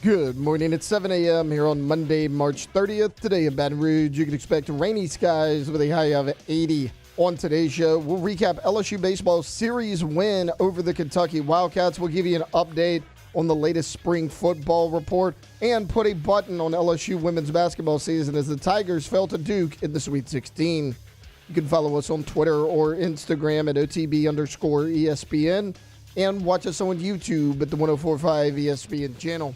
Good morning. It's 7 a.m. here on Monday, March 30th. Today in Baton Rouge, you can expect rainy skies with a high of 80. On today's show, we'll recap LSU Baseball's series win over the Kentucky Wildcats. We'll give you an update on the latest spring football report and put a button on LSU women's basketball season as the Tigers fell to Duke in the Sweet 16. You can follow us on Twitter or Instagram at OTB_ESPN and watch us on YouTube at the 104.5 ESPN channel.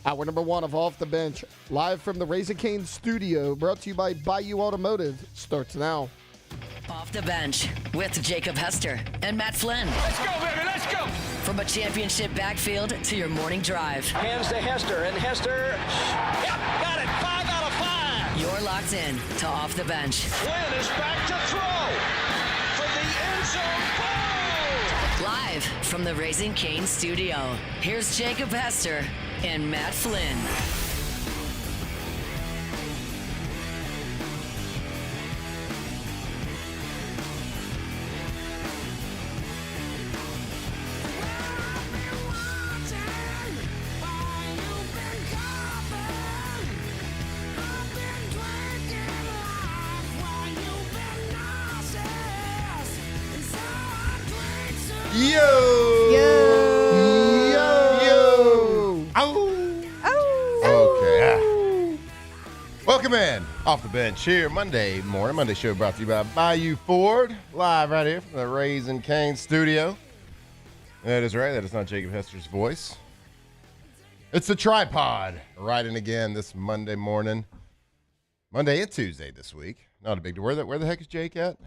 Hour number one of Off the Bench, live from the Raising Cane's studio, brought to you by Bayou Automotive, starts now. Off the Bench with Jacob Hester and Matt Flynn. Let's go, baby, let's go! From a championship backfield to your morning drive. Hands to Hester, and Hester, yep, got it, 5 out of 5! You're locked in to Off the Bench. Flynn is back to throw from the end zone. Ball! Live from the Raising Cane studio, here's Jacob Hester and Matt Flynn. Welcome in, Off the Bench here, Monday morning. Monday show brought to you by Bayou Ford, live right here from the Raising Cane studio. That is right, that is not Jacob Hester's voice. It's the tripod, riding again this Monday morning. Monday and Tuesday this week. Not a big deal. Where the heck is Jake at?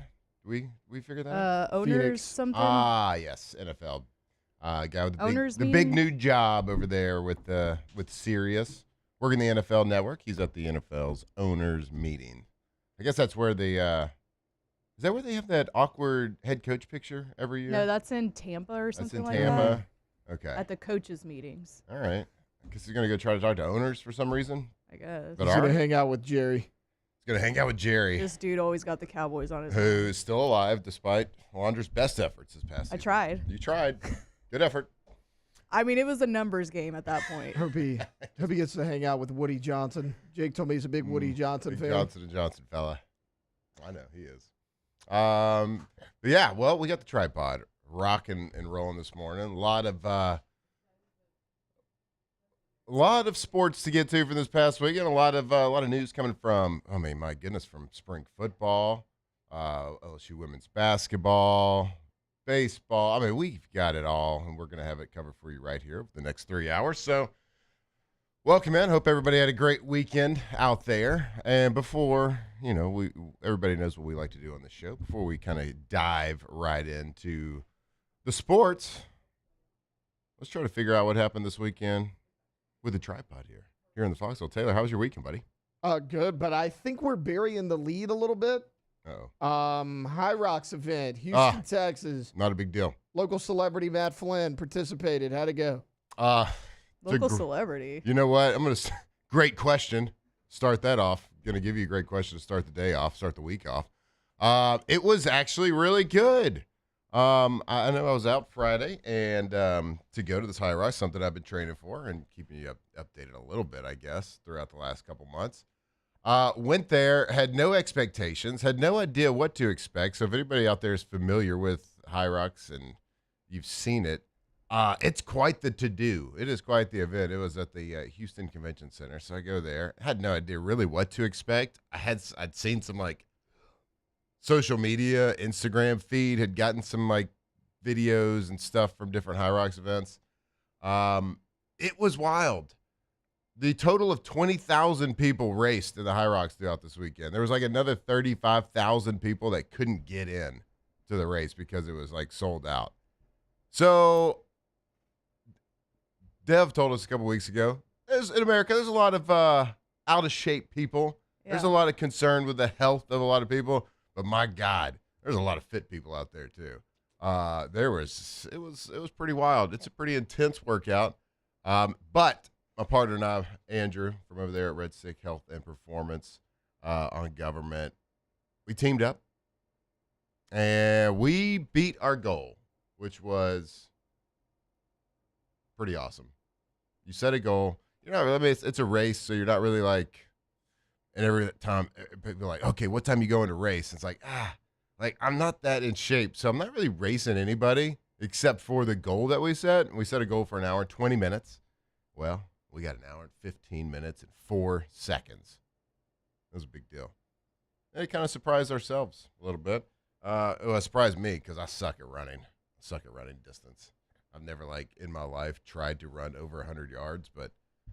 We figured that out? Owners Phoenix. something. Yes, NFL guy with Owners the big meeting? new job over there with Sirius. Working the NFL Network. He's at the NFL's owners meeting. I guess that's where they is that where they have that awkward head coach picture every year? No, that's in Tampa or That's something in like Tampa. that. Okay. At the coaches meetings, All right. Because he's gonna go try to talk to owners for some reason. I guess. But He's all going to right. hang out with Jerry. He's gonna hang out with Jerry, This dude always got the Cowboys on his. who's still alive despite Wander's best efforts this past I season. tried. You tried. Good effort. I mean, it was a numbers game at that point. Hope he gets to hang out with Woody Johnson. Jake told me he's a big Woody Johnson Big fan. Johnson & Johnson fella. I know he is. But yeah, well, we got the tripod rocking and rolling this morning. A lot of sports to get to for this past weekend. A lot of news coming from, I mean, my goodness, from spring football, LSU women's basketball, baseball. I mean, we've got it all, and we're going to have it covered for you right here for the next 3 hours. So welcome in. Hope everybody had a great weekend out there. And before, everybody knows what we like to do on the show. Before we kind of dive right into the sports, let's try to figure out what happened this weekend with the tripod here in the Foxhole. Taylor, how was your weekend, buddy? Good, but I think we're burying the lead a little bit. Uh-oh. High Rocks event, Houston, Texas. Not a big deal. Local celebrity Matt Flynn participated. How'd it go? Local celebrity. You know what? I'm going to – great question. Start that off. Going to give you a great question to start the day off, start the week off. It was actually really good. I know I was out Friday, and to go to this High Rock, something I've been training for and keeping you updated a little bit, I guess, throughout the last couple months. Went there, had no expectations, had no idea what to expect. So if anybody out there is familiar with High Rocks and you've seen it, it's quite the to-do. It is quite the event. It was at the Houston Convention Center. So I go there. Had no idea really what to expect. I'd seen some social media, Instagram feed, had gotten some videos and stuff from different High Rocks events. It was wild. The total of 20,000 people raced in the High Rocks throughout this weekend. There was another 35,000 people that couldn't get in to the race because it was sold out. So Dev told us a couple weeks ago, in America, there's a lot of out of shape people. Yeah. There's a lot of concern with the health of a lot of people. But my God, there's a lot of fit people out there too. It was pretty wild. It's a pretty intense workout. But my partner and I, Andrew, from over there at Red Stick Health and Performance on government, we teamed up and we beat our goal, which was pretty awesome. You set a goal. You're not really, I mean, it's a race, so you're not really like, and every time people are like, okay, what time you go into race? It's like, like I'm not that in shape, so I'm not really racing anybody except for the goal that we set. We set a goal for an hour, 20 minutes. Well, we got an hour and 15 minutes and 4 seconds. That was a big deal. And it kind of surprised ourselves a little bit. It surprised me because I suck at running. I suck at running distance. I've never, like, in my life tried to run over 100 yards, but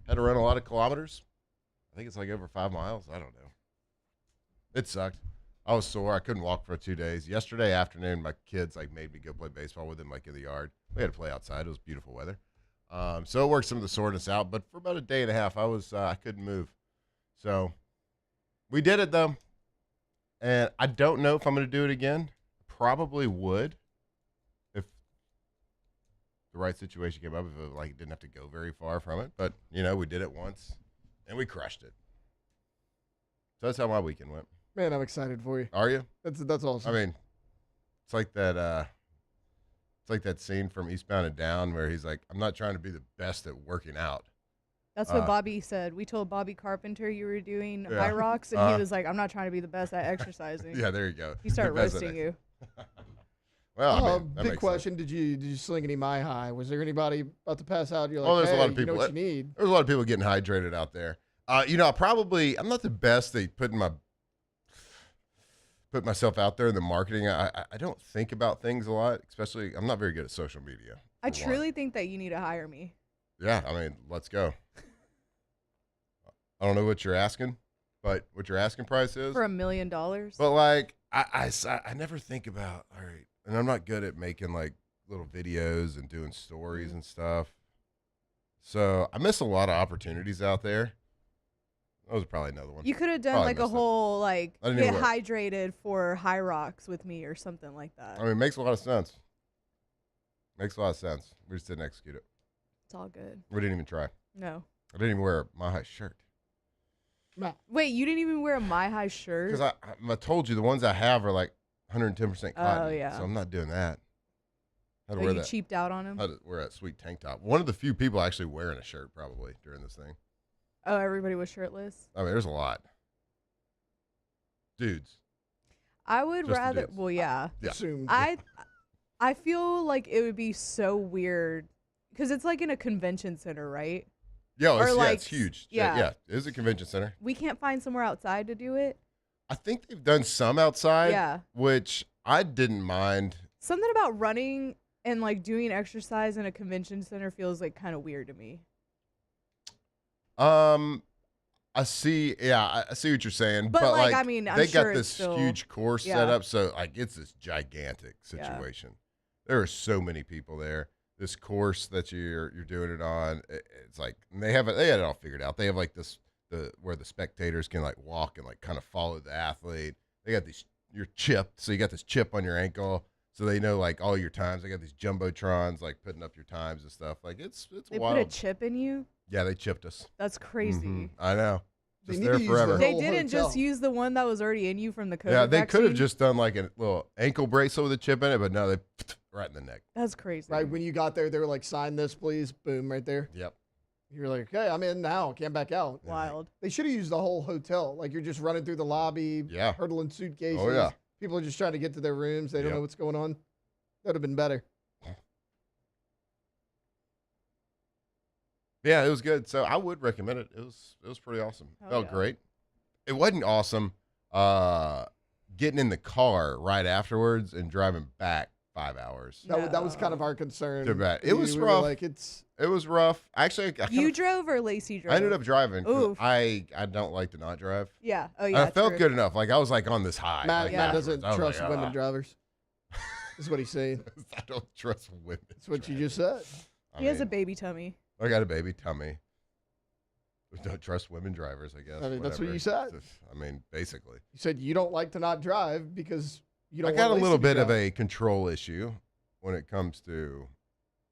had to run a lot of kilometers. I think it's like over 5 miles. I don't know. It sucked. I was sore. I couldn't walk for 2 days. Yesterday afternoon, my kids, like, made me go play baseball with them, like, in the yard. We had to play outside. It was beautiful weather. So it worked some of the soreness out, but for about a day and a half, I couldn't move. So we did it, though. And I don't know if I'm going to do it again. Probably would if the right situation came up, if it like didn't have to go very far from it. But, you know, we did it once, and we crushed it. So that's how my weekend went. Man, I'm excited for you. Are you? That's awesome. I mean, it's like that scene from Eastbound and Down where he's like, I'm not trying to be the best at working out. That's what Bobby said. We told Bobby Carpenter you were doing Yeah. high rocks, and he was like, I'm not trying to be the best at exercising. Yeah, there you go. He started The best at roasting it. you. Well, I mean, that big makes question. Did you sling any My High? Was there anybody about to pass out? You're like, Oh, there's a hey, lot of people. You know what you need. There's a lot of people getting hydrated out there. You know, I'm not the best at put myself out there in the marketing. I don't think about things a lot, especially I'm not very good at social media. I truly think that you need to hire me. Yeah, I mean, let's go. I don't know what you're asking, but what your asking price is. For $1 million? But like, I never think about, all right, and I'm not good at making like little videos and doing stories and stuff. So I miss a lot of opportunities out there. That was probably another one. You could have done Probably like a missed it. whole like I didn't get even look. hydrated for high rocks with me or something like that. I mean, it makes a lot of sense. Makes a lot of sense. We just didn't execute it. It's all good. We didn't even try. No. I didn't even wear my high shirt. Wait, you didn't even wear a My High shirt? Because I told you the ones I have are like 110% cotton. Oh, yeah. So I'm not doing that. I had to Oh, wear you that. cheaped out on him? I had to wear that sweet tank top. One of the few people actually wearing a shirt probably during this thing. Oh, everybody was shirtless? I mean, there's a lot. Dudes. I would Just the rather, dudes. well, yeah. Yeah. Assumed. I feel like it would be so weird because it's like in a convention center, right? Yo, Or it's, like, it's huge. yeah. Yeah, it is a convention center. We can't find somewhere outside to do it. I think they've done some outside, Yeah. which I didn't mind. Something about running and like doing exercise in a convention center feels like kind of weird to me. I see. Yeah, I see what you're saying. But, like, like, I mean, I'm they sure got it's this still- huge course yeah. set up, so like it's this gigantic Yeah. situation. There are so many people there. This course that you're doing it on, it's like and they had it all figured out. They have like where the spectators can like walk and like kind of follow the athlete. They got you're chipped, so you got this chip on your ankle, so they know like all your times. They got these jumbotrons like putting up your times and stuff. Like it's They wild. put a chip in you? Yeah, they chipped us. That's crazy. Mhm. I know. They Just need there to use forever. the They whole didn't just hotel. use the one that was already in you from the COVID Yeah, they could have vaccine? just done like a little ankle bracelet with a chip in it, but no, they right in the neck. That's crazy. Right when you got there, they were like, "Sign this, please." Boom, right there. Yep. You're like, "Okay, I'm in now. Can't back out." Wild. They should have used the whole hotel. Like you're just running through the lobby, Yeah. hurdling suitcases. Oh, yeah. People are just trying to get to their rooms. They don't Yep. know what's going on. That'd have been better. Yeah, it was good. So I would recommend it. It was pretty awesome. Hell Felt yeah. great. It wasn't awesome getting in the car right afterwards and driving back 5 hours. That was kind of our concern. Too bad. It was We were rough. Like it was rough. Actually, You drove or Lacey drove? I ended up driving. 'Cause Oof. I don't like to not drive. Yeah. Oh, And yeah. I felt true. good enough. Like I was like on this high. Matt, like, Matt afterwards. doesn't I was trust like, women drivers. That's what he's saying. I don't trust women. That's what you just said. I He has a mean, baby tummy. I got a baby tummy. We don't trust women drivers, I guess. I mean, that's what whatever. you said. I mean, basically. You said you don't like to not drive because you don't. I got a want little Lacey to bit of drive. a control issue when it comes to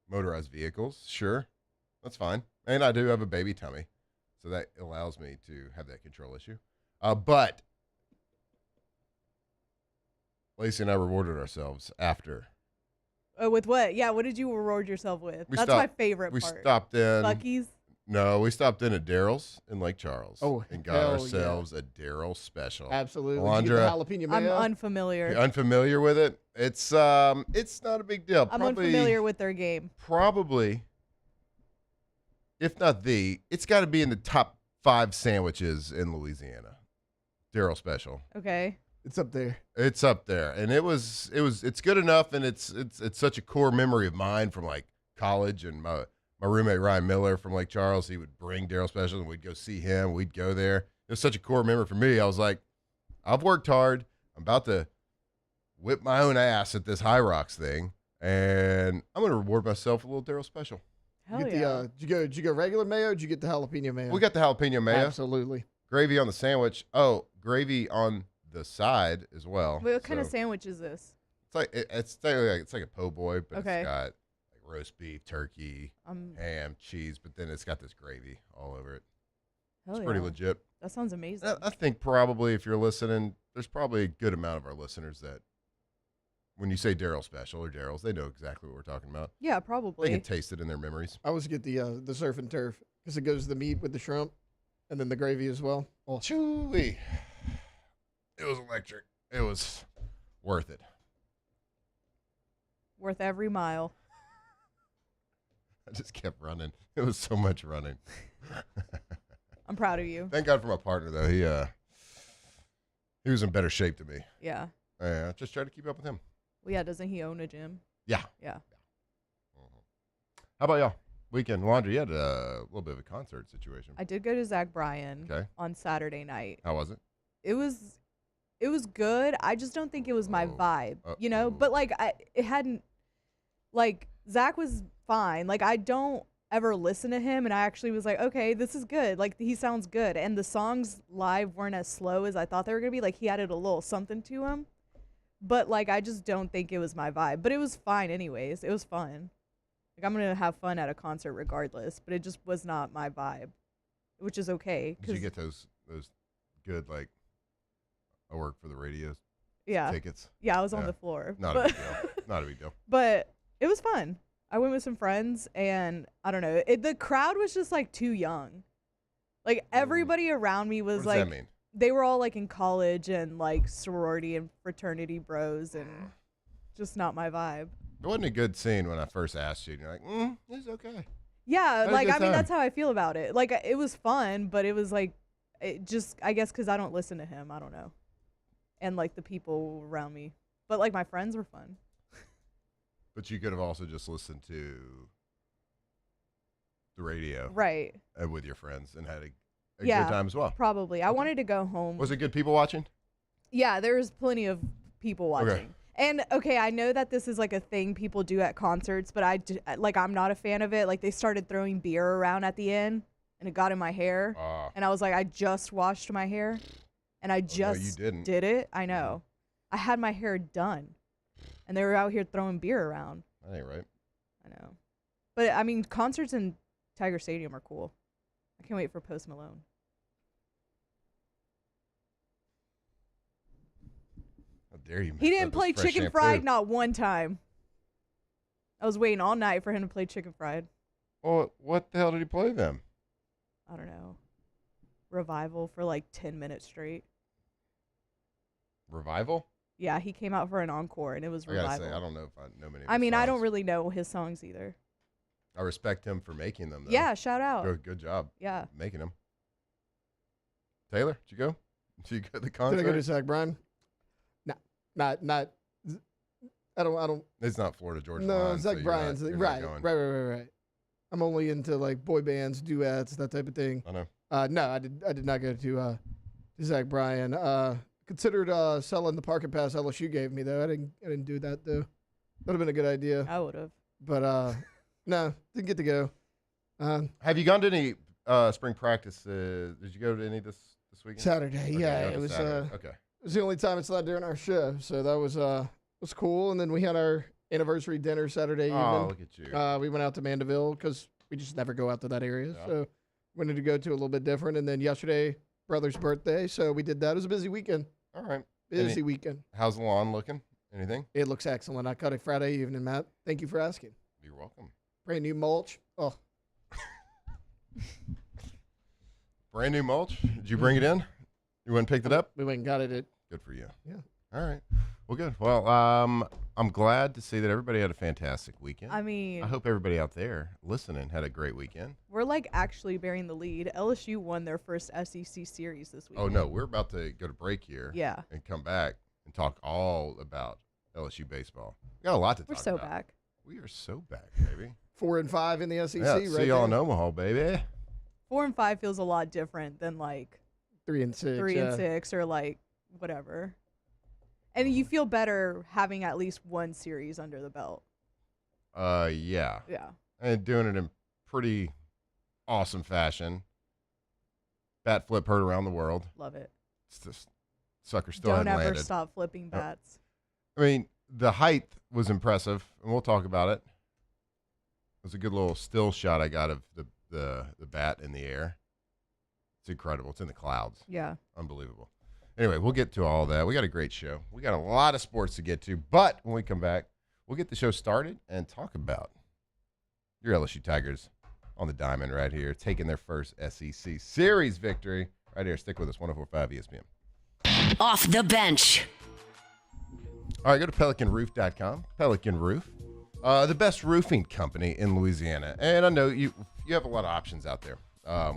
motorized vehicles. Sure, that's fine. And I do have a baby tummy, so that allows me to have that control issue. But Lacey and I rewarded ourselves after. Oh, with what? Yeah, what did you reward yourself with? We That's my stopped- favorite We part. stopped in. Buc-ee's? No, we stopped in at Daryl's in Lake Charles. Oh, and got hell ourselves a Daryl special. Absolutely. Did you get the jalapeno I'm mayo? unfamiliar. You're unfamiliar with it? It's not a big deal. I'm unfamiliar with their game. Probably, if not it's got to be in the top 5 sandwiches in Louisiana. Daryl special. Okay. It's up there. It's up there, and it's good enough, and it's such a core memory of mine from like college, and my roommate Ryan Miller from Lake Charles, he would bring Daryl special, and we'd go see him. We'd go there. It was such a core memory for me. I was like, I've worked hard. I'm about to whip my own ass at this High Rocks thing, and I'm going to reward myself with a little Daryl special. Hell Get yeah. did you go regular mayo? Or did you get the jalapeno mayo? We got the jalapeno mayo, Absolutely. gravy on the sandwich. Oh, gravy on the side as well. Wait, what kind of So sandwich is this? it's like a po' boy, but Okay. it's got like roast beef, turkey, ham, cheese, but then it's got this gravy all over it. Hell It's pretty yeah. legit. That sounds amazing. I think probably if you're listening, there's probably a good amount of our listeners that when you say Daryl special or Daryl's, they know exactly what we're talking about. Yeah, They probably. can taste it in their memories. I always get the surf and turf because it goes the meat with the shrimp and then the gravy as well. Oh, Chewy. It was electric. It was worth it. Worth every mile. I just kept running. It was so much running. I'm proud of you. Thank God for my partner, though. He was in better shape than me. Yeah. I just tried to keep up with him. Well, yeah, doesn't he own a gym? Yeah. Yeah. How about y'all? Weekend laundry. You had a little bit of a concert situation. I did go to Zach Bryan Okay. on Saturday night. How was it? It was good. I just don't think it was my Oh. vibe, you know? But like it hadn't like Zach was fine. Like I don't ever listen to him and I actually was like, okay, this is good. Like he sounds good. And the songs live weren't as slow as I thought they were going to be. Like he added a little something to him. But like I just don't think it was my vibe. But it was fine anyways. It was fun. Like I'm going to have fun at a concert regardless, but it just was not my vibe, which is okay. Did you get those good, like, I work for the radio yeah. tickets? Yeah, I was on Yeah. the floor. Not but a big deal. Not a big deal. But it was fun. I went with some friends, and I don't know. The crowd was just like too young. Like everybody around me What was does like, that mean? they were all like in college and like sorority and fraternity bros, and just not my vibe. It wasn't a good scene when I first asked you. And you're like, it's okay. Yeah, a like good I mean time. that's how I feel about it. Like it was fun, but it was like, it just I guess because I don't listen to him, I don't know, and like the people around me. But like my friends were fun. But you could have also just listened to the radio Right. with your friends and had a Yeah. good time as well. Probably. I wanted to go home. Was it good people watching? Yeah, there was plenty of people watching. Okay. And okay, I know that this is like a thing people do at concerts, but I'm not a fan of it. Like they started throwing beer around at the end, and it got in my hair, and I was like, I just washed my hair, and I no, you just didn't. did it. I know, I had my hair done, and they were out here throwing beer around. That ain't right. I know, but I mean, concerts in Tiger Stadium are cool. I can't wait for Post Malone. How dare you? He mess didn't up play this fresh Chicken shampoo. Fried not one time. I was waiting all night for him to play Chicken Fried. Well, what the hell did he play then? I don't know. Revival for like 10 minutes straight. Revival? Yeah, he came out for an encore and it was I Revival. gotta say, I don't know if I know many. Of I his mean, I don't songs. really know his songs either. I respect him for making them. Though. Yeah, shout out. Good job Yeah. making them. Taylor, did you go? Did you go to the Did concert? I go to Zach Bryan? No, not. I don't. It's not Florida Georgia No, Line, so Zach you're Bryan's not right. going. Right. I'm only into like boy bands, duets, that type of thing. I know. No, I did not go to Zach Bryan. Considered selling the parking pass LSU gave me though. I didn't do that though. That would have been a good idea. I would have. But no, didn't get to go. Have you gone to any spring practices? Did you go to any this weekend? Saturday, Okay, yeah, you went it to was. Saturday. Okay. It was the only time it's not during our show, so that was cool. And then we had our anniversary dinner Saturday evening. Oh, look at you. We went out to Mandeville because we just never go out to that area, Yeah. so wanted to go to a little bit different. And then yesterday, brother's birthday, so we did that. It was a busy weekend. All right. Busy weekend. How's the lawn looking? Anything? It looks excellent. I cut it Friday evening, Matt. Thank you for asking. You're welcome. Brand new mulch. Oh, Brand new mulch. Did you bring it in? You went and picked it up? We went and got it. Good for you. Yeah. All right. Well, good. Well, I'm glad to see that everybody had a fantastic weekend. I mean, I hope everybody out there listening had a great weekend. we're like actually bearing the lead. LSU won their first SEC series this week. Oh, no. We're about to go to break here. Yeah. And come back and talk all about LSU baseball. We got a lot to We're talk so about. back. We are so back, baby. 4-5 in the SEC, Yeah, right? see y'all in Omaha, baby. 4 and 5 feels a lot different than like 3-6. 3 and 6 or like whatever. And you feel better having at least one series under the belt. Yeah. Yeah. And doing it in pretty awesome fashion. Bat flip heard around the world. Love it. It's just sucker still Don't hadn't ever landed. stop flipping bats. I mean, the height was impressive, and we'll talk about it. It was a good little still shot I got of the bat in the air. It's incredible. It's in the clouds. Yeah. Unbelievable. Anyway, we'll get to all that. We got a great show. We got a lot of sports to get to, but when we come back, we'll get the show started and talk about your LSU Tigers on the diamond right here, taking their first SEC series victory right here. Stick with us, 104.5 ESPN. Off the bench. All right, go to PelicanRoof.com. Pelican Roof, the best roofing company in Louisiana. And I know you have a lot of options out there.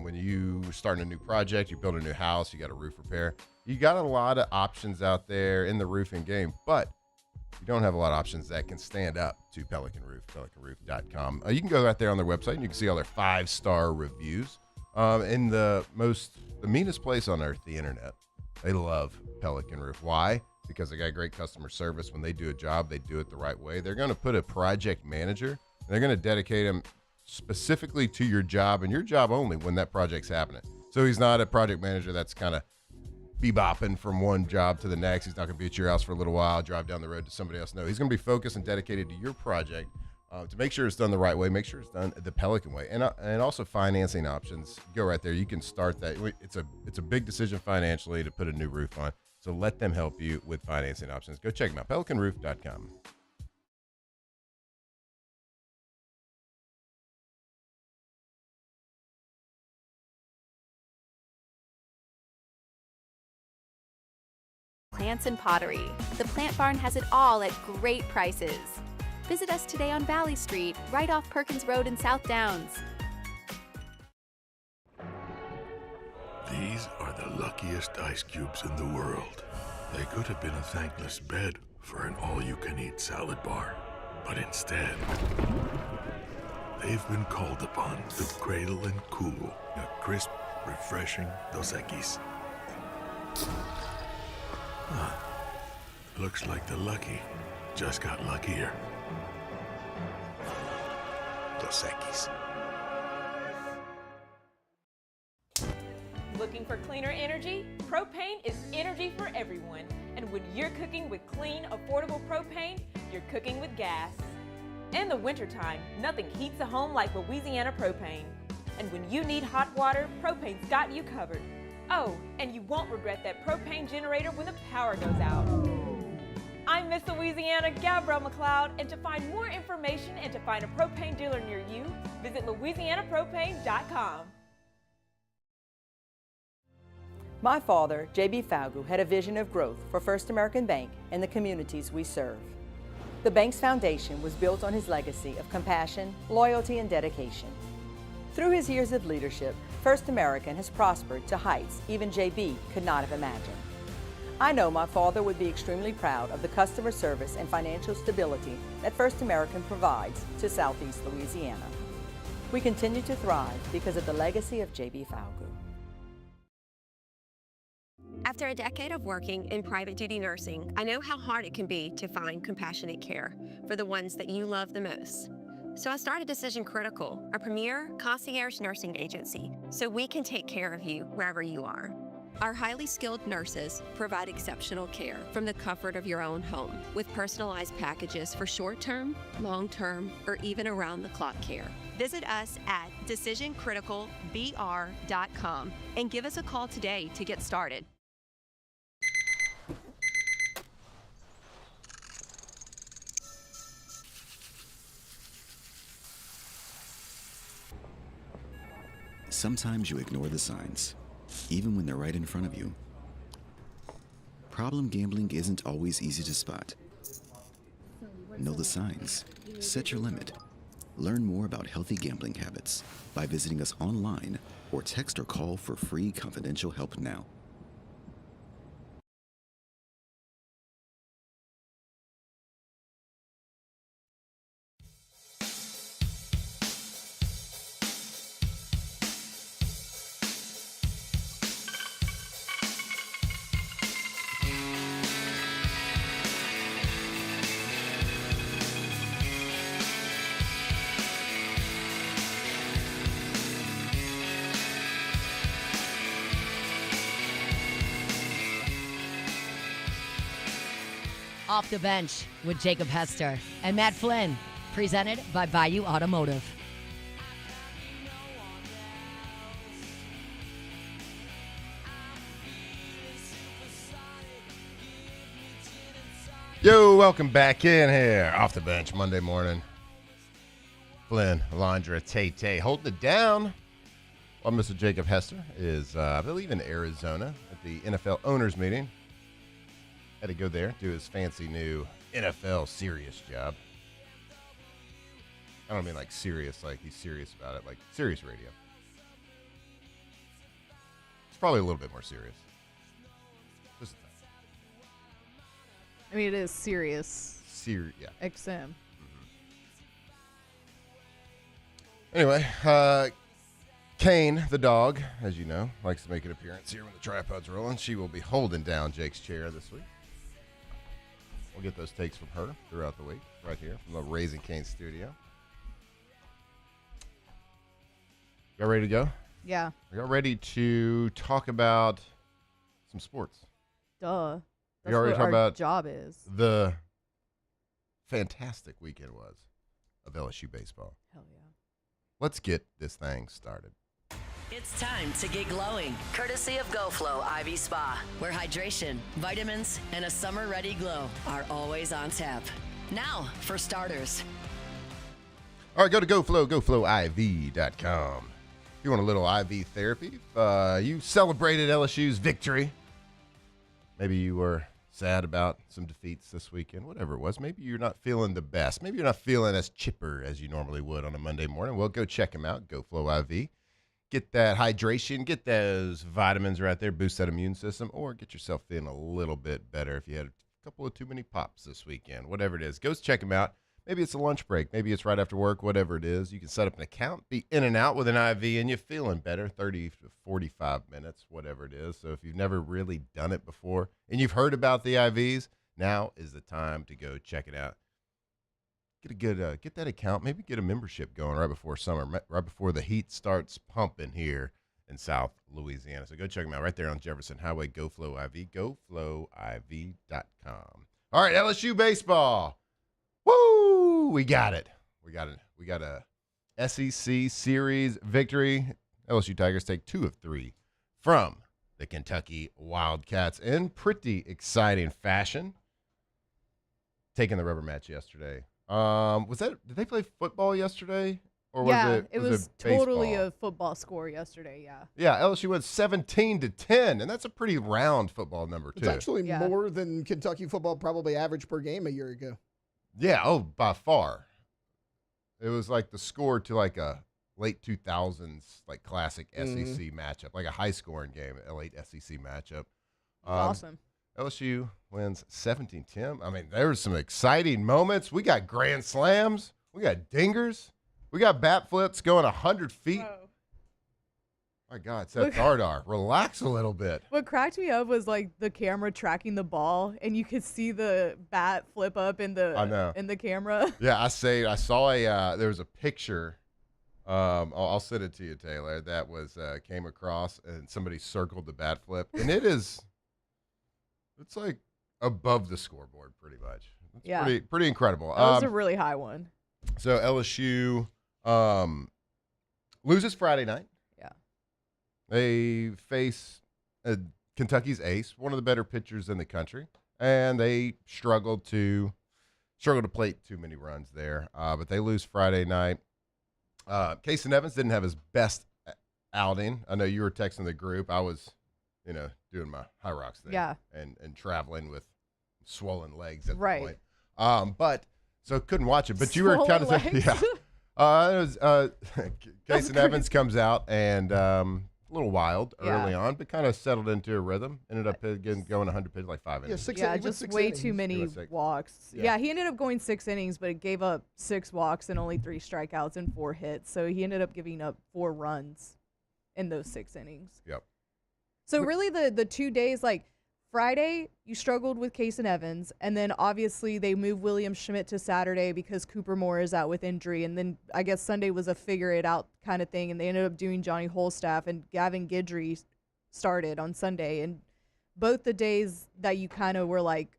When you start a new project, you build a new house, you got a roof repair. You got a lot of options out there in the roofing game, but you don't have a lot of options that can stand up to Pelican Roof, PelicanRoof.com. You can go out there on their website and you can see all their 5-star reviews. In the meanest place on earth, the internet. They love Pelican Roof. Why? Because they got great customer service. When they do a job, they do it the right way. They're going to put a project manager, and they're going to dedicate him specifically to your job and your job only when that project's happening. So he's not a project manager that's kind of bebopping from one job to the next. He's not going to be at your house for a little while, drive down the road to somebody else. No, he's going to be focused and dedicated to your project to make sure it's done the right way, make sure it's done the Pelican way. And also financing options. Go right there. You can start that. It's a big decision financially to put a new roof on. So let them help you with financing options. Go check them out, PelicanRoof.com. Plants and pottery. The Plant Barn has it all at great prices. Visit us today on Valley Street, right off Perkins Road in South Downs. These are the luckiest ice cubes in the world. They could have been a thankless bed for an all-you-can-eat salad bar. But instead, they've been called upon to cradle and cool a crisp, refreshing Dos Equis. Looks like the lucky just got luckier. Dos Equis. Looking for cleaner energy? Propane is energy for everyone. And when you're cooking with clean, affordable propane, you're cooking with gas. In the wintertime, nothing heats a home like Louisiana propane. And when you need hot water, propane's got you covered. Oh, and you won't regret that propane generator when the power goes out. I'm Miss Louisiana, Gabrielle McLeod, and to find more information and to find a propane dealer near you, visit louisianapropane.com. My father, J.B. Falgu, had a vision of growth for First American Bank and the communities we serve. The bank's foundation was built on his legacy of compassion, loyalty, and dedication. Through his years of leadership, First American has prospered to heights even J.B. could not have imagined. I know my father would be extremely proud of the customer service and financial stability that First American provides to Southeast Louisiana. We continue to thrive because of the legacy of J.B. Falgu. After a decade of working in private duty nursing, I know how hard it can be to find compassionate care for the ones that you love the most. So I started Decision Critical, a premier concierge nursing agency, so we can take care of you wherever you are. Our highly skilled nurses provide exceptional care from the comfort of your own home with personalized packages for short-term, long-term, or even around-the-clock care. Visit us at decisioncriticalbr.com and give us a call today to get started. Sometimes you ignore the signs, even when they're right in front of you. Problem gambling isn't always easy to spot. Know the signs. Set your limit. Learn more about healthy gambling habits by visiting us online or text or call for free confidential help now. Off the Bench with Jacob Hester and Matt Flynn, presented by Bayou Automotive. Yo, welcome back in here. Off the Bench, Monday morning. Flynn, Alondra, Tay holding it down while Mr. Jacob Hester is, I believe, in Arizona at the NFL owners meeting. Had to go there, do his fancy new NFL serious job. I don't mean like serious, like he's serious about it, like serious radio. It's probably a little bit more serious. Just I mean, it is serious. Yeah. XM. Anyway, Kane, the dog, as you know, likes to make an appearance here when the tripod's rolling. She will be holding down Jake's chair this week. We'll get those takes from her throughout the week, right here from the Raising Cane studio. Y'all ready to go? Yeah. Are y'all ready to talk about some sports? Duh. That's Y'all ready what to talk our about job is. the fantastic weekend was of LSU baseball? Hell yeah. Let's get this thing started. It's time to get glowing, courtesy of GoFlow IV Spa, where hydration, vitamins, and a summer-ready glow are always on tap. Now, for starters. All right, go to GoFlow, goflowiv.com. If you want a little IV therapy, you celebrated LSU's victory. Maybe you were sad about some defeats this weekend, whatever it was. Maybe you're not feeling the best. Maybe you're not feeling as chipper as you normally would on a Monday morning. Well, go check them out, GoFlow IV. Get that hydration, get those vitamins right there, boost that immune system, or get yourself feeling a little bit better if you had a couple of too many pops this weekend. Whatever it is, go check them out. Maybe it's a lunch break. Maybe it's right after work, whatever it is. You can set up an account, be in and out with an IV, and you're feeling better, 30 to 45 minutes, whatever it is. So if you've never really done it before and you've heard about the IVs, now is the time to go check it out. Get a good, get that account. Maybe get a membership going right before summer, right before the heat starts pumping here in South Louisiana. So go check them out right there on Jefferson Highway. GoFlow IV, GoFlowIV.com. All right, LSU baseball. Woo! We got it. We got a SEC series victory. LSU Tigers take 2 of 3 from the Kentucky Wildcats in pretty exciting fashion. Taking the rubber match yesterday. Did they play football yesterday? Or it was totally a football score yesterday, yeah. Yeah, LSU went 17-10, and that's a pretty round football number, too. It's actually more than Kentucky football probably averaged per game a year ago. Yeah, by far. It was like the score to like a late 2000s like classic SEC matchup, like a high-scoring game, a late SEC matchup. Awesome. LSU wins 17-10. I mean, there were some exciting moments. We got grand slams. We got dingers. We got bat flips going 100 feet. Whoa. My God, it's that Dardar. Relax a little bit. What cracked me up was like the camera tracking the ball, and you could see the bat flip up in the camera. Yeah, I saw there was a picture. I'll send it to you, Taylor. That was came across, and somebody circled the bat flip, and it's like above the scoreboard, pretty much. It's pretty incredible. That was a really high one. So LSU loses Friday night. Yeah. They face Kentucky's ace, one of the better pitchers in the country, and they struggled to plate too many runs there. But they lose Friday night. Casey Evans didn't have his best outing. I know you were texting the group. I was, doing my high rocks thing. Yeah. And traveling with swollen legs at Right. the point. But so couldn't watch it. But you were kind of Swollen legs. yeah. It was Casey Evans comes out and a little wild early on, but kind of settled into a rhythm. Ended up going 100 pitches, like 5 innings. Just way too many walks. Yeah, he ended up going 6 innings, but it gave up 6 walks and only 3 strikeouts and 4 hits. So he ended up giving up 4 runs in those 6 innings. Yep. So really the 2 days, like Friday, you struggled with Case and Evans, and then obviously they moved William Schmidt to Saturday because Cooper Moore is out with injury, and then I guess Sunday was a figure-it-out kind of thing, and they ended up doing Johnny Holstaff, and Gavin Guidry started on Sunday, and both the days that you kind of were like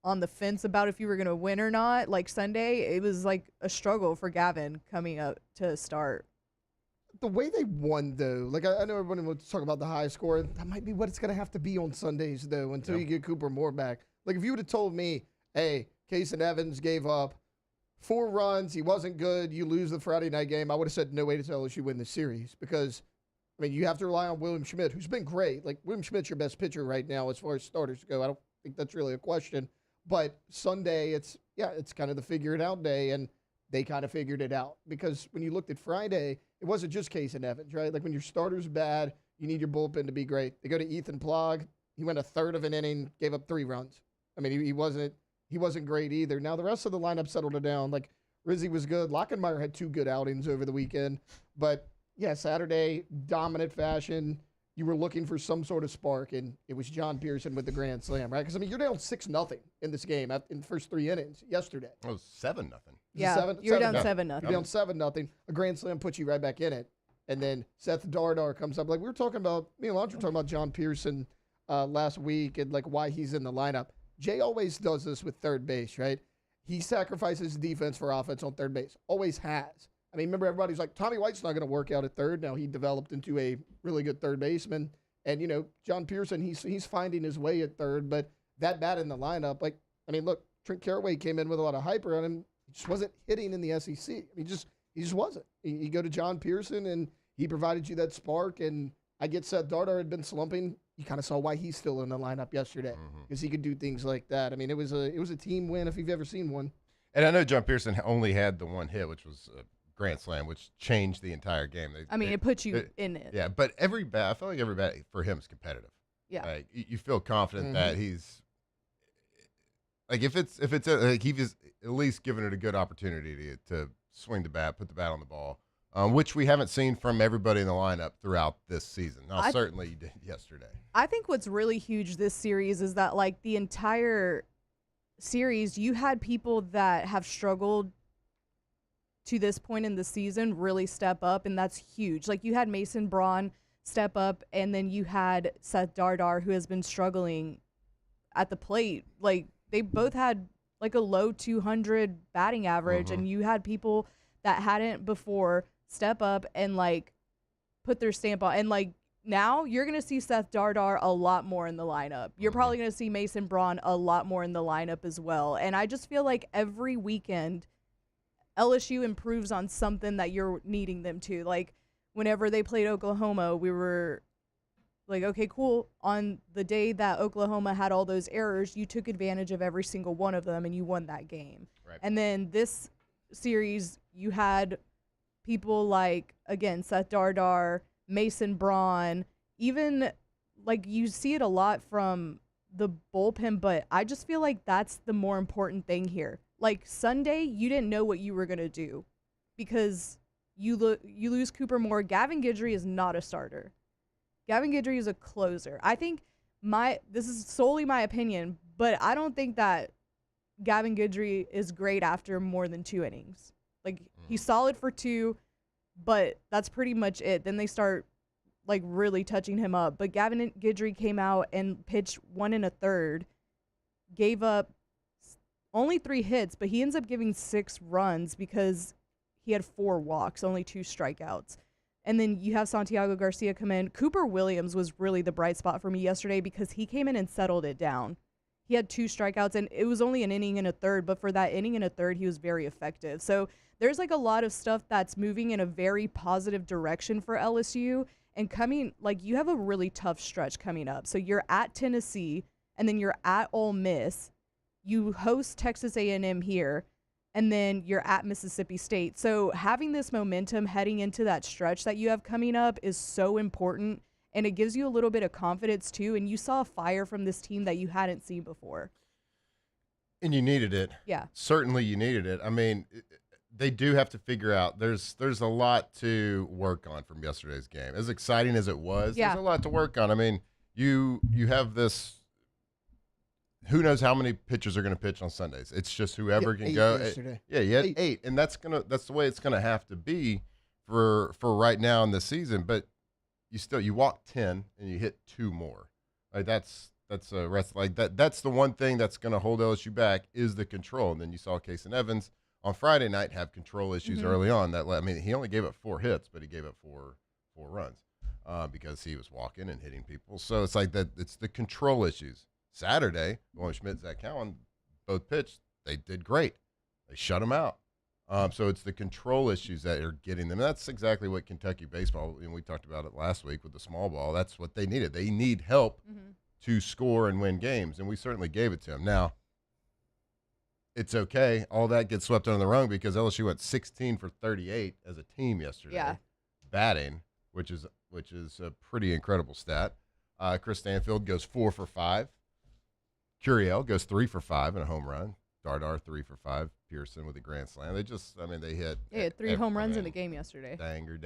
on the fence about if you were going to win or not, like Sunday, it was like a struggle for Gavin coming up to start. The way they won, though, like I know everybody wants to talk about the high score. That might be what it's going to have to be on Sundays, though, until you get Cooper Moore back. Like if you would have told me, hey, Case and Evans gave up 4 runs, he wasn't good, you lose the Friday night game, I would have said no way to tell LSU win the series because, I mean, you have to rely on William Schmidt, who's been great. Like William Schmidt's your best pitcher right now as far as starters go. I don't think that's really a question. But Sunday, it's kind of the figure-it-out day, and they kind of figured it out because when you looked at Friday, it wasn't just Case and Evans, right? Like when your starter's bad, you need your bullpen to be great. They go to Ethan Plog. He went a third of an inning, gave up 3 runs. I mean, he wasn't great either. Now the rest of the lineup settled it down. Like Rizzi was good. Lockenmeyer had 2 good outings over the weekend. But yeah, Saturday, dominant fashion. You were looking for some sort of spark, and it was John Pearson with the grand slam, right? Because, I mean, you're down 6-0 in this game in the first 3 innings yesterday. It was 7-0. Yeah, you're down 7-0. You're down 7-0. A grand slam puts you right back in it. And then Seth Dardar comes up. Like we were talking about, me and Lodge were talking about John Pearson last week and like why he's in the lineup. Jay always does this with third base, right? He sacrifices defense for offense on third base. Always has. I mean, remember everybody's like, Tommy White's not going to work out at third. Now he developed into a really good third baseman. And, John Pearson, he's finding his way at third. But that bat in the lineup, like, I mean, look, Trent Caraway came in with a lot of hype around him. He just wasn't hitting in the SEC. I mean, he just wasn't. You go to John Pearson, and he provided you that spark. And I get Seth Dardar had been slumping. You kind of saw why he's still in the lineup yesterday because he could do things like that. I mean, it was a team win if you've ever seen one. And I know John Pearson only had the 1 hit, which was a grand slam, which changed the entire game. It puts you in it. Yeah, but every bat, I feel like every bat for him is competitive. Yeah, like you feel confident that he's like if it's like he's at least given it a good opportunity to swing the bat, put the bat on the ball, which we haven't seen from everybody in the lineup throughout this season. Now, certainly you did yesterday. I think what's really huge this series is that like the entire series, you had people that have struggled to this point in the season really step up, and that's huge. Like you had Mason Braun step up, and then you had Seth Dardar, who has been struggling at the plate. Like they both had like a low 200 batting average, and you had people that hadn't before step up and like put their stamp on. And like now you're going to see Seth Dardar a lot more in the lineup. You're probably going to see Mason Braun a lot more in the lineup as well. And I just feel like every weekend LSU improves on something that you're needing them to. Like whenever they played Oklahoma, we were like, okay, cool. On the day that Oklahoma had all those errors, you took advantage of every single one of them and you won that game. Right. And then this series, you had people like, again, Seth Dardar, Mason Braun, even like you see it a lot from the bullpen, but I just feel like that's the more important thing here. Like Sunday, you didn't know what you were going to do because you lose Cooper Moore. Gavin Guidry is not a starter. Gavin Guidry is a closer. I think this is solely my opinion, but I don't think that Gavin Guidry is great after more than 2 innings. Like he's solid for 2, but that's pretty much it. Then they start like really touching him up. But Gavin Guidry came out and pitched 1 1/3, gave up only 3 hits, but he ends up giving 6 runs because he had 4 walks, only 2 strikeouts. And then you have Santiago Garcia come in. Cooper Williams was really the bright spot for me yesterday because he came in and settled it down. He had 2 strikeouts, and it was only an inning and a third, but for that inning and a third, he was very effective. So there's like a lot of stuff that's moving in a very positive direction for LSU. And you have a really tough stretch coming up. So you're at Tennessee, and then you're at Ole Miss. You host Texas A&M here, and then you're at Mississippi State. So having this momentum heading into that stretch that you have coming up is so important, and it gives you a little bit of confidence too. And you saw fire from this team that you hadn't seen before. And you needed it. Yeah. Certainly you needed it. I mean, they do have to figure out there's a lot to work on from yesterday's game. As exciting as it was, yeah. There's a lot to work on. I mean, you have this. Who knows how many pitchers are going to pitch on Sundays? It's just whoever can go. Yeah, you had 8, and that's the way it's gonna have to be for right now in the season. But you walk 10 and you hit 2 more. Like that's a rest like that. That's the one thing that's going to hold LSU back is the control. And then you saw Case and Evans on Friday night have control issues early on. He only gave up 4 hits, but he gave up four runs because he was walking and hitting people. So it's like that. It's the control issues. Saturday, William Schmidt, Zach Cowan, both pitched. They did great. They shut them out. So it's the control issues that are getting them. And that's exactly what Kentucky baseball, and we talked about it last week with the small ball. That's what they needed. They need help to score and win games, and we certainly gave it to them. Now, it's okay. All that gets swept under the rug because LSU went 16 for 38 as a team yesterday, batting, which is a pretty incredible stat. Chris Stanfield goes 4 for 5. Curiel goes 3 for 5 in a home run. Dardar 3 for 5. Pearson with a grand slam. They hit. They had 3 home runs in the game yesterday. Danger.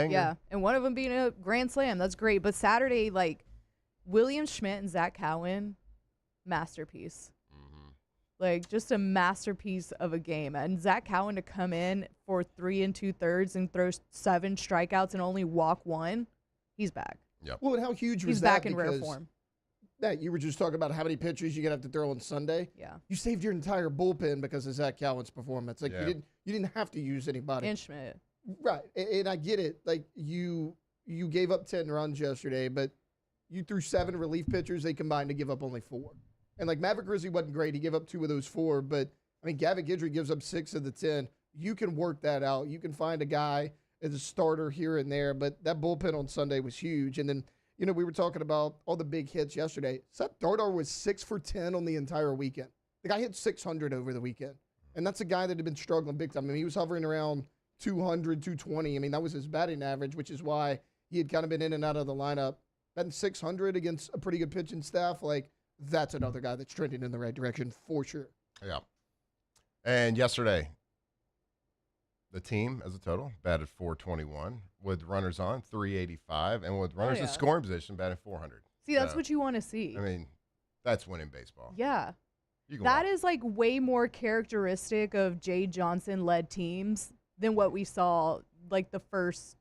Yeah, and one of them being a grand slam. That's great. But Saturday, William Schmidt and Zach Cowan, masterpiece. Just a masterpiece of a game. And Zach Cowan to come in for 3 2/3 and throw 7 strikeouts and only walk 1, he's back. Yep. Well, and how huge was he's that? He's back in rare form. That you were just talking about how many pitchers you're gonna have to throw on Sunday. Yeah. You saved your entire bullpen because of Zach Cowan's performance. You didn't have to use anybody. And Schmidt. Right. And I get it. You gave up 10 runs yesterday, but you threw 7 relief pitchers. They combined to give up only 4. And Maverick Grizzly wasn't great. He gave up 2 of those 4. But Gavin Guidry gives up 6 of the 10. You can work that out. You can find a guy as a starter here and there. But that bullpen on Sunday was huge. And then, we were talking about all the big hits yesterday. Seth Dardar was 6 for 10 on the entire weekend. The guy hit 600 over the weekend. And that's a guy that had been struggling big time. He was hovering around 200, 220. That was his batting average, which is why he had kind of been in and out of the lineup. Batting 600 against a pretty good pitching staff, that's another guy that's trending in the right direction for sure. Yeah. And yesterday, the team as a total batted .421 with runners on 385 and with runners in scoring position batting .400. See, that's what you want to see. That's winning baseball. Yeah. That is way more characteristic of Jay Johnson-led teams than what we saw the first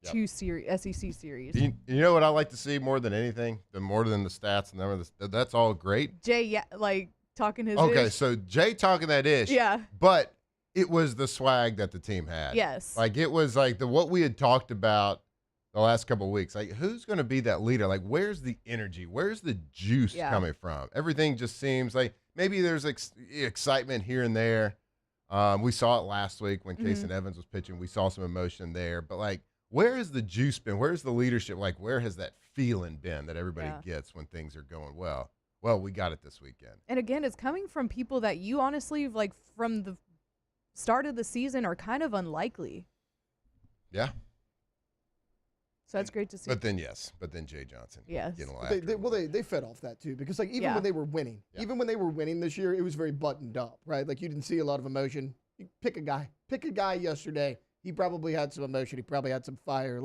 2 SEC series. You know what I like to see more than anything? More than the stats and numbers. That's all great. Jay, talking his Okay, ish. so Jay talking that ish. Yeah. But it was the swag that the team had. Yes. It was what we had talked about the last couple of weeks. Who's going to be that leader? Where's the energy? Where's the juice coming from? Everything just seems like maybe there's excitement here and there. We saw it last week when Case and Evans was pitching. We saw some emotion there. But, where has the juice been? Where's the leadership? Where has that feeling been that everybody gets when things are going well? Well, we got it this weekend. And again, it's coming from people that you honestly, from the start of the season are kind of unlikely. Yeah. So that's great to see. But then Jay Johnson. Yes. They fed off that too because even when they were winning, even when they were winning this year, it was very buttoned up, right? You didn't see a lot of emotion. You pick a guy yesterday. He probably had some emotion. He probably had some fire.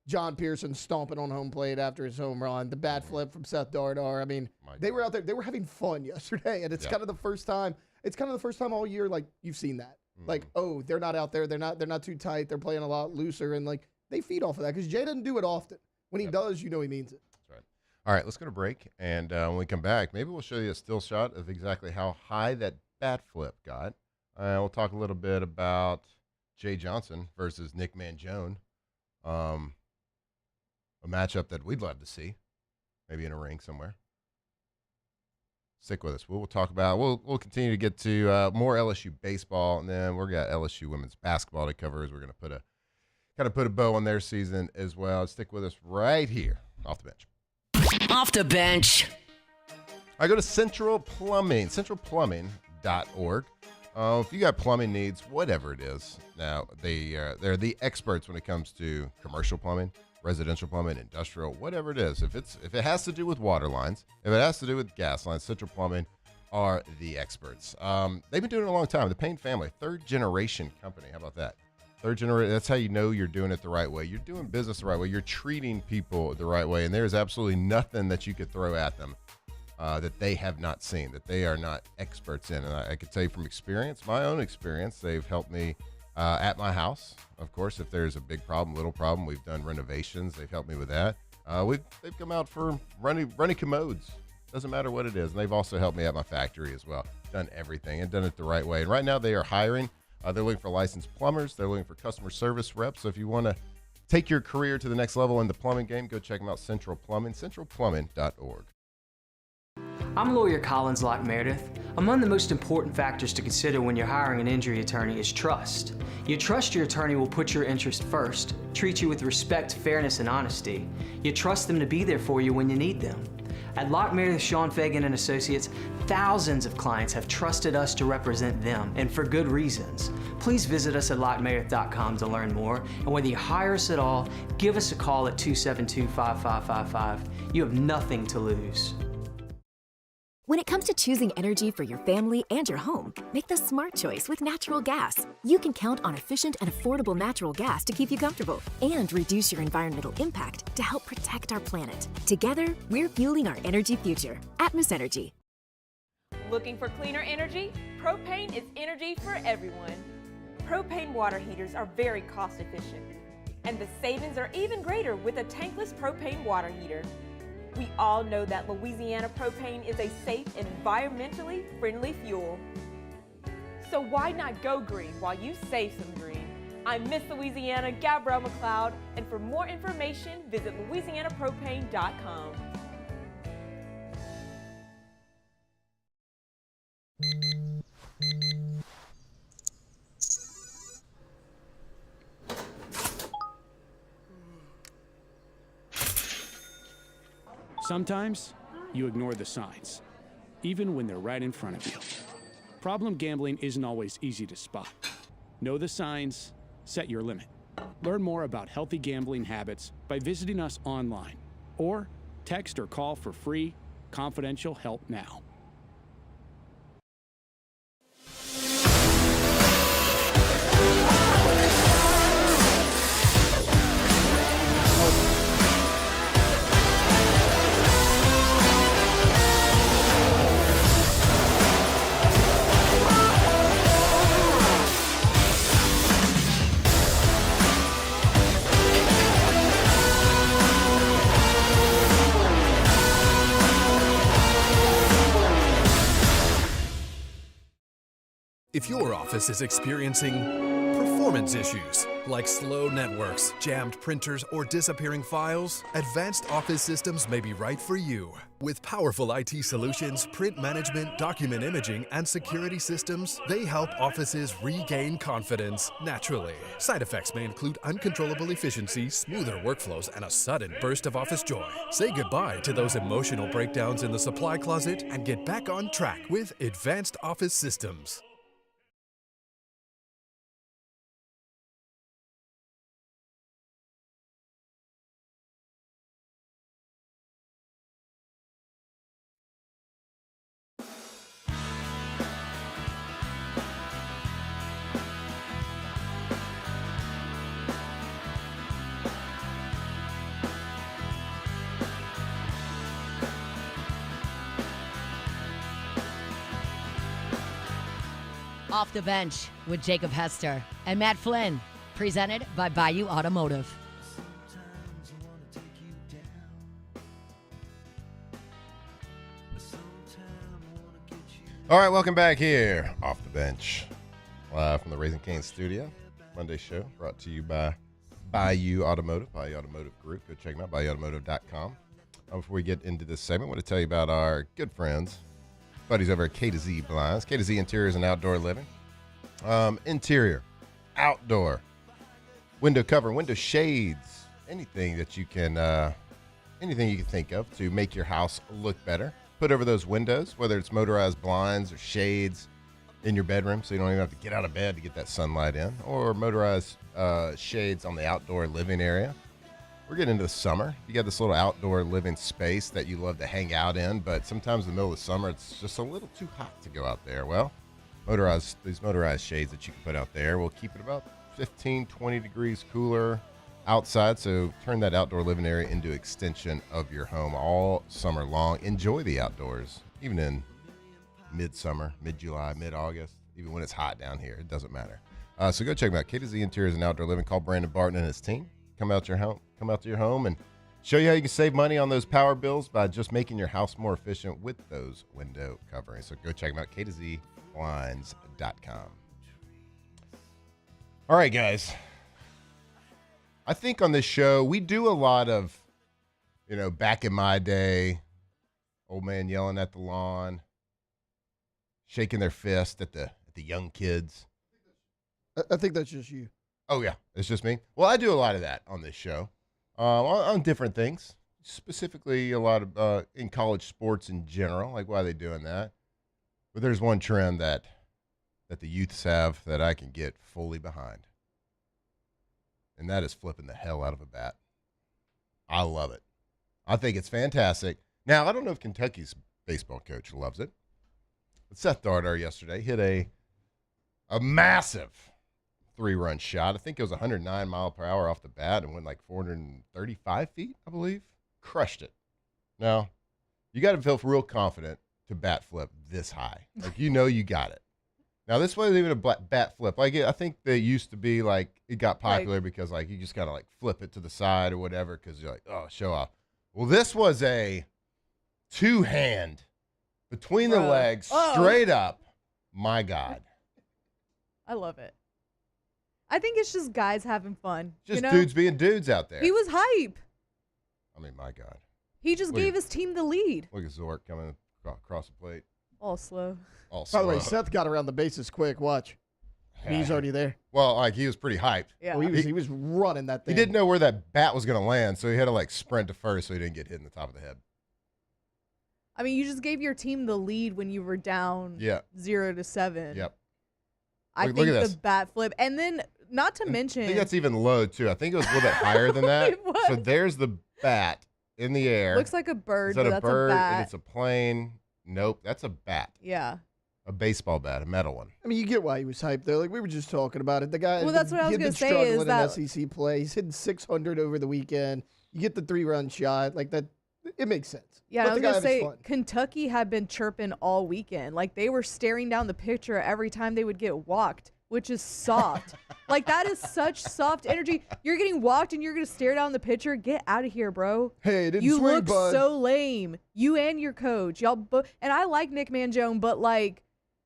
John Pearson stomping on home plate after his home run, the bat flip from Seth Dardar. They were out there. They were having fun yesterday, and it's kind of the first time. It's kind of the first time all year you've seen that. They're not out there. They're not too tight. They're playing a lot looser, and they feed off of that because Jay doesn't do it often. When he does, he means it. That's right. All right, let's go to break, and when we come back, maybe we'll show you a still shot of exactly how high that bat flip got. We'll talk a little bit about Jay Johnson versus Nick Mangione, a matchup that we'd love to see, maybe in a ring somewhere. Stick with us. We'll talk about. We'll continue to get to more LSU baseball, and then we're got LSU women's basketball to cover. As we're going to put a bow on their season as well. Stick with us right here off the bench. Off the bench. I go to Central Plumbing, centralplumbing.org. If you got plumbing needs, whatever it is, now they're the experts when it comes to commercial plumbing, residential plumbing, industrial, whatever it is. If it has to do with water lines, if it has to do with gas lines, Central Plumbing are the experts. They've been doing it a long time. The Payne family, third generation company. How about that? Third generation. That's how you know you're doing it the right way. You're doing business the right way. You're treating people the right way, and there is absolutely nothing that you could throw at them that they have not seen, that they are not experts in. And I can tell you from experience, my own experience, they've helped me at my house. Of course, if there's a big problem, little problem, we've done renovations. They've helped me with that. They've come out for running commodes. Doesn't matter what it is. And they've also helped me at my factory as well. Done everything and done it the right way. And right now they are hiring. They're looking for licensed plumbers. They're looking for customer service reps. So if you want to take your career to the next level in the plumbing game, go check them out, Central Plumbing, centralplumbing.org. I'm lawyer Collins Locke Meredith. Among the most important factors to consider when you're hiring an injury attorney is trust. You trust your attorney will put your interest first, treat you with respect, fairness, and honesty. You trust them to be there for you when you need them. At Locke Meredith, Sean Fagan and Associates, thousands of clients have trusted us to represent them, and for good reasons. Please visit us at LockeMeredith.com to learn more, and whether you hire us at all, give us a call at 272-5555. You have nothing to lose. When it comes to choosing energy for your family and your home, make the smart choice with natural gas. You can count on efficient and affordable natural gas to keep you comfortable and reduce your environmental impact to help protect our planet. Together, we're fueling our energy future. Atmos Energy. Looking for cleaner energy? Propane is energy for everyone. Propane water heaters are very cost efficient, and the savings are even greater with a tankless propane water heater. We all know that Louisiana propane is a safe and environmentally friendly fuel. So why not go green while you save some green? I'm Miss Louisiana, Gabrielle McLeod, and for more information, visit louisianapropane.com. Sometimes you ignore the signs, even when they're right in front of you. Problem gambling isn't always easy to spot. Know the signs, set your limit. Learn more about healthy gambling habits by visiting us online or text or call for free, confidential help now. If your office is experiencing performance issues like slow networks, jammed printers, or disappearing files, Advanced Office Systems may be right for you. With powerful IT solutions, print management, document imaging, and security systems, they help offices regain confidence naturally. Side effects may include uncontrollable efficiency, smoother workflows, and a sudden burst of office joy. Say goodbye to those emotional breakdowns in the supply closet and get back on track with Advanced Office Systems. Off the Bench with Jacob Hester and Matt Flynn, presented by Bayou Automotive. All right, welcome back here, Off the Bench, live from the Raising Cane's studio. Monday show brought to you by Bayou Automotive, Bayou Automotive Group. Go check them out, BayouAutomotive.com. Before we get into this segment, I want to tell you about our good friends Buddies over at K to Z Blinds. K to Z Interiors and Outdoor Living. Interior, outdoor, window cover, window shades, anything that you can think of to make your house look better. Put over those windows, whether it's motorized blinds or shades in your bedroom, so you don't even have to get out of bed to get that sunlight in, or motorized shades on the outdoor living area. We're getting into the summer. You got this little outdoor living space that you love to hang out in, but sometimes in the middle of the summer, it's just a little too hot to go out there. Well, these motorized shades that you can put out there will keep it about 15, 20 degrees cooler outside, so turn that outdoor living area into extension of your home all summer long. Enjoy the outdoors, even in midsummer, mid-July, mid-August, even when it's hot down here. It doesn't matter. So go check them out. K to Z Interiors and Outdoor Living. Call Brandon Barton and his team. Come out to your home and show you how you can save money on those power bills by just making your house more efficient with those window coverings. So go check them out, k2zblinds.com. All right, guys. I think on this show, we do a lot of, back in my day, old man yelling at the lawn, shaking their fist at the young kids. I think that's just you. Oh, yeah. It's just me. Well, I do a lot of that on this show on different things, specifically a lot of in college sports in general. Like, why are they doing that? But there's one trend that the youths have that I can get fully behind, and that is flipping the hell out of a bat. I love it. I think it's fantastic. Now, I don't know if Kentucky's baseball coach loves it, but Seth Darter yesterday hit a massive 3-run shot. I think it was 109 mile per hour off the bat and went like 435 feet, I believe. Crushed it. Now, you got to feel real confident to bat flip this high. Like, you got it. Now, this wasn't even a bat flip. Like, I think they used to be like, it got popular because like you just got to like flip it to the side or whatever because you're like, oh, show off. Well, this was a 2-hand between the legs, straight up. My God. I love it. I think it's just guys having fun. Just dudes being dudes out there. He was hype. I mean, my God. He just gave his team the lead. Look at Zork coming across the plate. All slow. By the way, Seth got around the bases quick. Watch. He's already there. Well, like, he was pretty hyped. Yeah. Well, he was running that thing. He didn't know where that bat was going to land, so he had to, like, sprint to first so he didn't get hit in the top of the head. I mean, you just gave your team the lead when you were down 0-7. Yep. I think the bat flip. And then, not to mention. I think that's even low, too. I think it was a little bit higher than that. So there's the bat in the air. Looks like a bird, Is that but a that's bird? a bat. And it's a plane. Nope, that's a bat. Yeah. A baseball bat, a metal one. I mean, you get why he was hyped there. Like, we were just talking about it. The guy. Well, that's what I was going to say. Struggling Is that in SEC play? He's hitting 600 over the weekend. You get the 3-run shot like that. It makes sense. Yeah, Let I was the guy going to have his say, fun. Kentucky had been chirping all weekend. Like, they were staring down the pitcher every time they would get walked, which is soft. Like, that is such soft energy. You're getting walked and you're going to stare down the pitcher. Get out of here, bro. Hey, it didn't you swing, look bud. so lame. You and your coach. Y'all both. And I like Nick Mangione, but, like,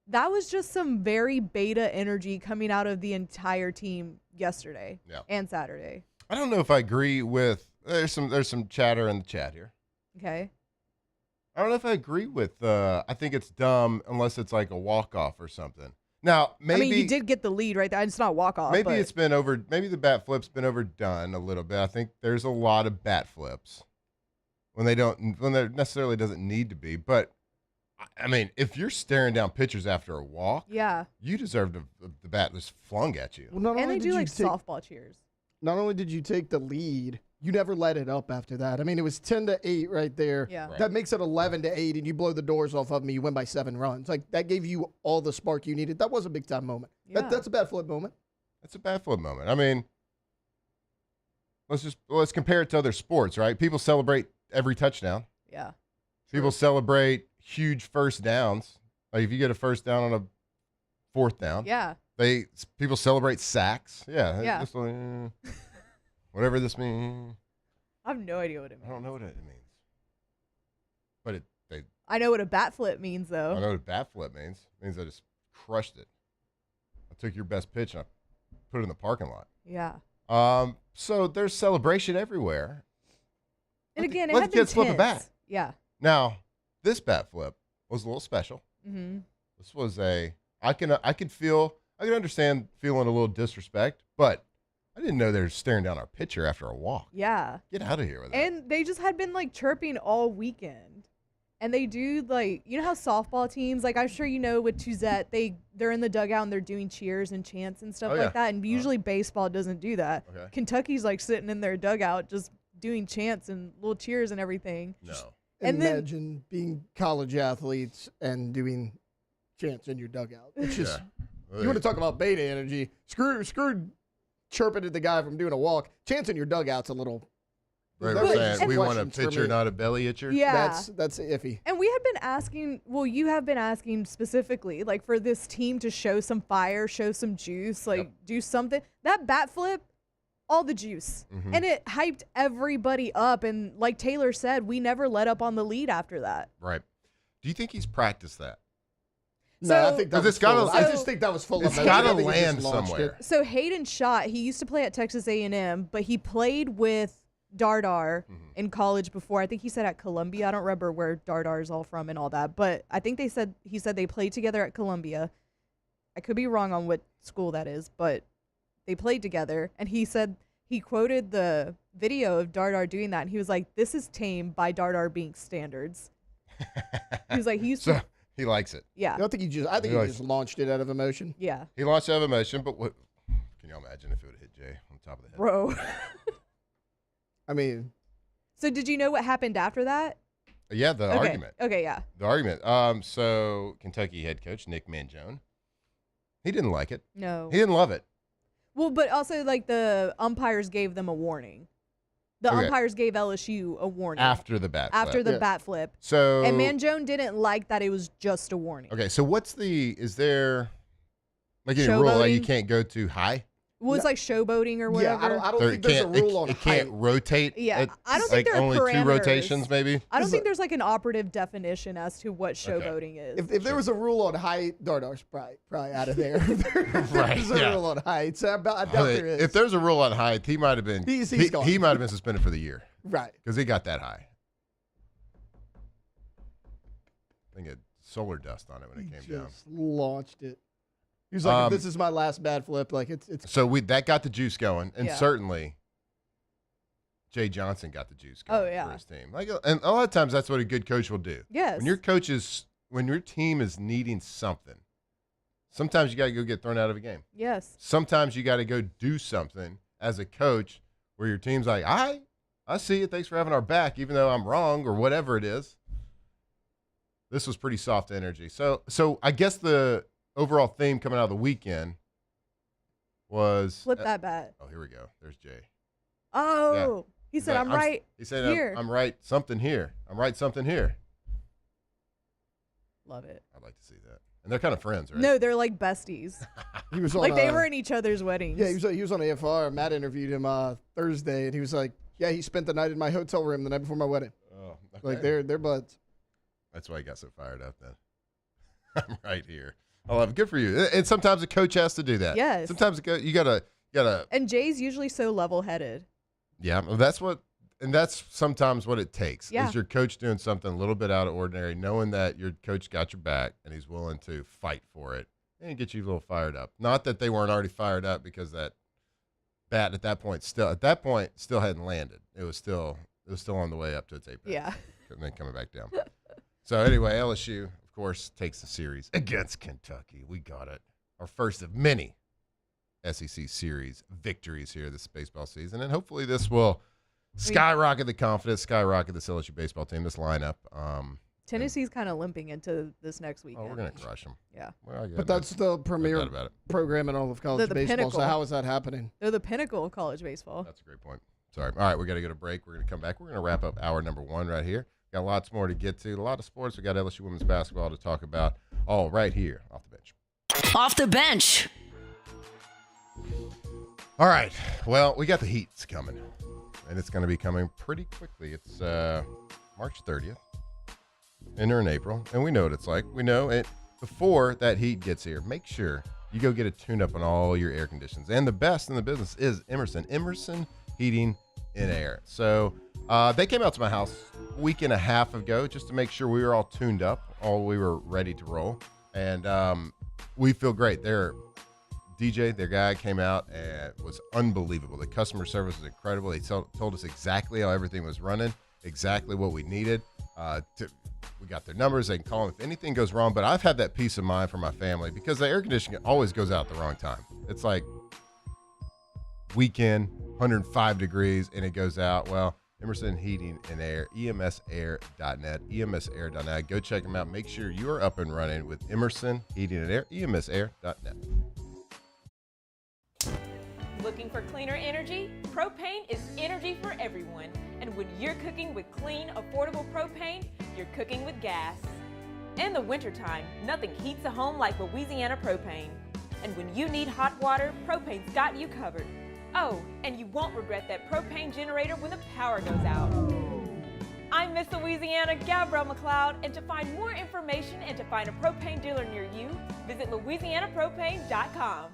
that was just some very beta energy coming out of the entire team yesterday and Saturday. I don't know if I agree with there's some chatter in the chat here. Okay. I don't know if I agree with I think it's dumb unless it's like a walk-off or something. Now, maybe I mean, you did get the lead, right? It's not walk-off. Maybe but. it's been over. Maybe the bat flip's been overdone a little bit. I think there's a lot of bat flips when there necessarily doesn't need to be. But I mean, if you're staring down pitchers after a walk, you deserve the bat just flung at you. Well, and they do like softball cheers. Not only did you take the lead, you never let it up after that. I mean, it was 10-8 right there. Yeah. Right. That makes it 11-8, and you blow the doors off of me. You win by 7 runs. Like, that gave you all the spark you needed. That was a big-time moment. Yeah. That's a bat flip moment. That's a bat flip moment. I mean, let's compare it to other sports, right? People celebrate every touchdown. Yeah. People celebrate huge first downs. Like, if you get a first down on a 4th down. Yeah. People celebrate sacks. Yeah. Yeah. Whatever this means. I have no idea what it means. I don't know what it means. But I know what a bat flip means, though. I know what a bat flip means. It means I just crushed it. I took your best pitch and I put it in the parking lot. Yeah. So there's celebration everywhere. And again, it let had the kids been flip a bat. tense. Yeah. Now, this bat flip was a little special. Mm-hmm. This was I can understand feeling a little disrespect, but I didn't know they were staring down our pitcher after a walk. Yeah. Get out of here with that. And they just had been like chirping all weekend. And they do like, you know how softball teams, like I'm sure you know with Tuzette, they're in the dugout and they're doing cheers and chants and stuff like that. And usually baseball doesn't do that. Okay. Kentucky's like sitting in their dugout just doing chants and little cheers and everything. No. And Imagine being college athletes and doing chants in your dugout. It's just, you want to talk about beta energy. Screw chirping at the guy from doing a walk. Chants in your dugout's a little. Right, we're saying we want a pitcher, not a belly itcher. Yeah. That's iffy. And we had been asking, well, you have been asking specifically, like for this team to show some fire, show some juice, like do something. That bat flip, all the juice. Mm-hmm. And it hyped everybody up. And like Taylor said, we never let up on the lead after that. Right. Do you think he's practiced that? No, I think that was I just think that was full of It's got to land somewhere. So Hayden Schott, he used to play at Texas A&M, but he played with Dardar in college before. I think he said at Columbia. I don't remember where Dardar is all from and all that, but I think he said they played together at Columbia. I could be wrong on what school that is, but they played together. And he said he quoted the video of Dardar doing that, and he was like, "This is tame by Dardar being standards." He was like, he used to. He likes it. Yeah. I think he just launched it out of emotion. Yeah. He launched out of emotion, but what? Can you imagine if it would have hit Jay on top of the head? Bro. I mean. So did you know what happened after that? Yeah, the argument. Okay, yeah. The argument. So Kentucky head coach Nick Mangione, he didn't like it. No. He didn't love it. Well, but also like the umpires gave them a warning. The umpires gave LSU a warning. After the bat flip. After the bat flip. So and Mangione didn't like that it was just a warning. Okay, so is there like any rule like you can't go too high? Well, it's like showboating or whatever. Yeah, I don't think there's a rule on height. It can't rotate. Yeah, I don't think like there are only parameters. 2 rotations, maybe. I don't think there's like an operative definition as to what showboating is. If there was a rule on height, Dardar's probably out of there. There's a rule on height. So I doubt there is. If there's a rule on height, he might have been. He's gone. He might have been suspended for the year. Right. Because he got that high. I think it had solar dust on it when it came down. Just launched it. He was like, "This is my last bad flip." Like it's. So that got the juice going, and Yeah. certainly Jay Johnson got the juice going for his team. And a lot of times that's what a good coach will do. Yes. When your team is needing something, sometimes you got to go get thrown out of a game. Yes. Sometimes you got to go do something as a coach where your team's like, I see you. Thanks for having our back, even though I'm wrong or whatever it is. This was pretty soft energy. So I guess the overall theme coming out of the weekend was Flip that bat. Oh, here we go. There's Jay. Oh, he said, "I'm right." He said, here. I'm right something here. I'm right something here. Love it. I'd like to see that. And they're kind of friends, right? No, they're like besties. He was on, like they were in each other's weddings. Yeah, he was on AFR. Matt interviewed him Thursday, and he was like, "Yeah, he spent the night in my hotel room the night before my wedding." Oh, okay. Like they're buds. That's why he got so fired up then. I'm right here. I love it. Good for you. And sometimes a coach has to do that. Yes. Sometimes you gotta. And Jay's usually so level-headed. Yeah, that's sometimes what it takes. Yeah. Is your coach doing something a little bit out of ordinary, knowing that your coach got your back and he's willing to fight for it and get you a little fired up. Not that they weren't already fired up because that bat at that point still hadn't landed. It was still on the way up to its apex. Yeah. And then coming back down. So anyway, LSU, of course, takes the series against Kentucky. We got it. Our first of many SEC series victories here this baseball season. And hopefully this will skyrocket the confidence, skyrocket this LSU baseball team, this lineup. Tennessee's kind of limping into this next weekend. Oh, we're going to crush them. Yeah. Well, But that's the premier program in all of college the baseball. pinnacle. So how is that happening? They're the pinnacle of college baseball. That's a great point. Sorry. All right, we got to go to break. We're going to come back. We're going to wrap up hour number 1 right here. Got lots more to get to. A lot of sports. We got LSU women's basketball to talk about. All right here off the bench. Off the bench. All right. Well, we got the heats coming, and it's going to be coming pretty quickly. It's March 30th. Enter in April, and we know what it's like. We know it before that heat gets here. Make sure you go get a tune-up on all your air conditions. And the best in the business is Emerson Heating and Air. So They came out to my house a week and a half ago just to make sure we were all tuned up, we were ready to roll. And we feel great. Their DJ, their guy, came out and was unbelievable. The customer service was incredible. They told us exactly how everything was running, exactly what we needed. We got their numbers. They can call them if anything goes wrong. But I've had that peace of mind for my family because the air conditioning always goes out at the wrong time. It's like weekend, 105 degrees, and it goes out. Well, Emerson Heating and Air, emsair.net, emsair.net. Go check them out. Make sure you are up and running with Emerson Heating and Air, emsair.net. Looking for cleaner energy? Propane is energy for everyone. And when you're cooking with clean, affordable propane, you're cooking with gas. In the wintertime, nothing heats a home like Louisiana propane. And when you need hot water, propane's got you covered. Oh, and you won't regret that propane generator when the power goes out. I'm Miss Louisiana, Gabrielle McLeod, and to find more information and to find a propane dealer near you, visit louisianapropane.com.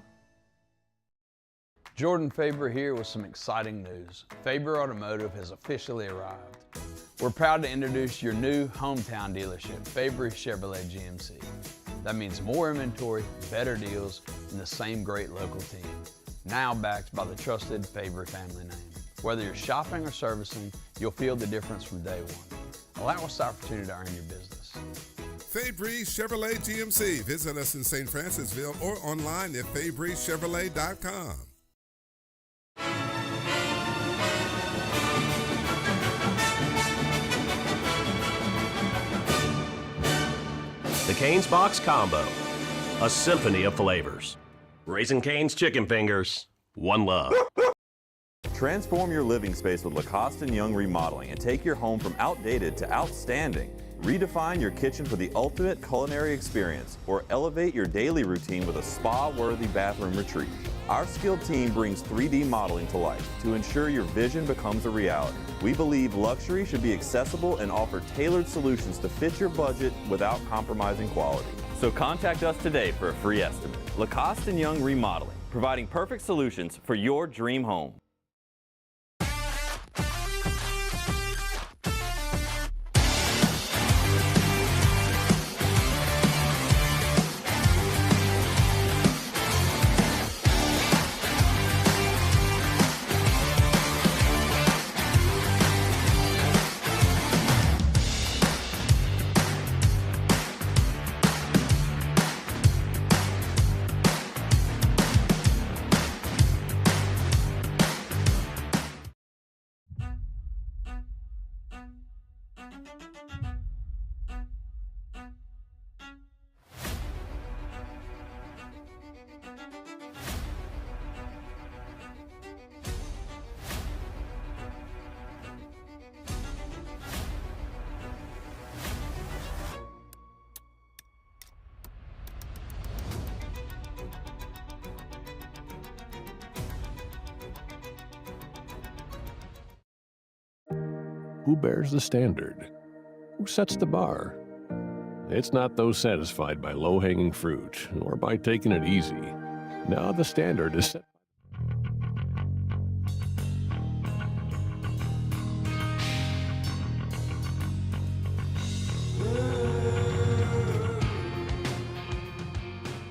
Jordan Faber here with some exciting news. Faber Automotive has officially arrived. We're proud to introduce your new hometown dealership, Faber Chevrolet GMC. That means more inventory, better deals, and the same great local team. Now backed by the trusted Faber family name. Whether you're shopping or servicing, you'll feel the difference from day one. Allow us the opportunity to earn your business. Fabry Chevrolet GMC. Visit us in St. Francisville or online at FabryChevrolet.com. The Cane's Box Combo, a symphony of flavors. Raising Cane's Chicken Fingers, one love. Transform your living space with Lacoste & Young Remodeling and take your home from outdated to outstanding. Redefine your kitchen for the ultimate culinary experience or elevate your daily routine with a spa-worthy bathroom retreat. Our skilled team brings 3D modeling to life to ensure your vision becomes a reality. We believe luxury should be accessible and offer tailored solutions to fit your budget without compromising quality. So contact us today for a free estimate. Lacoste & Young Remodeling, providing perfect solutions for your dream home. Who bears the standard? Who sets the bar? It's not those satisfied by low-hanging fruit or by taking it easy. Now the standard is set.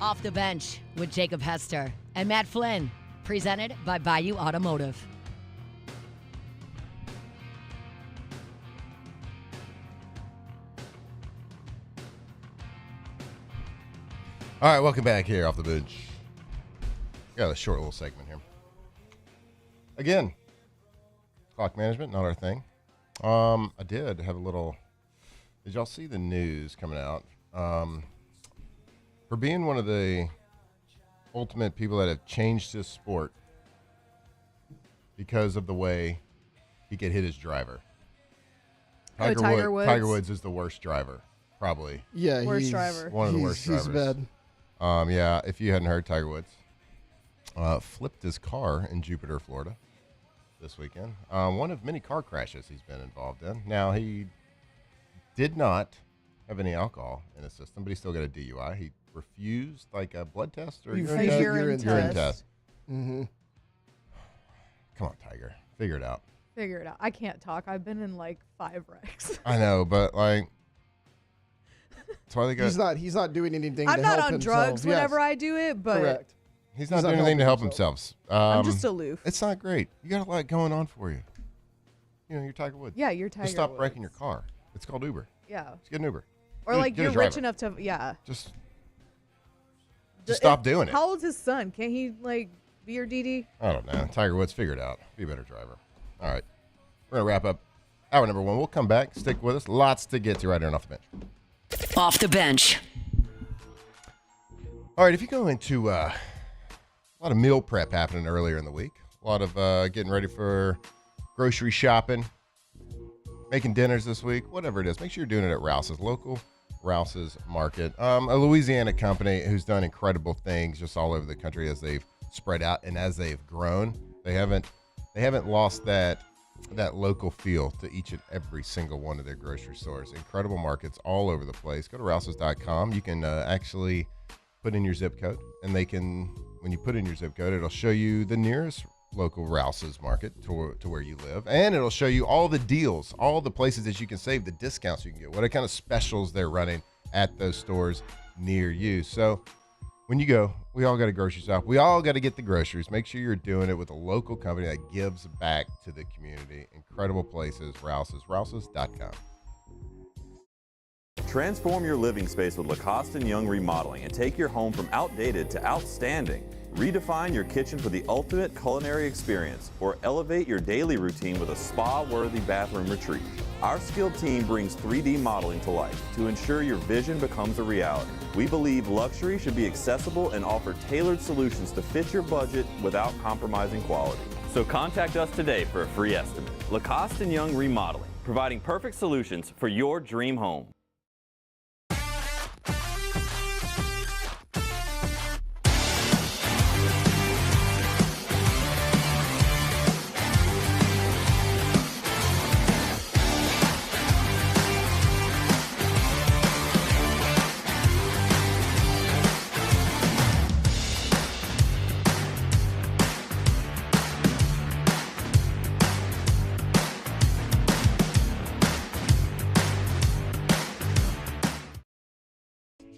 Off the Bench with Jacob Hester and Matt Flynn, presented by Bayou Automotive. All right, welcome back here off the bench. Got a short little segment here. Again, clock management, not our thing. I did have a little. Did y'all see the news coming out? For being one of the ultimate people that have changed his sport because of the way he could hit his driver. Tiger Woods. Tiger Woods is the worst driver, probably. Yeah, Worst driver. One of the worst drivers. He's bad. Yeah, if you hadn't heard, Tiger Woods flipped his car in Jupiter, Florida this weekend. One of many car crashes he's been involved in. Now, he did not have any alcohol in his system, but he still got a DUI. He refused like a blood test or urine urine test. Mm-hmm. Come on, Tiger. Figure it out. Figure it out. I can't talk. I've been in like 5 wrecks. I know, but like, that's why they got. He's not doing anything. I'm to not help on himself. drugs whenever I do it, but Correct. He's not doing anything to help helping himself. I'm just aloof. It's not great. You got a lot going on for you. You know, you're Tiger Woods. Yeah, you're Tiger Just stop Woods. wreking your car. It's called Uber. Yeah. Just get an Uber. Or Get a- like get a you're driver. rich enough to, yeah. Just stop doing it. How old's his son? Can't he like be your DD? I don't know. Tiger Woods, figure it out. Be a better driver. All right. We're going to wrap up hour number 1. We'll come back. Stick with us. Lots to get to right here on Off the Bench. Off the bench. All right. If you go into a lot of meal prep happening earlier in the week, a lot of getting ready for grocery shopping, making dinners this week, whatever it is, make sure you're doing it at Rouse's, local Rouse's Market. A Louisiana company who's done incredible things just all over the country as they've spread out and as they've grown. They haven't lost that local feel to each and every single one of their grocery stores. Incredible markets all over the place. Go to rouses.com. You can actually put in your zip code, and when you put in your zip code, it'll show you the nearest local Rouse's Market to where you live, and it'll show you all the deals, all the places that you can save, the discounts you can get, what kind of specials they're running at those stores near you. So when you go, we all got to grocery shop. We all got to get the groceries. Make sure you're doing it with a local company that gives back to the community. Incredible places, Rouse's, rouses.com. Transform your living space with Lacoste & Young Remodeling and take your home from outdated to outstanding. Redefine your kitchen for the ultimate culinary experience or elevate your daily routine with a spa-worthy bathroom retreat. Our skilled team brings 3D modeling to life to ensure your vision becomes a reality. We believe luxury should be accessible and offer tailored solutions to fit your budget without compromising quality. So contact us today for a free estimate. Lacoste & Young Remodeling, providing perfect solutions for your dream home.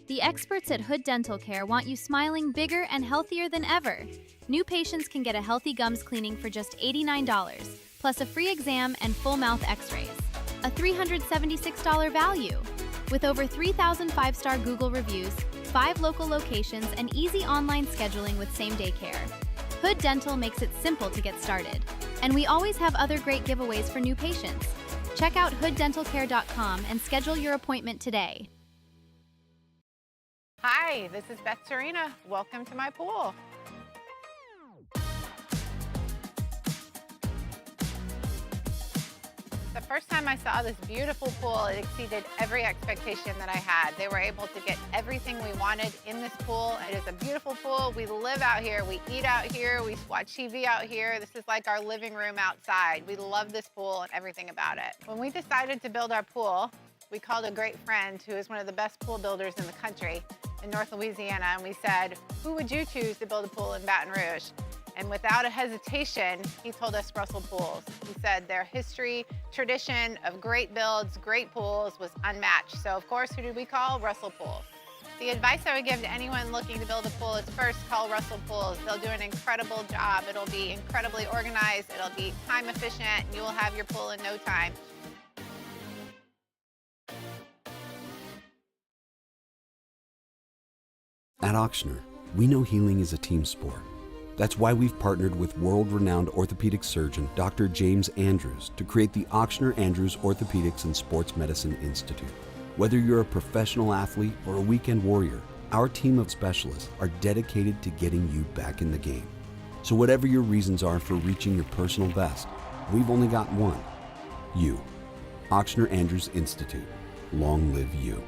The experts at Hood Dental Care want you smiling bigger and healthier than ever. New patients can get a healthy gums cleaning for just $89, plus a free exam and full mouth x-rays. A $376 value. With over 3,000 5-star Google reviews, 5 local locations, and easy online scheduling with same-day care. Hood Dental makes it simple to get started. And we always have other great giveaways for new patients. Check out hooddentalcare.com and schedule your appointment today. Hi, this is Beth Serena. Welcome to my pool. The first time I saw this beautiful pool, it exceeded every expectation that I had. They were able to get everything we wanted in this pool. It is a beautiful pool. We live out here, we eat out here, we watch TV out here. This is like our living room outside. We love this pool and everything about it. When we decided to build our pool, we called a great friend who is one of the best pool builders in the country in North Louisiana, and we said, who would you choose to build a pool in Baton Rouge? And without a hesitation, he told us Russell Pools. He said their history, tradition of great builds, great pools was unmatched. So of course, who did we call? Russell Pools. The advice I would give to anyone looking to build a pool is first call Russell Pools. They'll do an incredible job. It'll be incredibly organized. It'll be time efficient. And you will have your pool in no time. At Ochsner, we know healing is a team sport. That's why we've partnered with world-renowned orthopedic surgeon Dr. James Andrews to create the Ochsner Andrews Orthopedics and Sports Medicine Institute. Whether you're a professional athlete or a weekend warrior, our team of specialists are dedicated to getting you back in the game. So whatever your reasons are for reaching your personal best, we've only got one: you. Ochsner Andrews Institute. Long live you.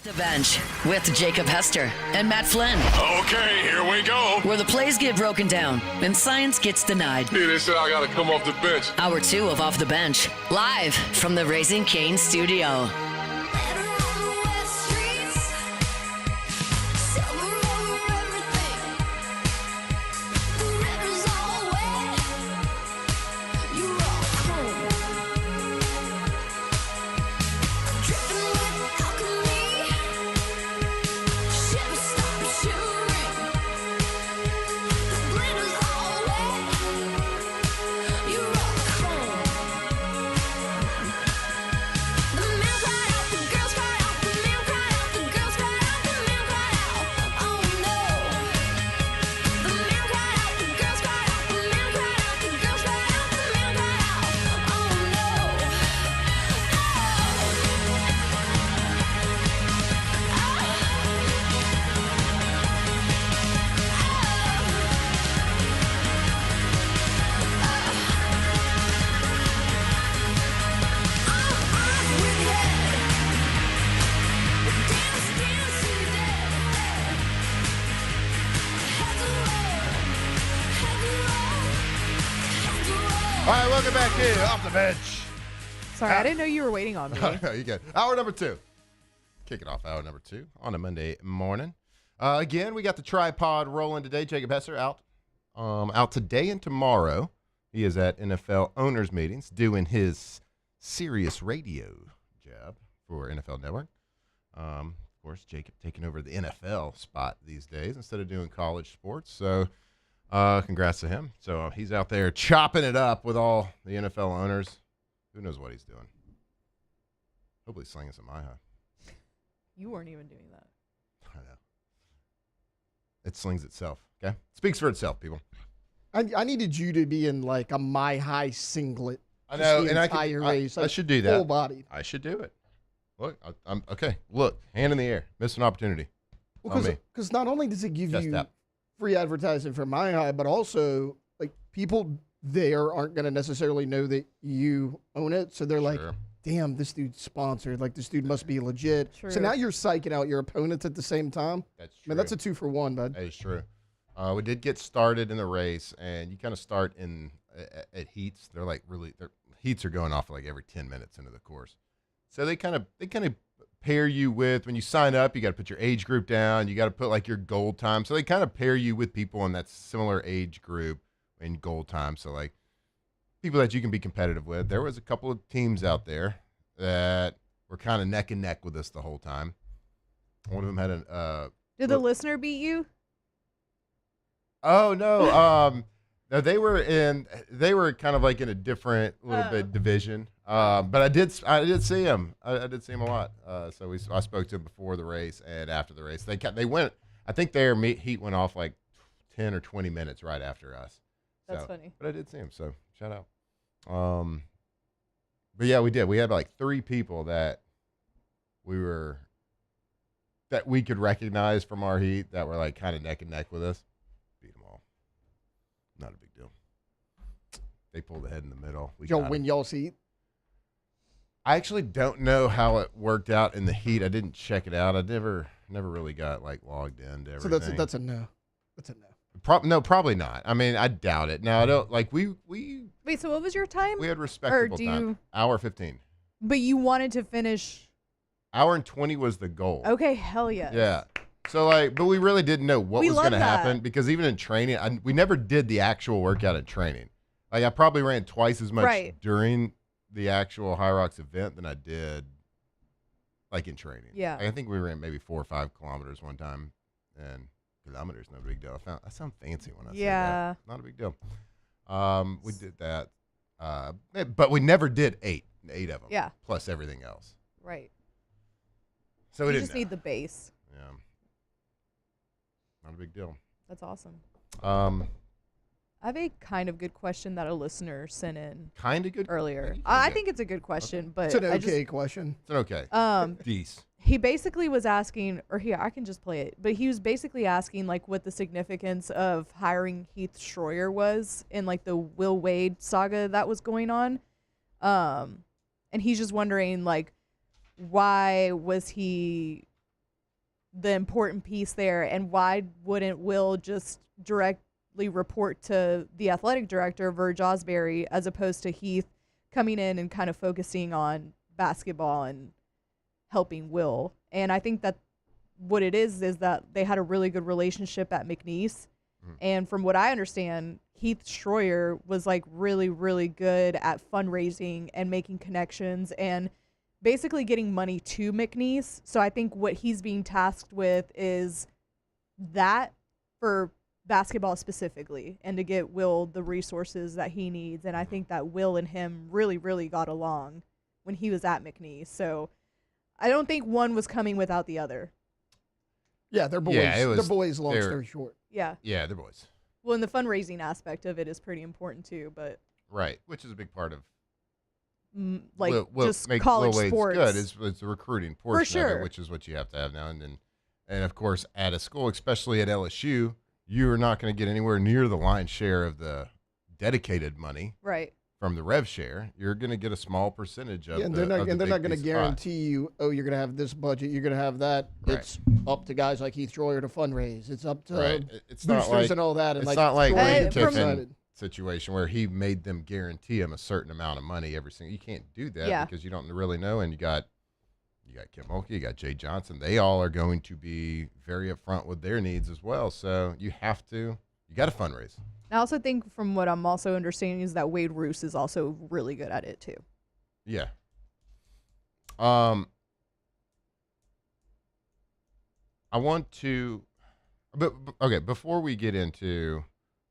The Bench with Jacob Hester and Matt Flynn. Okay, here we go. Where the plays get broken down and science gets denied. Yeah, they said I gotta come off the bench. Hour 2 of Off the Bench, live from the Raising Cane's studio. All right, welcome back here, Off the Bench. Sorry, I didn't know you were waiting on me. No, you good. Hour number 2. Kick it off, hour number 2 on a Monday morning. Again, we got the tripod rolling today. Jacob Hesser out today and tomorrow. He is at NFL owners meetings doing his Sirius radio job for NFL Network. Of course, Jacob taking over the NFL spot these days instead of doing college sports. So congrats to him. So he's out there chopping it up with all the NFL owners. Who knows what he's doing? Hopefully slinging some high. You weren't even doing that. I know. It slings itself, okay? Speaks for itself, people. I needed you to be in like a My High singlet. I know, the and entire race, I should do that. Full body. I should do it. Look, I'm okay. Look, hand in the air. Missed an opportunity. Because not only does it give you free advertising for My High, but also like people there aren't going to necessarily know that you own it. So they're like, damn, this dude's sponsored. Like, this dude must be legit. True. So now you're psyching out your opponents at the same time. That's true. Man, that's a 2-for-1, bud. That is true. We did get started in the race, and you kind of start at heats. They're like their heats are going off like every 10 minutes into the course. So they kind of pair you with, when you sign up, you got to put your age group down. You got to put like your goal time. So they kind of pair you with people in that similar age group in goal time. So like people that you can be competitive with. There was a couple of teams out there that were kind of neck and neck with us the whole time. One of them had Did the listener beat you? Oh no. No, they were kind of like in a different little bit division. But I did see him. I did see him a lot. So I spoke to him before the race and after the race. They went. I think their heat went off like 10 or 20 minutes right after us. That's funny. But I did see him. So shout out. But yeah, we did. We had like 3 people that we could recognize from our heat that were like kind of neck and neck with us. Beat them all. Not a big deal. They pulled ahead in the middle. Y'all win y'all's heat? I actually don't know how it worked out in the heat. I didn't check it out. I never really got like logged into everything. So that's a no. That's a no. No, probably not. I mean, I doubt it. Now I don't like we. Wait, so what was your time? We had respectable time. Hour 15. But you wanted to finish. Hour and 20 was the goal. Okay, hell yes. Yeah. So but we really didn't know what was going to happen because even in training, we never did the actual workout in training. Like I probably ran twice as much during the actual High Rocks event than I did like in training. Yeah. I think we ran maybe 4 or 5 kilometers one time, and kilometers no big deal. I sound fancy when I say that. Not a big deal. We did that, but we never did 8 of them. Yeah. Plus everything else. Right. So we just need the base. Yeah. Not a big deal. That's awesome. I have a kind of good question that a listener sent in. Kind of good earlier. I think it's a good question, but it's an okay question. It's an okay. Decent. He basically was asking, or here I can just play it, but he was basically asking like what the significance of hiring Heath Schroyer was in like the Will Wade saga that was going on, and he's just wondering like why was he the important piece there, and why wouldn't Will just directly report to the athletic director, Verge Osbury, as opposed to Heath coming in and kind of focusing on basketball and helping Will? And I think that what it is that they had a really good relationship at McNeese. And from what I understand, Heath Schroyer was like really, really good at fundraising and making connections and basically getting money to McNeese. So I think what he's being tasked with is that for basketball specifically, and to get Will the resources that he needs. And I think that Will and him really, really got along when he was at McNeese. So I don't think one was coming without the other. Yeah, they're boys. They're boys, long story short. Yeah. Yeah, they're boys. Well, and the fundraising aspect of it is pretty important too, but Right, which is a big part of just college Will Wade's sports. good is the recruiting portion of sure. it, which is what you have to have now. And of course, at a school, especially at LSU, you're not going to get anywhere near the lion's share of the dedicated money right from the rev share. You're going to get a small percentage of and the they're not big going to piece of pie. guarantee you, oh, you're going to have this budget, you're going to have that. Right. It's up to guys like Heath Schroyer to fundraise. It's up to It's boosters not like, and all that. And it's not like Schroyer Lane gets Kiffin excited. situation where he made them guarantee him a certain amount of money every single. You can't do that because you don't really know. And you got Kim Mulkey, you got Jay Johnson. They all are going to be very upfront with their needs as well. So you got to fundraise. I also think, from what I'm also understanding, is that Wade Roos is also really good at it too. Yeah. I want to, okay, before we get into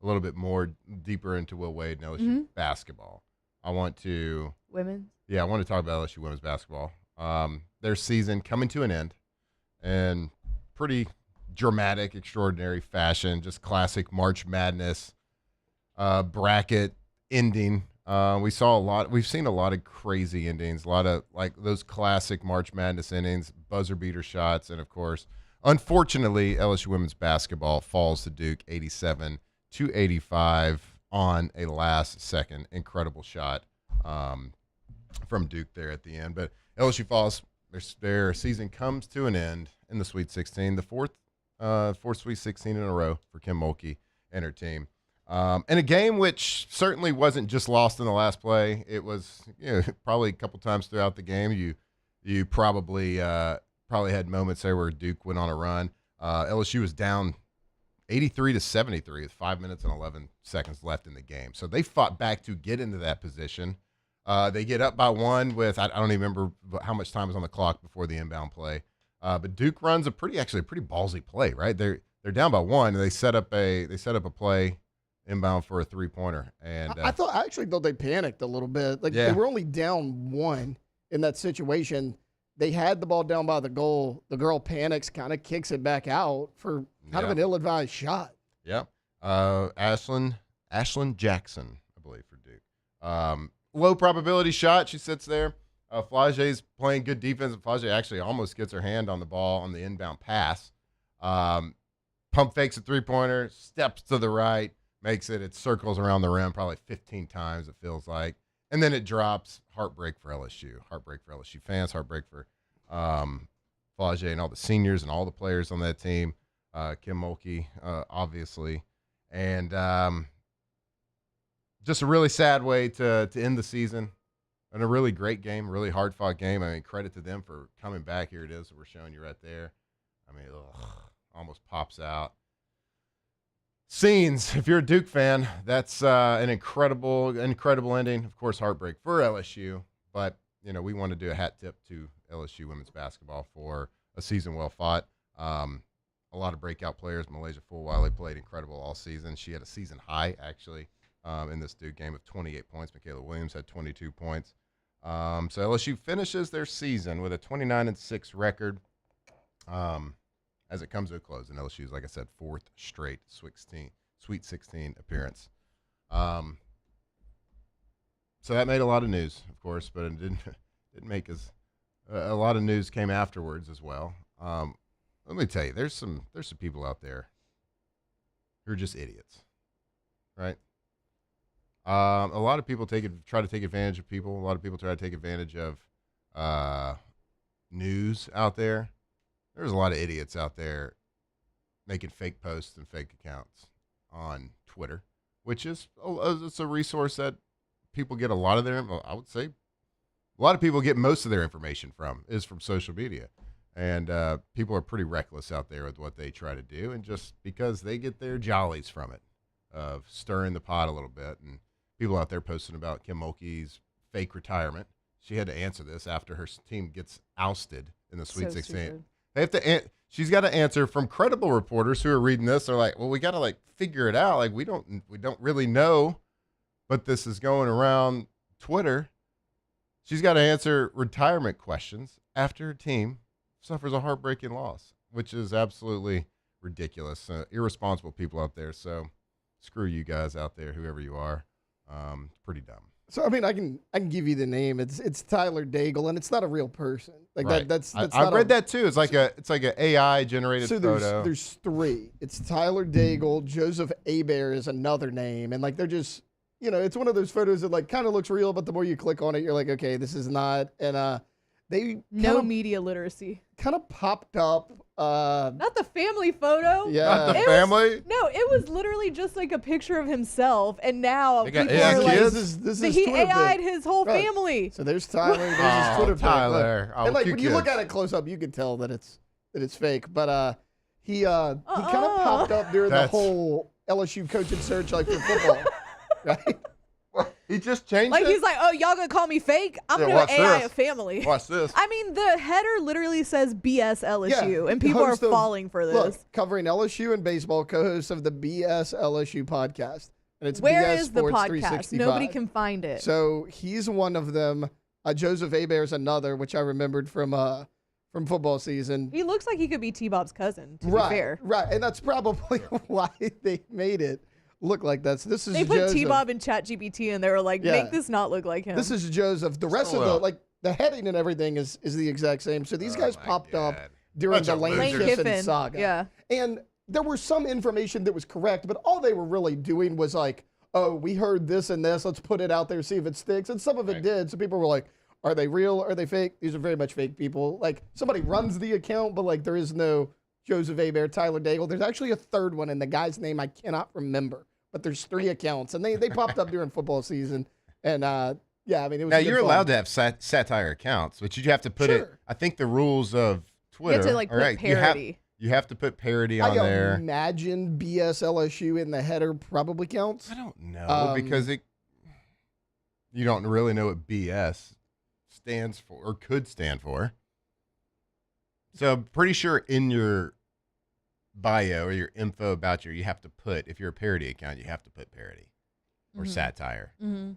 a little bit more deeper into Will Wade and LSU basketball, I want to Women. Yeah, I want to talk about LSU women's basketball. Their season coming to an end in pretty dramatic, extraordinary fashion, just classic March Madness bracket ending. We've seen a lot of crazy endings, a lot of like those classic March Madness endings, buzzer beater shots, and of course, unfortunately, LSU women's basketball falls to Duke 87-85 on a last second incredible shot from Duke there at the end. But LSU falls. Their season comes to an end in the Sweet 16, the fourth Sweet 16 in a row for Kim Mulkey and her team. In a game which certainly wasn't just lost in the last play. It was probably a couple times throughout the game. You probably had moments there where Duke went on a run. LSU was down 83-73 with 5 minutes and 11 seconds left in the game. So they fought back to get into that position. They get up by one with I don't even remember how much time was on the clock before the inbound play. But Duke runs a pretty ballsy play, right? They're down by one, and they set up a play inbound for a 3-pointer. And I actually thought they panicked a little bit. They were only down one in that situation. They had the ball down by the goal. The girl panics, kind of kicks it back out for kind of an ill-advised shot. Yeah. Ashlyn Jackson, I believe, for Duke. Low probability shot. She sits there. Flage's playing good defense, and Flage actually almost gets her hand on the ball on the inbound pass. Pump fakes a 3-pointer, steps to the right, makes it. It circles around the rim probably 15 times, it feels like. And then it drops. Heartbreak for LSU. Heartbreak for LSU fans. Heartbreak for Flage and all the seniors and all the players on that team. Kim Mulkey, obviously. And just a really sad way to end the season. And a really great game, really hard-fought game. I mean, credit to them for coming back. Here it is. We're showing you right there. I mean, almost pops out. Scenes, if you're a Duke fan, that's an incredible ending. Of course, heartbreak for LSU. But, we want to do a hat tip to LSU women's basketball for a season well fought. A lot of breakout players. Malaysia Fulwiley played incredible all season. She had a season high, actually, in this Duke game of 28 points. Michaela Williams had 22 points. So LSU finishes their season with a 29-6 record as it comes to a close. And LSU's, like I said, fourth straight Sweet 16 appearance. So that made a lot of news, of course, but it didn't make a lot of news came afterwards as well. Let me tell you, there's some people out there who are just idiots, right? A lot of people try to take advantage of people. A lot of people try to take advantage of news out there. there's a lot of idiots out there making fake posts and fake accounts on Twitter, which is it's a resource that people get a lot of their, I would say, a lot of people get most of their information from social media. And people are pretty reckless out there with what they try to do. And just because they get their jollies from it, of stirring the pot a little bit. And people out there posting about Kim Mulkey's fake retirement. She had to answer this after her team gets ousted in the Sweet 16. They have to. She's got to answer from credible reporters who are reading this. They're like, well, we got to figure it out. We don't really know, but this is going around Twitter. She's got to answer retirement questions after her team suffers a heartbreaking loss, which is absolutely ridiculous. Irresponsible people out there. So screw you guys out there, whoever you are. Pretty dumb. So I mean, I can give you the name. It's Tyler Daigle, and it's not a real person. Right. That's I read that too. It's like an AI generated photo. There's three. It's Tyler Daigle. Joseph Hebert is another name, and they're just it's one of those photos that kind of looks real, but the more you click on it, you're like, okay, this is not. And they media literacy kind of popped up. Not the family photo. Yeah, not the family. No, it was literally just a picture of himself, and now people are like, kids? This he is Twitter AI'd pic. his whole Right. family. So there's Tyler. There's his Twitter pic. Tyler. And when you look kids. at it close up, you can tell that it's fake. But he kind of popped up during the whole LSU coaching search for football, right? He just changed it? He's like, oh, y'all gonna call me fake? I'm gonna watch AI this. a family. Watch this. I mean, the header literally says BS LSU, and people are host of- falling for this. Look, covering LSU and baseball, co-host of the BS LSU podcast. And it's Where BS is the Sports podcast? 365. Nobody can find it. So he's one of them. Joseph Hebert's another, which I remembered from football season. He looks like he could be T-Bob's cousin, to Right, be fair. right. And that's probably why they made it look like that. So this is They put Joseph. T-Bob in ChatGPT, and they were like, Yeah. make this not look like him. This is Joseph. The rest of the heading and everything is the exact same. So these guys popped up during Bunch the of Lane losers. Kiffin saga. Yeah. And there was some information that was correct, but all they were really doing was oh, we heard this and this. Let's put it out there, see if it sticks. And some of it did. So people were like, are they real? Are they fake? These are very much fake people. Somebody runs the account, but there is no Joseph Hebert, Tyler Daigle. There's actually a third one, and the guy's name I cannot remember. But there's three accounts, and they popped up during football season. And, yeah, I mean, it was Now, good you're fun. allowed to have satire accounts, but you have to put it. I think the rules of Twitter. You have to, put parody. You have to put parody on I there. imagine BS LSU in the header probably counts. I don't know because you don't really know what BS stands for or could stand for. So I'm pretty sure in your bio or your info about you have to put, if you're a parody account, you have to put parody or satire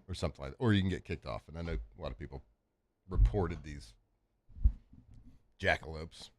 or something like that. Or you can get kicked off. And I know a lot of people reported these jackalopes.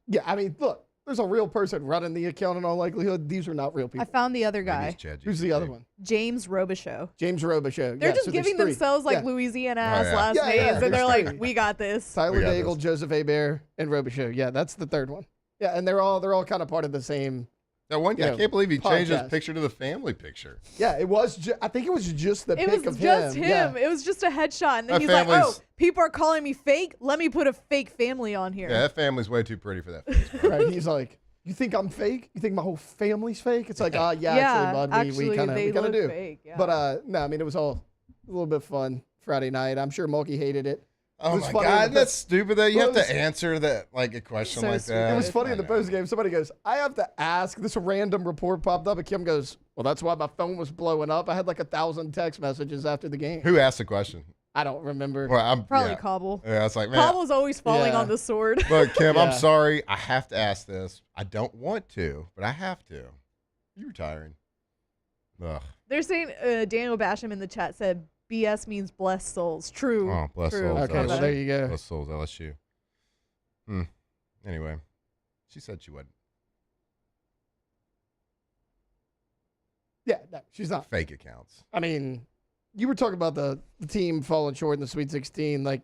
Yeah, I mean, look, there's a real person running the account in all likelihood. These are not real people. I found the other guy. Who's the other one? James Robichaux. James Robichaux. They're Yeah, just so there's giving three. themselves Yeah. Louisiana-ass last Yeah, names, yeah, and they're there's like, three. we got this. Tyler We got Daigle, this. Joseph Hebert, and Robichaux. Yeah, that's the third one. Yeah, and they're all kind of part of the same. That one guy, I can't believe he changed his podcast. picture to the family picture. Yeah, it was. I think it was just the It pic was of just him. him. Yeah. It was just a headshot, and then That he's like, "Oh, family's- people are calling me fake. Let me put a fake family on here." Yeah, that family's way too pretty for that face, bro. Right, he's like, you think I'm fake? You think my whole family's fake? It's like, yeah, Yeah, actually, bud, actually, we kind they of look do. fake, yeah. But no, I mean, it was all a little bit fun Friday night. I'm sure Mulkey hated it. Oh It was my funny God, in the- that's stupid that you Well, have it was- to answer that a question So like sweet. that. It was funny in the post game. Somebody goes, I have to ask. This random report popped up, and Kim goes, well, that's why my phone was blowing up. I had 1,000 text messages after the game. Who asked the question? I don't remember. Well, Probably Cobble. Yeah, it's like, man. Cobble's always falling Yeah. on the sword. Look, Kim, Yeah. I'm sorry. I have to ask this. I don't want to, but I have to. You're retiring. Ugh. They're saying Daniel Basham in the chat said BS means blessed souls. True. Oh, bless True. souls. Okay, LSU. well, there you go. Bless souls, LSU. Anyway, she said she wouldn't. Yeah, no, she's not. Fake accounts. I mean, you were talking about the team falling short in the Sweet 16.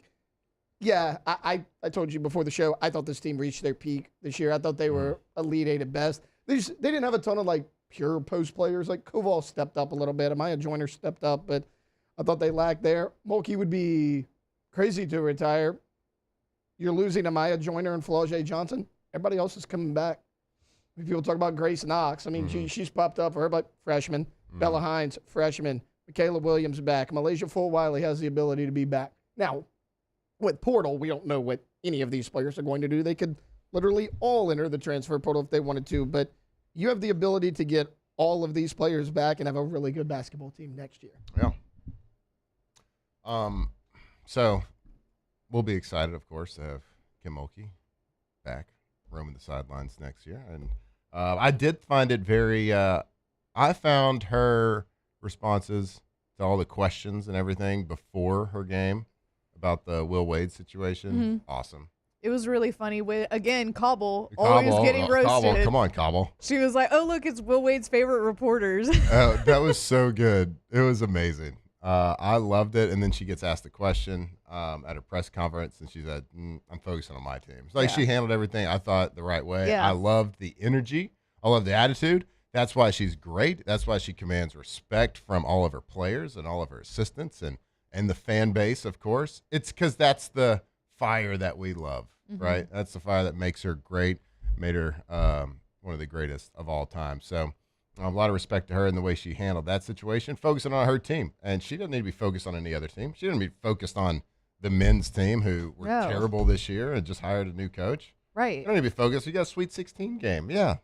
Yeah, I told you before the show, I thought this team reached their peak this year. I thought they were Elite Eight at best. They didn't have a ton of pure post players. Koval stepped up a little bit. Amaya Joyner stepped up, but I thought they lacked there. Mulkey would be crazy to retire. you're losing Amaya Joyner and Flau'jae Johnson. Everybody else is coming back. People talk about Grace Knox. I mean, she's popped up for her, but freshman. Bella Hines, freshman. Michaela Williams back. Malaysia Fulwiley has the ability to be back. Now, with portal, we don't know what any of these players are going to do. They could literally all enter the transfer portal if they wanted to, but you have the ability to get all of these players back and have a really good basketball team next year. Yeah. So we'll be excited, of course, to have Kim Mulkey back roaming the sidelines next year. And I did find it very I found her responses to all the questions and everything before her game about the Will Wade situation awesome. It was really funny with, again, Cobble always getting roasted. Cobble, come on, Cobble. She was like, oh, look, it's Will Wade's favorite reporters. That was so good. It was amazing. I loved it. And then she gets asked a question at a press conference, and she said, I'm focusing on my team. It's like she handled everything, I thought, the right way. Yeah. I loved the energy. I love the attitude. That's why she's great. That's why she commands respect from all of her players and all of her assistants and the fan base, of course. It's because that's the fire that we love, right? That's the fire that makes her great, made her one of the greatest of all time. So a lot of respect to her and the way she handled that situation, focusing on her team. And she doesn't need to be focused on any other team. She doesn't need to be focused on the men's team who were terrible this year and just hired a new coach. Right. You don't need to be focused. You got a Sweet 16 game. Yeah.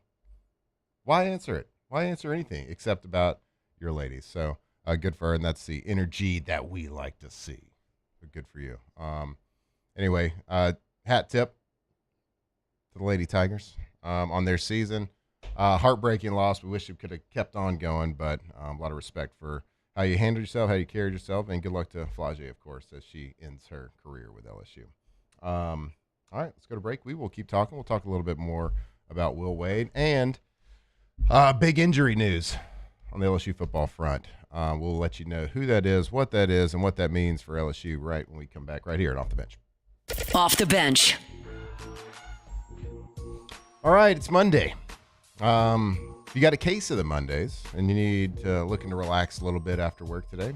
Why answer it? Why answer anything except about your ladies? So good for her, and that's the energy that we like to see. But good for you. Anyway, hat tip to the Lady Tigers on their season. Heartbreaking loss. We wish it could have kept on going, but a lot of respect for how you handled yourself, how you carried yourself, and good luck to Flau'jae, of course, as she ends her career with LSU. All right, let's go to break. We will keep talking. We'll talk a little bit more about Will Wade and big injury news on the LSU football front. We'll let you know who that is, what that is, and what that means for LSU right when we come back right here at Off the Bench. Off the Bench. All right, it's Monday. If you got a case of the Mondays and you need looking to relax a little bit after work today,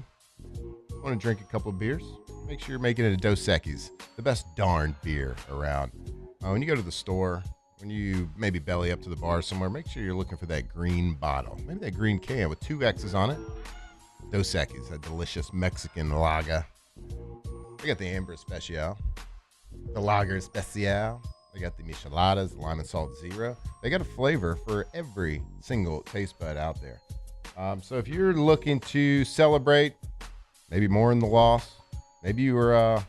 want to drink a couple of beers, make sure you're making it a Dos Equis, the best darn beer around. When you go to the store, when you maybe belly up to the bar somewhere, make sure you're looking for that green bottle, maybe that green can with 2 X's on it. Dos Equis, a delicious Mexican lager. They got the Amber Especial, the Lager Especial. They got the Micheladas, the Lime and Salt Zero. They got a flavor for every single taste bud out there. So if you're looking to celebrate, maybe more in the loss, maybe you were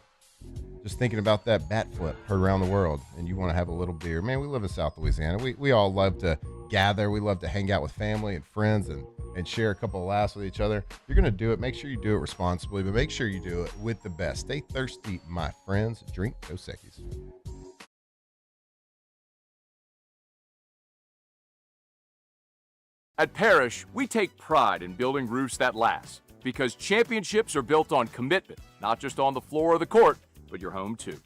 just thinking about that bat flip heard around the world and you want to have a little beer. Man, we live in South Louisiana. We all love to gather. We love to hang out with family and friends and share a couple of laughs with each other. If you're going to do it, make sure you do it responsibly, but make sure you do it with the best. Stay thirsty, my friends. Drink Dos Equis. At Parrish, we take pride in building roofs that last because championships are built on commitment, not just on the floor or the court, but your home too.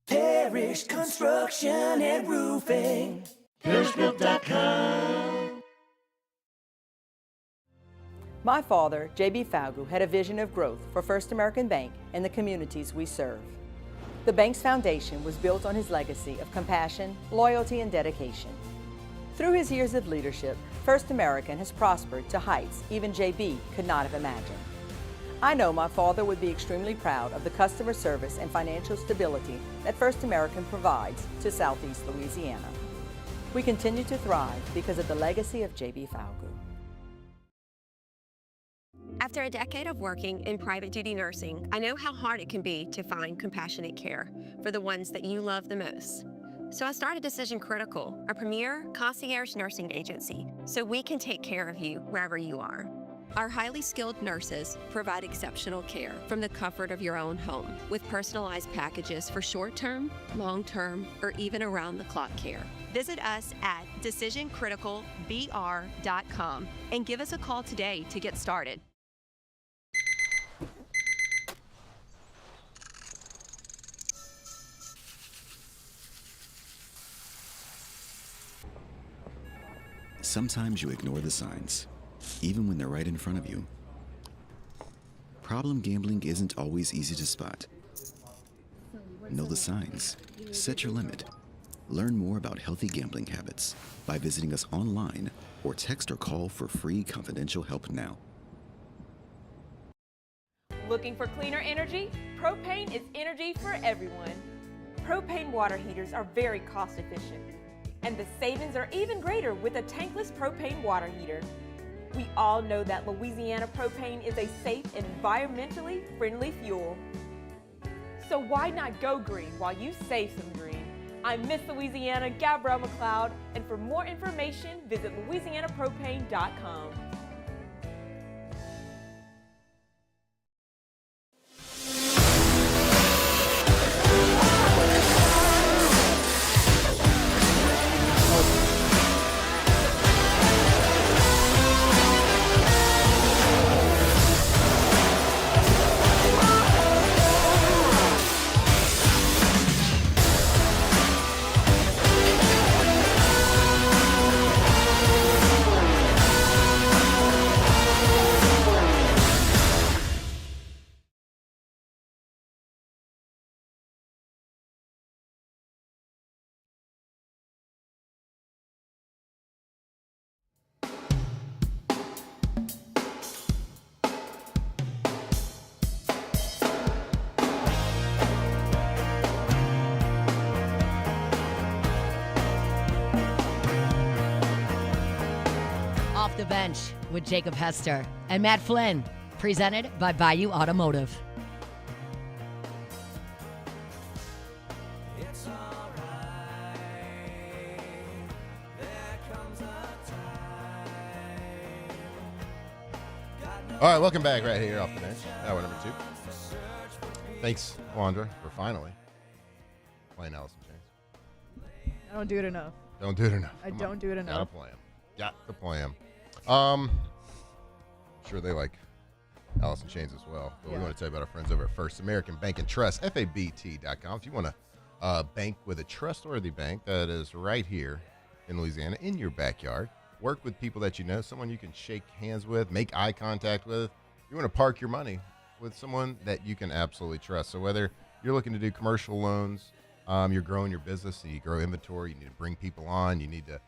Parrish Construction and Roofing. ParrishBuilt.com. My father, J.B. Falgu, had a vision of growth for First American Bank and the communities we serve. The bank's foundation was built on his legacy of compassion, loyalty, and dedication. Through his years of leadership, First American has prospered to heights even J.B. could not have imagined. I know my father would be extremely proud of the customer service and financial stability that First American provides to Southeast Louisiana. We continue to thrive because of the legacy of J.B. Falgu. After a decade of working in private duty nursing, I know how hard it can be to find compassionate care for the ones that you love the most. So I started Decision Critical, a premier concierge nursing agency, so we can take care of you wherever you are. Our highly skilled nurses provide exceptional care from the comfort of your own home with personalized packages for short-term, long-term, or even around-the-clock care. Visit us at decisioncriticalbr.com and give us a call today to get started. Sometimes you ignore the signs, even when they're right in front of you. Problem gambling isn't always easy to spot. Know the signs. Set your limit. Learn more about healthy gambling habits by visiting us online or text or call for free confidential help now. Looking for cleaner energy? Propane is energy for everyone. Propane water heaters are very cost efficient, and the savings are even greater with a tankless propane water heater. We all know that Louisiana propane is a safe and environmentally friendly fuel. So why not go green while you save some green? I'm Miss Louisiana, Gabrielle McLeod, and for more information, visit louisianapropane.com. Off the Bench with Jacob Hester and Matt Flynn, presented by Bayou Automotive. All right, welcome back right here off the bench. Hour number 2. Thanks, Wanda, for finally playing Alice in Chains. I don't do it enough. Don't do it enough. I don't do it enough. Gotta play 'em. Got to play 'em. I'm sure they like Alice in Chains as well. But we want to tell you about our friends over at First American Bank and Trust, FABT.com. If you want to bank with a trustworthy bank that is right here in Louisiana, in your backyard, work with people that you know, someone you can shake hands with, make eye contact with. You want to park your money with someone that you can absolutely trust. So whether you're looking to do commercial loans, you're growing your business and you grow inventory, you need to bring people on, you need to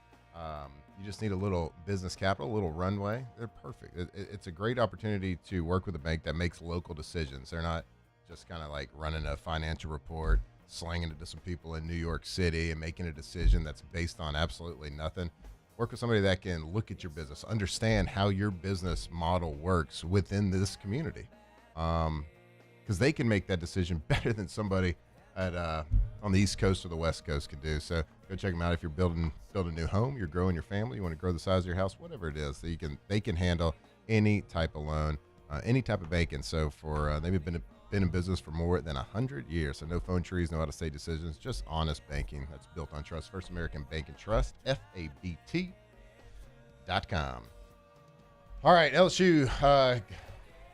you just need a little business capital, a little runway. They're perfect. It's a great opportunity to work with a bank that makes local decisions. They're not just kind of like running a financial report, slanging it to some people in New York City and making a decision that's based on absolutely nothing. Work with somebody that can look at your business, understand how your business model works within this community, because they can make that decision better than somebody at on the East Coast or the West Coast can do. So go check them out. If you're building a new home, you're growing your family, you want to grow the size of your house, whatever it is, they can handle any type of loan, any type of banking. So for they've been in business for more than 100 years. So no phone trees, no out-of-state decisions, just honest banking that's built on trust. First American Bank and Trust, FABT.com. All right, LSU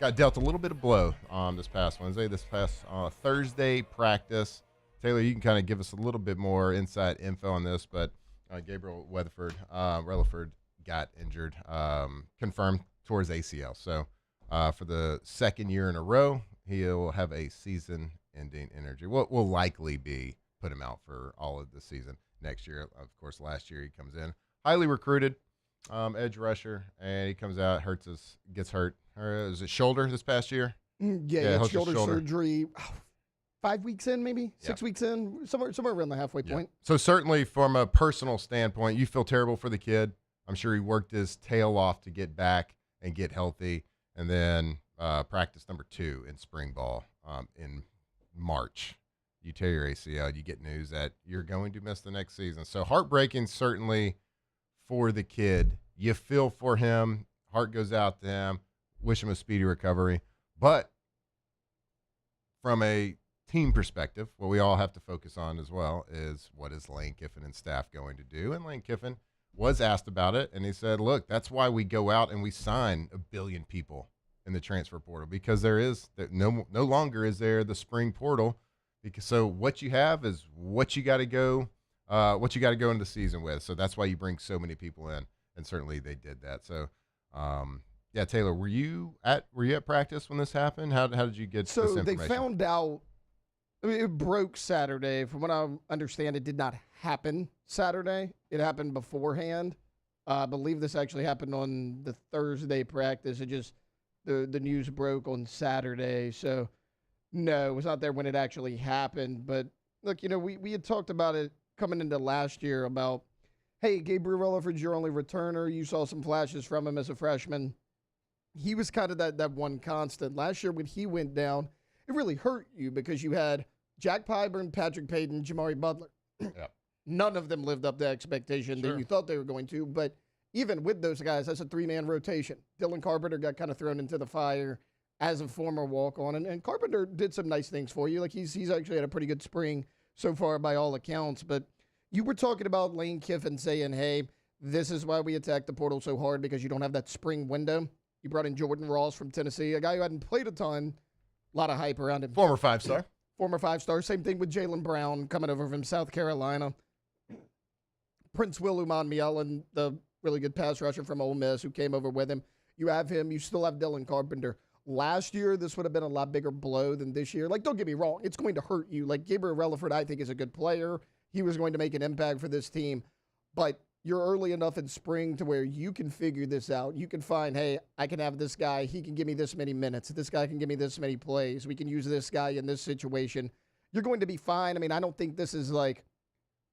got dealt a little bit of blow this past Wednesday. This past Thursday practice. Taylor, you can kind of give us a little bit more inside info on this, but Gabriel Relaford got injured, confirmed towards ACL. So for the second year in a row, he'll have a season-ending injury. What will likely be put him out for all of the season next year. Of course, last year he comes in highly recruited, edge rusher, and he comes out, gets hurt. Or is it shoulder this past year? Yeah, shoulder surgery. 5 weeks in, maybe 6 weeks in, somewhere around the halfway point. So certainly from a personal standpoint, you feel terrible for the kid. I'm sure he worked his tail off to get back and get healthy. And then practice number 2 in spring ball in March. You tear your ACL, you get news that you're going to miss the next season. So heartbreaking certainly for the kid. You feel for him. Heart goes out to him. Wish him a speedy recovery. But from a team perspective, what we all have to focus on as well is what is Lane Kiffin and staff going to do? And Lane Kiffin was asked about it, and he said, look, that's why we go out and we sign 1 billion people in the transfer portal, because there is no longer is there the spring portal. Because so what you have is what you got to go into the season with. So that's why you bring so many people in, and certainly they did that. So yeah, Taylor, were you at practice when this happened? How did you get this information? So they found out I mean, it broke Saturday. From what I understand, it did not happen Saturday. It happened beforehand. I believe this actually happened on the Thursday practice. It just, the news broke on Saturday. So, no, it was not there when it actually happened. But, look, we had talked about it coming into last year about, hey, Gabriel Rutherford's your only returner. You saw some flashes from him as a freshman. He was kind of that one constant. Last year when he went down, it really hurt you because you had Jack Pyburn, Patrick Payton, Jamari Butler. Yep. None of them lived up to expectation that you thought they were going to. But even with those guys, that's a three-man rotation. Dylan Carpenter got kind of thrown into the fire as a former walk-on. And Carpenter did some nice things for you. Like he's actually had a pretty good spring so far by all accounts. But you were talking about Lane Kiffin saying, hey, this is why we attack the portal so hard because you don't have that spring window. You brought in Jordan Ross from Tennessee, a guy who hadn't played a ton. A lot of hype around him. Former five-star. Former five-star. Same thing with Jaylen Brown coming over from South Carolina. Prince Willuman Mielen, the really good pass rusher from Ole Miss who came over with him. You have him. You still have Dylan Carpenter. Last year, this would have been a lot bigger blow than this year. Like, don't get me wrong. It's going to hurt you. Like, Gabriel Rutherford, I think, is a good player. He was going to make an impact for this team. But you're early enough in spring to where you can figure this out. You can find, hey, I can have this guy. He can give me this many minutes. This guy can give me this many plays. We can use this guy in this situation. You're going to be fine. I mean, I don't think this is like,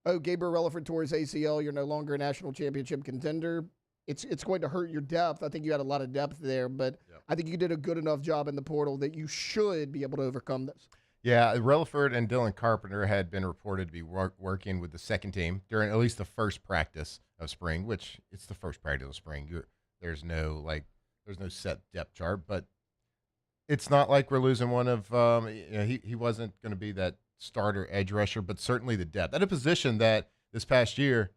oh, Gabriel Rutherford tore his ACL. You're no longer a national championship contender. It's going to hurt your depth. I think you had a lot of depth there, but I think you did a good enough job in the portal that you should be able to overcome this. Yeah, Rutherford and Dylan Carpenter had been reported to be working with the second team during at least the first practice of spring, which it's the first practice of spring. There's no set depth chart, but it's not like we're losing one of he wasn't going to be that starter edge rusher, but certainly the depth at a position that this past year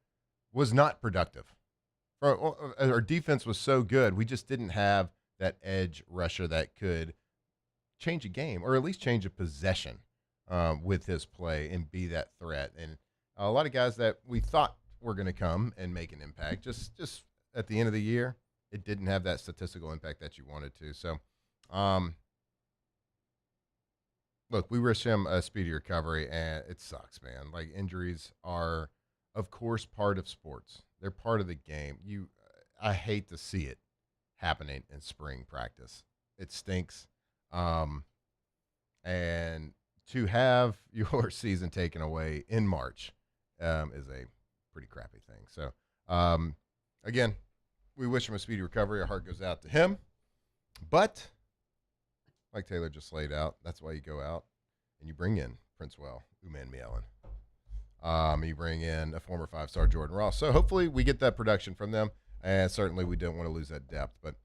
was not productive. Our defense was so good, we just didn't have that edge rusher that could change a game or at least change a possession with his play and be that threat. And a lot of guys that we thought were going to come and make an impact, just at the end of the year, it didn't have that statistical impact that you wanted to. So, look, we wish him a speedy recovery, and it sucks, man. Like, injuries are, of course, part of sports. They're part of the game. I hate to see it happening in spring practice. It stinks. And to have your season taken away in March is a pretty crappy thing. So, again, we wish him a speedy recovery. Our heart goes out to him. But, like Taylor just laid out, that's why you go out and you bring in Prince Willuman Mielen. You bring in a former five-star Jordan Ross. So hopefully we get that production from them, and certainly we don't want to lose that depth. But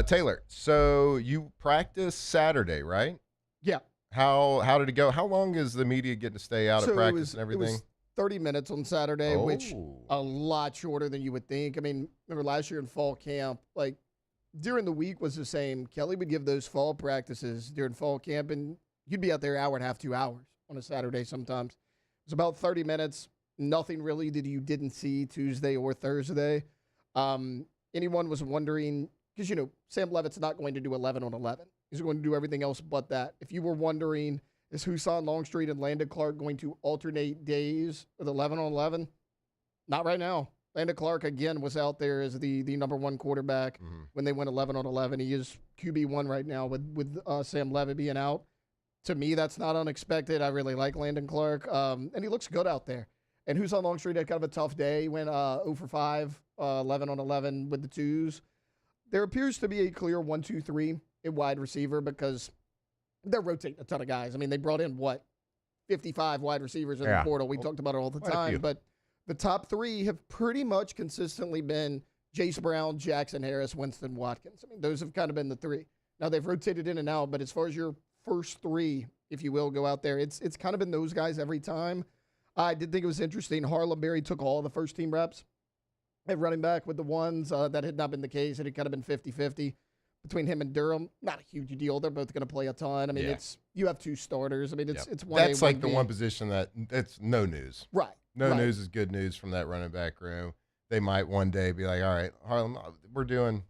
Taylor, so you practiced Saturday, right? Yeah. How did it go? How long is the media getting to stay out of practice and everything? It was 30 minutes on Saturday, which a lot shorter than you would think. I mean, remember last year in fall camp, like during the week was the same. Kelly would give those fall practices during fall camp, and you'd be out there an hour and a half, 2 hours on a Saturday sometimes. It was about 30 minutes. Nothing really that you didn't see Tuesday or Thursday. Anyone was wondering, because, Sam Levitt's not going to do 11 on 11. He's going to do everything else but that. If you were wondering, is Husan Longstreet and Landon Clark going to alternate days with 11 on 11? Not right now. Landon Clark, again, was out there as the number one quarterback when they went 11 on 11. He is QB1 right now with Sam Levitt being out. To me, that's not unexpected. I really like Landon Clark, and he looks good out there. And Husan Longstreet had kind of a tough day. He went 0 for 5, 11 on 11 with the twos. There appears to be a clear 1-2-3 in wide receiver because they're rotating a ton of guys. I mean, they brought in, 55 wide receivers in the portal. We talked about it all the time. But the top three have pretty much consistently been Jace Brown, Jackson Harris, Winston Watkins. I mean, those have kind of been the three. Now, they've rotated in and out, but as far as your first three, if you will, go out there, it's kind of been those guys every time. I did think it was interesting. Harlem Berry took all the first-team reps at running back with the ones. That had not been the case. It had kind of been 50-50 between him and Durham. Not a huge deal. They're both going to play a ton. I mean, you have two starters. I mean, it's one. That's like the one position that's no news. Right. No news is good news from that running back room. They might one day be like, all right, Harlem, we're doing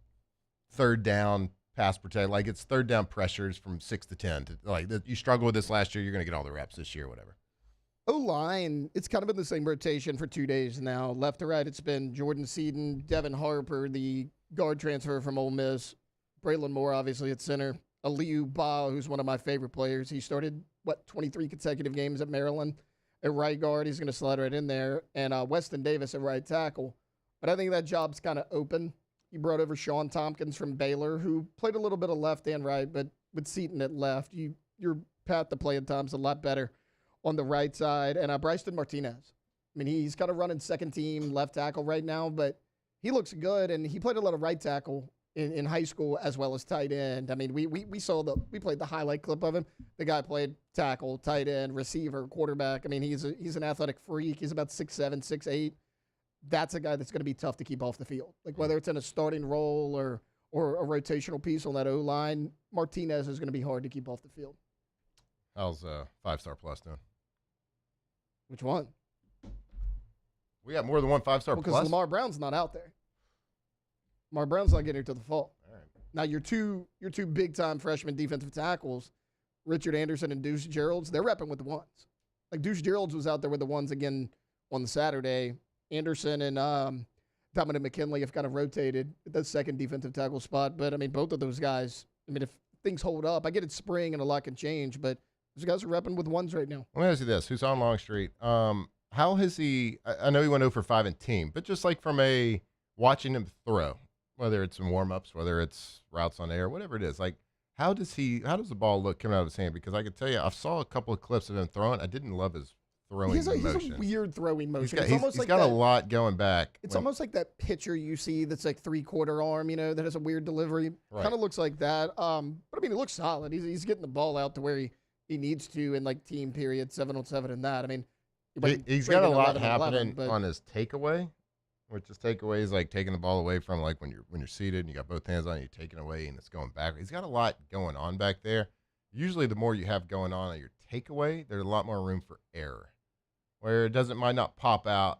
third down pass protect. Like it's third down pressures from 6 to 10. You struggled with this last year. You're going to get all the reps this year, whatever. O-line, it's kind of been the same rotation for 2 days now. Left to right, it's been Jordan Seaton, Devin Harper, the guard transfer from Ole Miss, Braylon Moore, obviously at center, Aliu Ba, who's one of my favorite players. He started, 23 consecutive games at Maryland at right guard. He's going to slide right in there. And Weston Davis at right tackle. But I think that job's kind of open. He brought over Sean Tompkins from Baylor, who played a little bit of left and right, but with Seaton at left, your path to play at times a lot better on the right side. And Bryson Martinez. I mean, he's kind of running second team left tackle right now, but he looks good, and he played a lot of right tackle in high school as well as tight end. I mean, we played the highlight clip of him. The guy played tackle, tight end, receiver, quarterback. I mean, he's an athletic freak. He's about 6'7", 6'8". That's a guy that's going to be tough to keep off the field. Like whether it's in a starting role or a rotational piece on that O-line, Martinez is going to be hard to keep off the field. How's 5-star plus doing? Which one? We got more than one 5-star plus? Because Lamar Brown's not out there. Lamar Brown's not getting here till the fall. All right. Now, your two big-time freshman defensive tackles, Richard Anderson and Deuce Geralds, they're repping with the ones. Like, Deuce Geralds was out there with the ones again on the Saturday. Anderson and Dominic McKinley have kind of rotated at the second defensive tackle spot. But, I mean, both of those guys, I mean, if things hold up, I get it's spring and a lot can change, but those guys are repping with ones right now. Let me ask you this. Who's on Longstreet? How has he – I know he went 0 for 5 in team, but just like from watching him throw, whether it's in warm-ups, whether it's routes on air, whatever it is, like how does the ball look coming out of his hand? Because I can tell you, I saw a couple of clips of him throwing. I didn't love his throwing motion. He's a weird throwing motion. He's got a lot going back. It's almost like that pitcher you see that's like three-quarter arm, that has a weird delivery. Right. Kind of looks like that. But, I mean, it looks solid. He's getting the ball out to where he needs to in, like, team period, 7-on-7 and that. I mean, he's got a lot happening on his takeaway, which is takeaway is like taking the ball away from like when you're seated and you got both hands on it, you're taking away and it's going back. He's got a lot going on back there. Usually the more you have going on your takeaway, there's a lot more room for error. Where it might not pop out.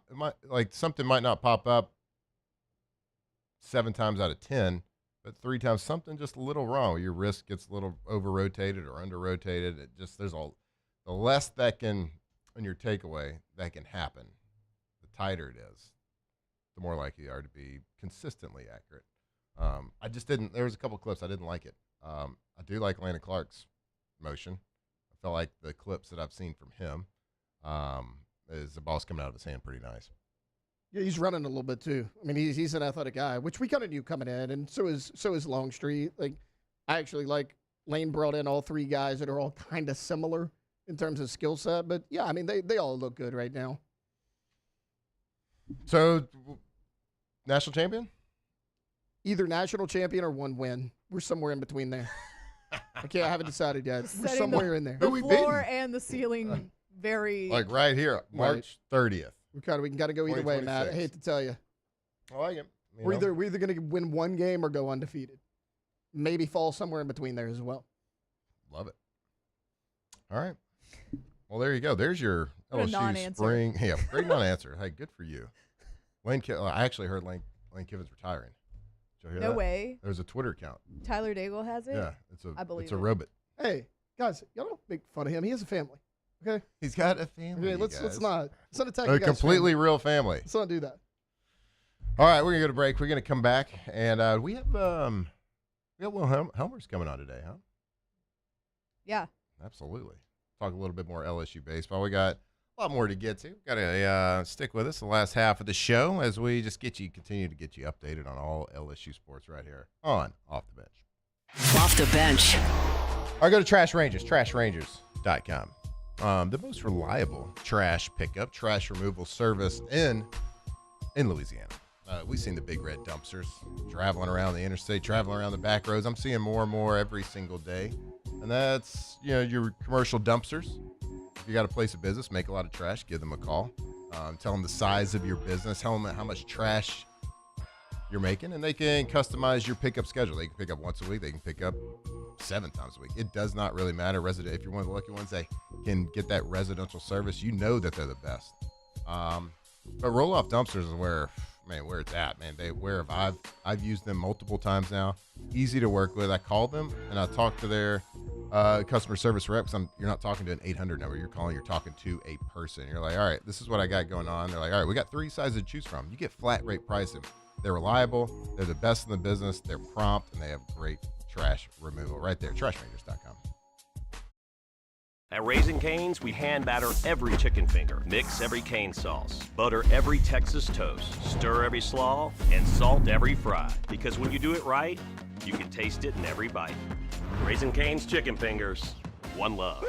Something might not pop up 7 times out of 10, but 3 times something just a little wrong. Your wrist gets a little over-rotated or under-rotated. The less that can in your takeaway that can happen, the tighter it is, the more likely you are to be consistently accurate. I just didn't. There was a couple of clips I didn't like it. I do like Landon Clark's motion. I felt like the clips that I've seen from him is the ball's coming out of his hand pretty nice. Yeah, he's running a little bit too. I mean, he's an athletic guy, which we kind of knew coming in, and so is Longstreet. Like, I actually like Lane brought in all 3 guys that are all kind of similar in terms of skill set, but yeah, I mean, they all look good right now. So, national champion? Either national champion or 1 win. We're somewhere in between there. I haven't decided yet. We're somewhere in there. The floor and the ceiling very like right here, March 30th. We can kind of go either way, Matt. I hate to tell you. I like it. We're either going to win 1 game or go undefeated. Maybe fall somewhere in between there as well. Love it. All right. Well, there you go. There's your LSU spring. Yeah, great non-answer. Hey, good for you. I actually heard Lane Kiffin's retiring. Did you hear that? Way. There's a Twitter account. Tyler Daigle has it? Yeah, I believe it's a robot. Hey, guys, y'all don't make fun of him. He has a family. Okay? He's got a family. Okay, let's not attack a completely real family. Let's not do that. All right, we're gonna go to break. We're gonna come back, and we have Will Helmers coming on today, huh? Yeah. Absolutely. Talk a little bit more LSU baseball. We got a lot more to get to. Got to stick with us the last half of the show as we just continue to get you updated on all LSU sports right here on Off the Bench. Off the Bench. All right, go to Trash Rangers, trashrangers.com. The most reliable trash pickup, trash removal service in Louisiana. We've seen the big red dumpsters traveling around the interstate, traveling around the back roads. I'm seeing more and more every single day. And that's, your commercial dumpsters. If you got a place of business, make a lot of trash, give them a call. Tell them the size of your business, tell them how much trash you're making, and they can customize your pickup schedule. They can pick up once a week. They can pick up 7 times a week. It does not really matter. If you're one of the lucky ones that can get that residential service, you know that they're the best. But roll-off dumpsters is where, man, where it's at, man. I've used them multiple times now. Easy to work with. I call them and I talk to their customer service reps. You're not talking to an 800 number. You're talking to a person. You're like, all right, this is what I got going on. They're like, all right, we got 3 sizes to choose from. You get flat rate pricing. They're reliable. They're the best in the business. They're prompt, and they have great trash removal right there. Trashmakers.com. At Raising Cane's, we hand batter every chicken finger, mix every cane sauce, butter every Texas toast, stir every slaw, and salt every fry. Because when you do it right, you can taste it in every bite. Raising Cane's chicken fingers, one love.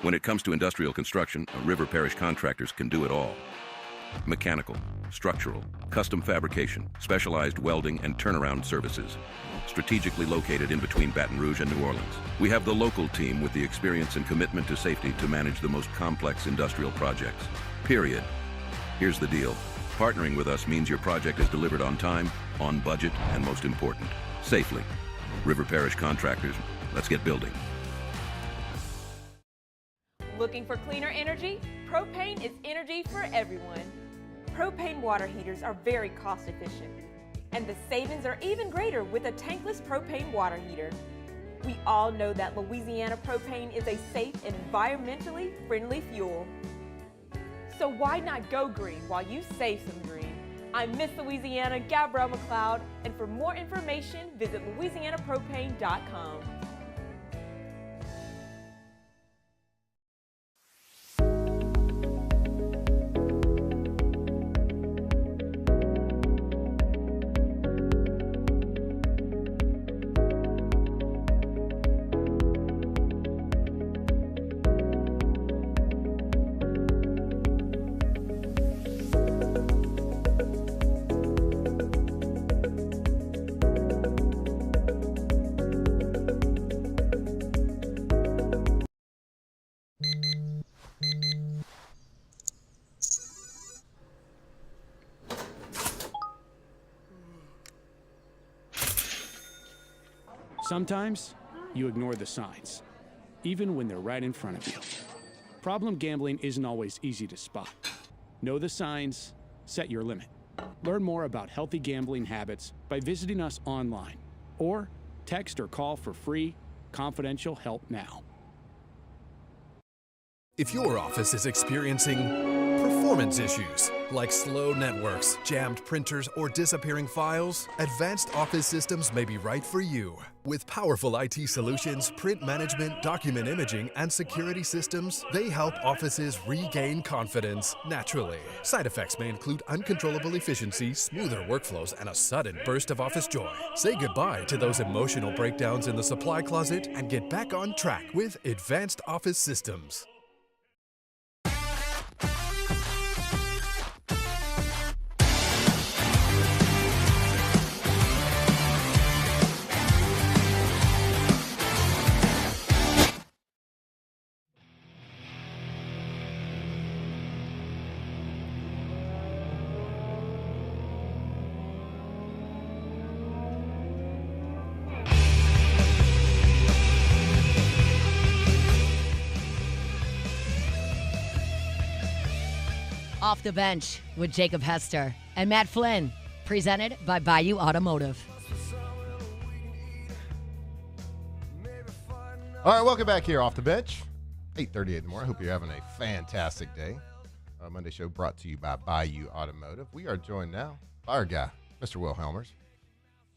When it comes to industrial construction, River Parish Contractors can do it all. Mechanical, structural, custom fabrication, specialized welding, and turnaround services. Strategically located in between Baton Rouge and New Orleans, we have the local team with the experience and commitment to safety to manage the most complex industrial projects. Period. Here's the deal. Partnering with us means your project is delivered on time, on budget, and most important, safely. River Parish Contractors, let's get building. Looking for cleaner energy? Propane is energy for everyone. Propane water heaters are very cost efficient, and the savings are even greater with a tankless propane water heater. We all know that Louisiana propane is a safe and environmentally friendly fuel. So why not go green while you save some green? I'm Miss Louisiana, Gabrielle McLeod, and for more information, visit louisianapropane.com. Sometimes you ignore the signs, even when they're right in front of you. Problem gambling isn't always easy to spot. Know the signs, set your limit. Learn more about healthy gambling habits by visiting us online or text or call for free, confidential help now. If your office is experiencing performance issues like slow networks, jammed printers, or disappearing files, Advanced Office Systems may be right for you. With powerful IT solutions, print management, document imaging, and security systems, they help offices regain confidence naturally. Side effects may include uncontrollable efficiency, smoother workflows, and a sudden burst of office joy. Say goodbye to those emotional breakdowns in the supply closet and get back on track with Advanced Office Systems. Off the Bench with Jacob Hester and Matt Flynn, presented by Bayou Automotive. All right, welcome back here off the bench. 8:38 in the morning. I hope you're having a fantastic day. Our Monday show brought to you by Bayou Automotive. We are joined now by our guy, Mr. Will Helmers,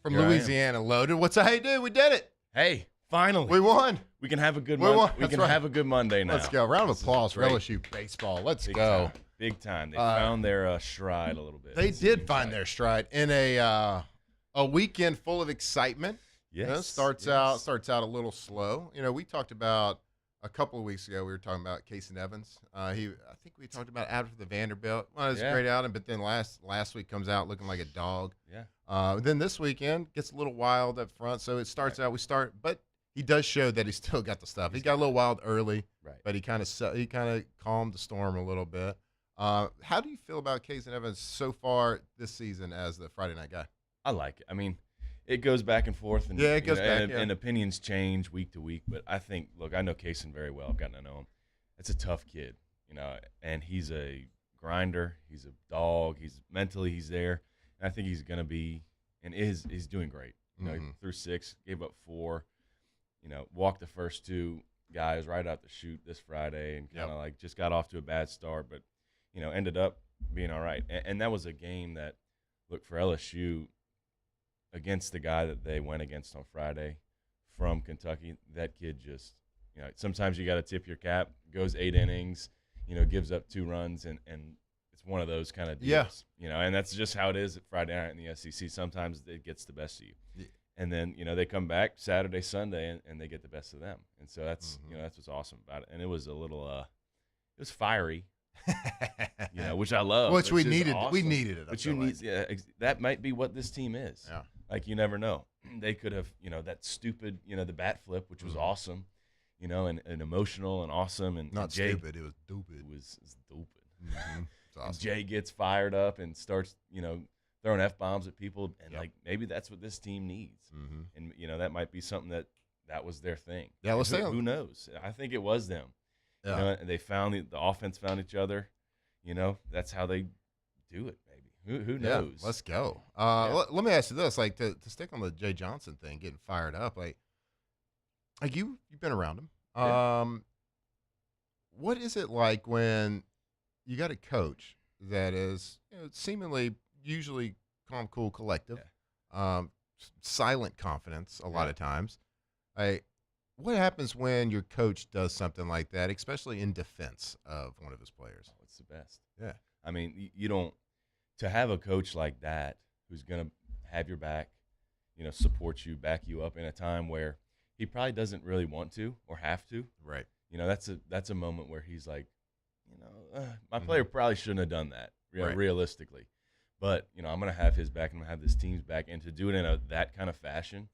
from Here Louisiana Loaded. What's how you do? We did it. Hey, finally. We won. We can have a good have a good Monday now. Let's go. Round of applause for Great. LSU Baseball. Let's Big go. time. Big time. They found their stride a little bit. They did find their stride in a weekend full of excitement. Yes. You know, starts out a little slow. You know, we talked about a couple of weeks ago. We were talking about Casey Evans. I think we talked about out for the Vanderbilt. Well, it was a great outing, but then last week comes out looking like a dog. Yeah. Then this weekend gets a little wild up front. So it starts out. But he does show that he's still got the stuff. He got a little wild early, but he kind of calmed the storm a little bit. How do you feel about Casey Evans so far this season as the Friday night guy? I like it. I mean, it goes back and forth, and it goes back, and opinions change week to week. But I think, look, I know Casey very well. I've gotten to know him. It's a tough kid, you know, and he's a grinder. He's a dog. He's there. And I think he's going to be and he's doing great. You know, he threw 6, gave up 4, you know, walked the first 2 guys right out the chute this Friday and kind of like just got off to a bad start, but, you know, ended up being all right. And that was a game that, look, for LSU, against the guy that they went against on Friday from Kentucky, that kid just, you know, sometimes you got to tip your cap, goes 8 innings, you know, gives up 2 runs, and it's one of those kind of deals, you know, and that's just how it is at Friday night in the SEC. Sometimes it gets the best of you. Yeah. And then, you know, they come back Saturday, Sunday, and they get the best of them. And so that's, you know, that's what's awesome about it. And it was a little, it was fiery, you know, which I love. Which we needed. Awesome. We needed it. But you need, that might be what this team is. Yeah. Like, you never know. They could have, you know, that stupid, you know, the bat flip, which was awesome, you know, and emotional and awesome. And not Jay, stupid. It was stupid. It was stupid. It's awesome. And Jay gets fired up and starts, you know, throwing F-bombs at people, and like maybe that's what this team needs. And you know, that might be something that was their thing. Yeah, let's say who knows? I think it was them. Yeah. You know, and they found the offense found each other. You know, that's how they do it. Maybe who knows? Yeah, let's go. Let me ask you this: like to stick on the Jay Johnson thing, getting fired up. Like you've been around him. Yeah. What is it like when you got a coach that is, you know, seemingly usually calm, cool, collective, silent confidence a lot of times? What happens when your coach does something like that, especially in defense of one of his players? Oh, it's the best. Yeah. I mean, you don't – to have a coach like that who's going to have your back, you know, support you, back you up in a time where he probably doesn't really want to or have to. Right. You know, that's a moment where he's like, you know, my player probably shouldn't have done that, realistically. But, you know, I'm going to have his back and I'm going to have this team's back. And to do it in that kind of fashion,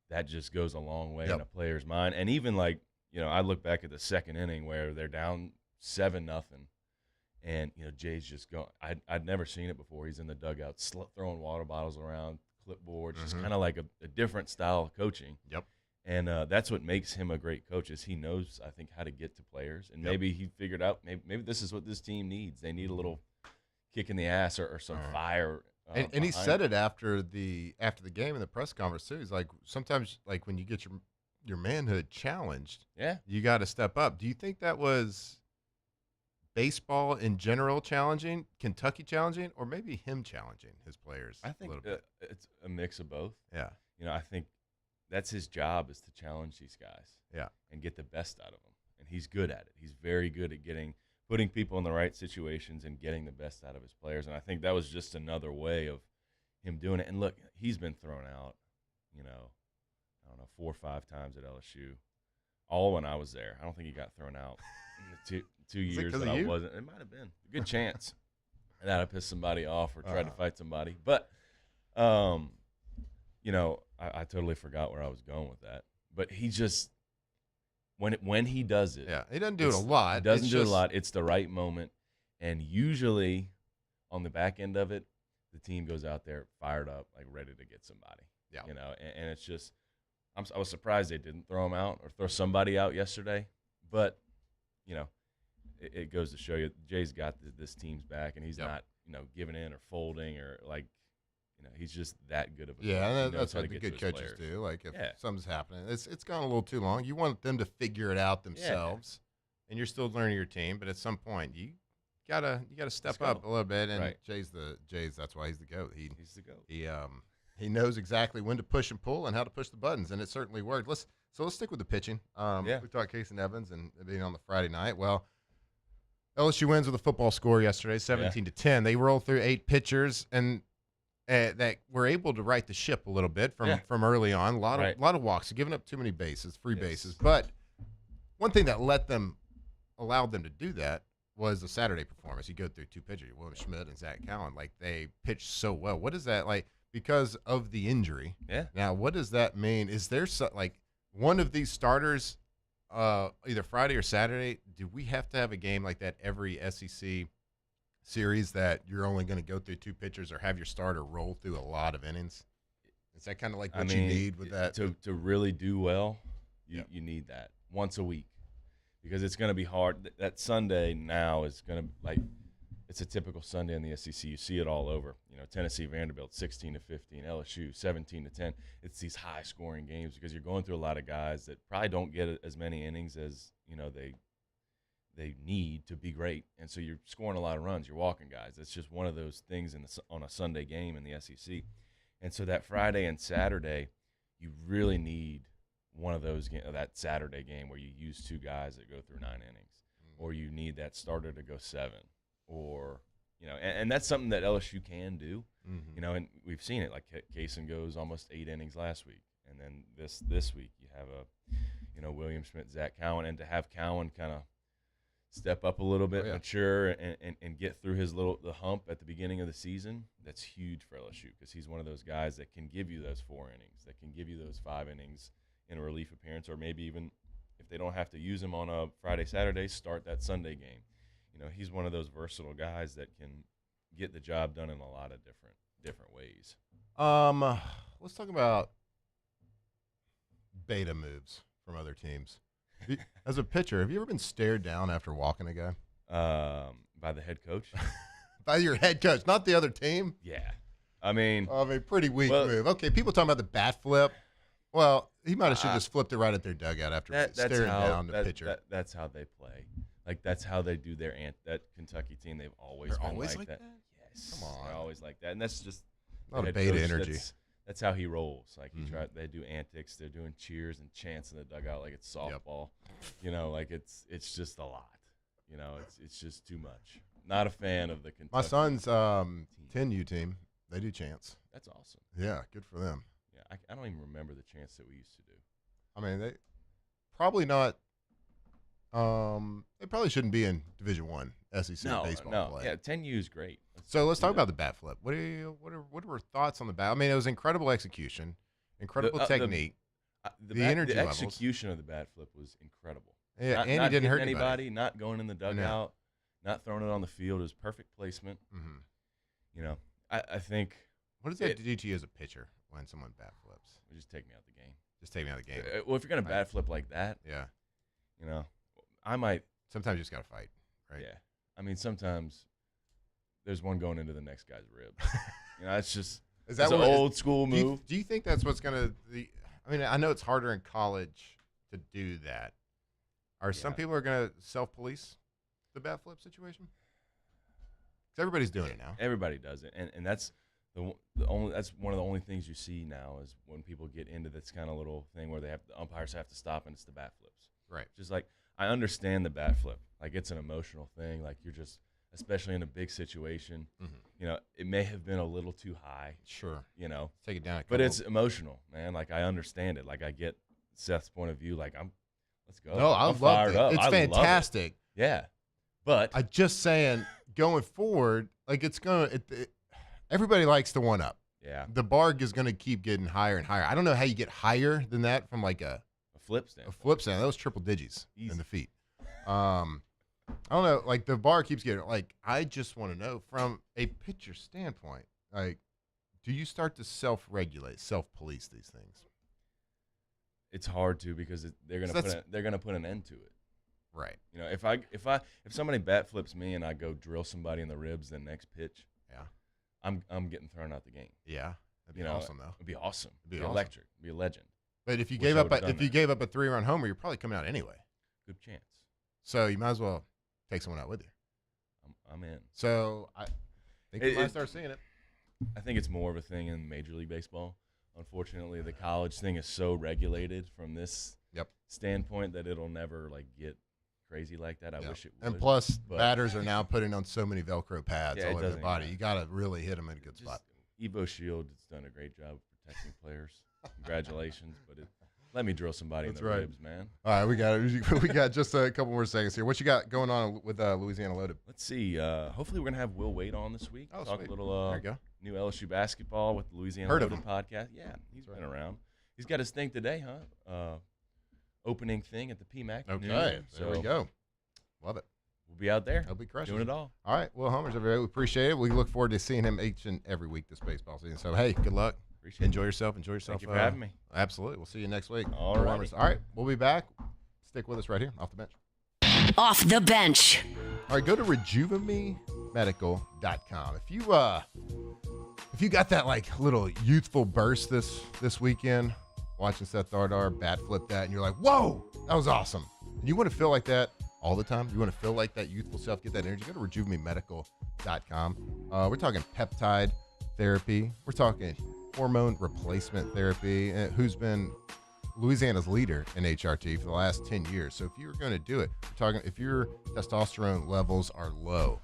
that just goes a long way in a player's mind. And even like, you know, I look back at the second inning where they're down 7-0. And, you know, Jay's just going. I'd never seen it before. He's in the dugout throwing water bottles around, clipboards, just kind of like a different style of coaching. Yep. And that's what makes him a great coach is he knows, I think, how to get to players. And maybe he figured out maybe this is what this team needs. They need a little kick in the ass or some fire. And he said it after the game in the press conference too. He's like, sometimes like when you get your manhood challenged, you got to step up. Do you think that was baseball in general challenging, Kentucky challenging, or maybe him challenging his players? I think a little bit. It's a mix of both. Yeah. You know, I think that's his job is to challenge these guys. Yeah. And get the best out of them. And he's good at it. He's very good at putting people in the right situations and getting the best out of his players. And I think that was just another way of him doing it. And look, he's been thrown out, you know, I don't know, 4 or 5 times at LSU, all when I was there. I don't think he got thrown out in the two years that I wasn't. It might have been a good chance that I pissed somebody off or tried to fight somebody. But, you know, I totally forgot where I was going with that. But he just when he does it, he doesn't do it a lot. He doesn't do it a lot. It's the right moment, and usually on the back end of it, the team goes out there fired up, like ready to get somebody. Yeah, you know, and it's just I was surprised they didn't throw him out or throw somebody out yesterday, but you know, it goes to show you Jay's got this team's back, and he's not, you know, giving in or folding or like. You know, he's just that good of a coach. Yeah, that's what the good coaches do. Like if something's happening, it's gone a little too long. You want them to figure it out themselves, and you're still learning your team. But at some point, you gotta step up a little bit. And Jay's that's why he's the GOAT. He's the GOAT. He knows exactly when to push and pull and how to push the buttons, and it certainly worked. Let's stick with the pitching. We talked Casey Evans and being on the Friday night. Well, LSU wins with a football score yesterday, 17-10. They rolled through 8 pitchers and. That were able to right the ship a little bit from early on. A lot of walks, giving up too many bases, free bases. But one thing that allowed them to do that was the Saturday performance. You go through 2 pitchers, William Schmidt and Zach Cowan. Like they pitched so well. What is that like? Because of the injury. Yeah. Now, what does that mean? Is there like one of these starters, either Friday or Saturday? Do we have to have a game like that every SEC? Series that you're only going to go through 2 pitchers or have your starter roll through a lot of innings? Is that kind of like what you need with that? To really do well, you need that once a week because it's going to be hard. That Sunday now is going to like it's a typical Sunday in the SEC. You see it all over. You know, Tennessee, Vanderbilt, 16-15, LSU, 17-10. It's these high-scoring games because you're going through a lot of guys that probably don't get as many innings as, you know, they need to be great. And so you're scoring a lot of runs. You're walking guys. It's just one of those things on a Sunday game in the SEC. And so that Friday and Saturday, you really need one of those that Saturday game where you use 2 guys that go through 9 innings, or you need that starter to go 7. Or, you know, and that's something that LSU can do, you know, and we've seen it. Like Kaysen goes almost 8 innings last week, and then this week you have William Schmidt, Zach Cowan, and to have Cowan kind of step up a little bit, mature, and get through the hump at the beginning of the season, that's huge for LSU because he's one of those guys that can give you those 4 innings, that can give you those 5 innings in a relief appearance, or maybe even if they don't have to use him on a Friday, Saturday, start that Sunday game. You know, he's one of those versatile guys that can get the job done in a lot of different ways. Let's talk about beta moves from other teams. As a pitcher, have you ever been stared down after walking a guy? By the head coach? By your head coach, not the other team? Yeah. I mean, pretty weak move. Okay, people talking about the bat flip. Well, he might have should just flipped it right at their dugout after staring down the pitcher. That's how they play. Like, that's how they do that Kentucky team. They've always been like that. Yes. Come on. They're always like that. And that's just a lot of beta energy. That's how he rolls. Like, they do antics. They're doing cheers and chants in the dugout like it's softball. You know, like it's just a lot. You know, it's just too much. Not a fan of the Kentucky. My son's 10U team, they do chants. That's awesome. Yeah, good for them. Yeah, I don't even remember the chants that we used to do. I mean, they probably not. They probably shouldn't be in Division I SEC baseball play. Yeah, 10U is great. So let's talk about the bat flip. What are thoughts on the bat? I mean, it was incredible execution, incredible technique. The energy levels. The execution of the bat flip was incredible. Yeah, and he didn't hurt anybody. Not going in the dugout, not throwing it on the field. It was perfect placement. You know, I think. What does that do to you as a pitcher when someone bat flips? Just take me out the game. Just take me out of the game. Well, if you're gonna bat flip like that, you know, I might. Sometimes you just gotta fight, right? Yeah. I mean, sometimes there's one going into the next guy's ribs. You know, it's just it's an old school move. Do you think that's what's gonna? I mean, I know it's harder in college to do that. Are some people are gonna self-police the bat flip situation? Because everybody's doing it now. Everybody does it, and that's that's one of the only things you see now is when people get into this kind of little thing where the umpires have to stop and it's the bat flips. Right. Just like I understand the bat flip, like it's an emotional thing. Like you're just, especially in a big situation, you know, it may have been a little too high. Sure. You know, take it down. But it's emotional, man. Like I understand it. Like I get Seth's point of view. Like let's go. No, I love it. It's fantastic. Yeah. But I'm just saying, going forward, like everybody likes to one up. Yeah. The bar is going to keep getting higher and higher. I don't know how you get higher than that from like a flip stand. A flip stand. That was triple digits in the feet. I don't know. Like the bar keeps getting like. I just want to know from a pitcher standpoint, like, do you start to self-regulate, self-police these things? It's hard to because they're gonna put an end to it. Right. You know, if somebody bat flips me and I go drill somebody in the ribs the next pitch, I'm getting thrown out the game. Yeah, that'd be awesome though. It'd be awesome. It'd be awesome. Electric. It'd be a legend. But if you gave up a 3-run homer, you're probably coming out anyway. Good chance. So you might as well take someone out with you. I'm in. So I think we might start seeing it. I think it's more of a thing in Major League Baseball. Unfortunately, the college thing is so regulated from this standpoint that it'll never like get crazy like that. I wish it would. And plus, batters are now putting on so many Velcro pads all over their body. You got to really hit them in a good spot. Evo Shield has done a great job protecting players. Congratulations, but let me drill somebody in the ribs, man. All right, we got just a couple more seconds here. What you got going on with Louisiana Loaded? Let's see. Hopefully, we're gonna have Will Wade on this week. Oh, talk sweet. a little there you go. New LSU basketball with the Louisiana Heard Loaded of him. podcast. Yeah, he's been around. He's got his thing today, huh? Opening thing at the PMAC. Okay, there we go. Love it. We'll be out there. He'll be crushing doing it all. All right. Well, Helmers, everybody, we appreciate it. We look forward to seeing him each and every week this baseball season. So, hey, good luck. Enjoy yourself. Thank you for having me. Absolutely. We'll see you next week. All right. All right. We'll be back. Stick with us right here off the bench. Off the bench. All right. Go to Rejuveneme WoodbyMedical.com. If you got that like little youthful burst this weekend, watching Seth Dardar bat flip that, and you're like, whoa, that was awesome. And you want to feel like that all the time? You want to feel like that youthful self, get that energy? Go to RejuveMeMedical.com. We're talking peptide therapy. We're talking hormone replacement therapy, who's been Louisiana's leader in HRT for the last 10 years. So if you're going to do it, we're talking if your testosterone levels are low,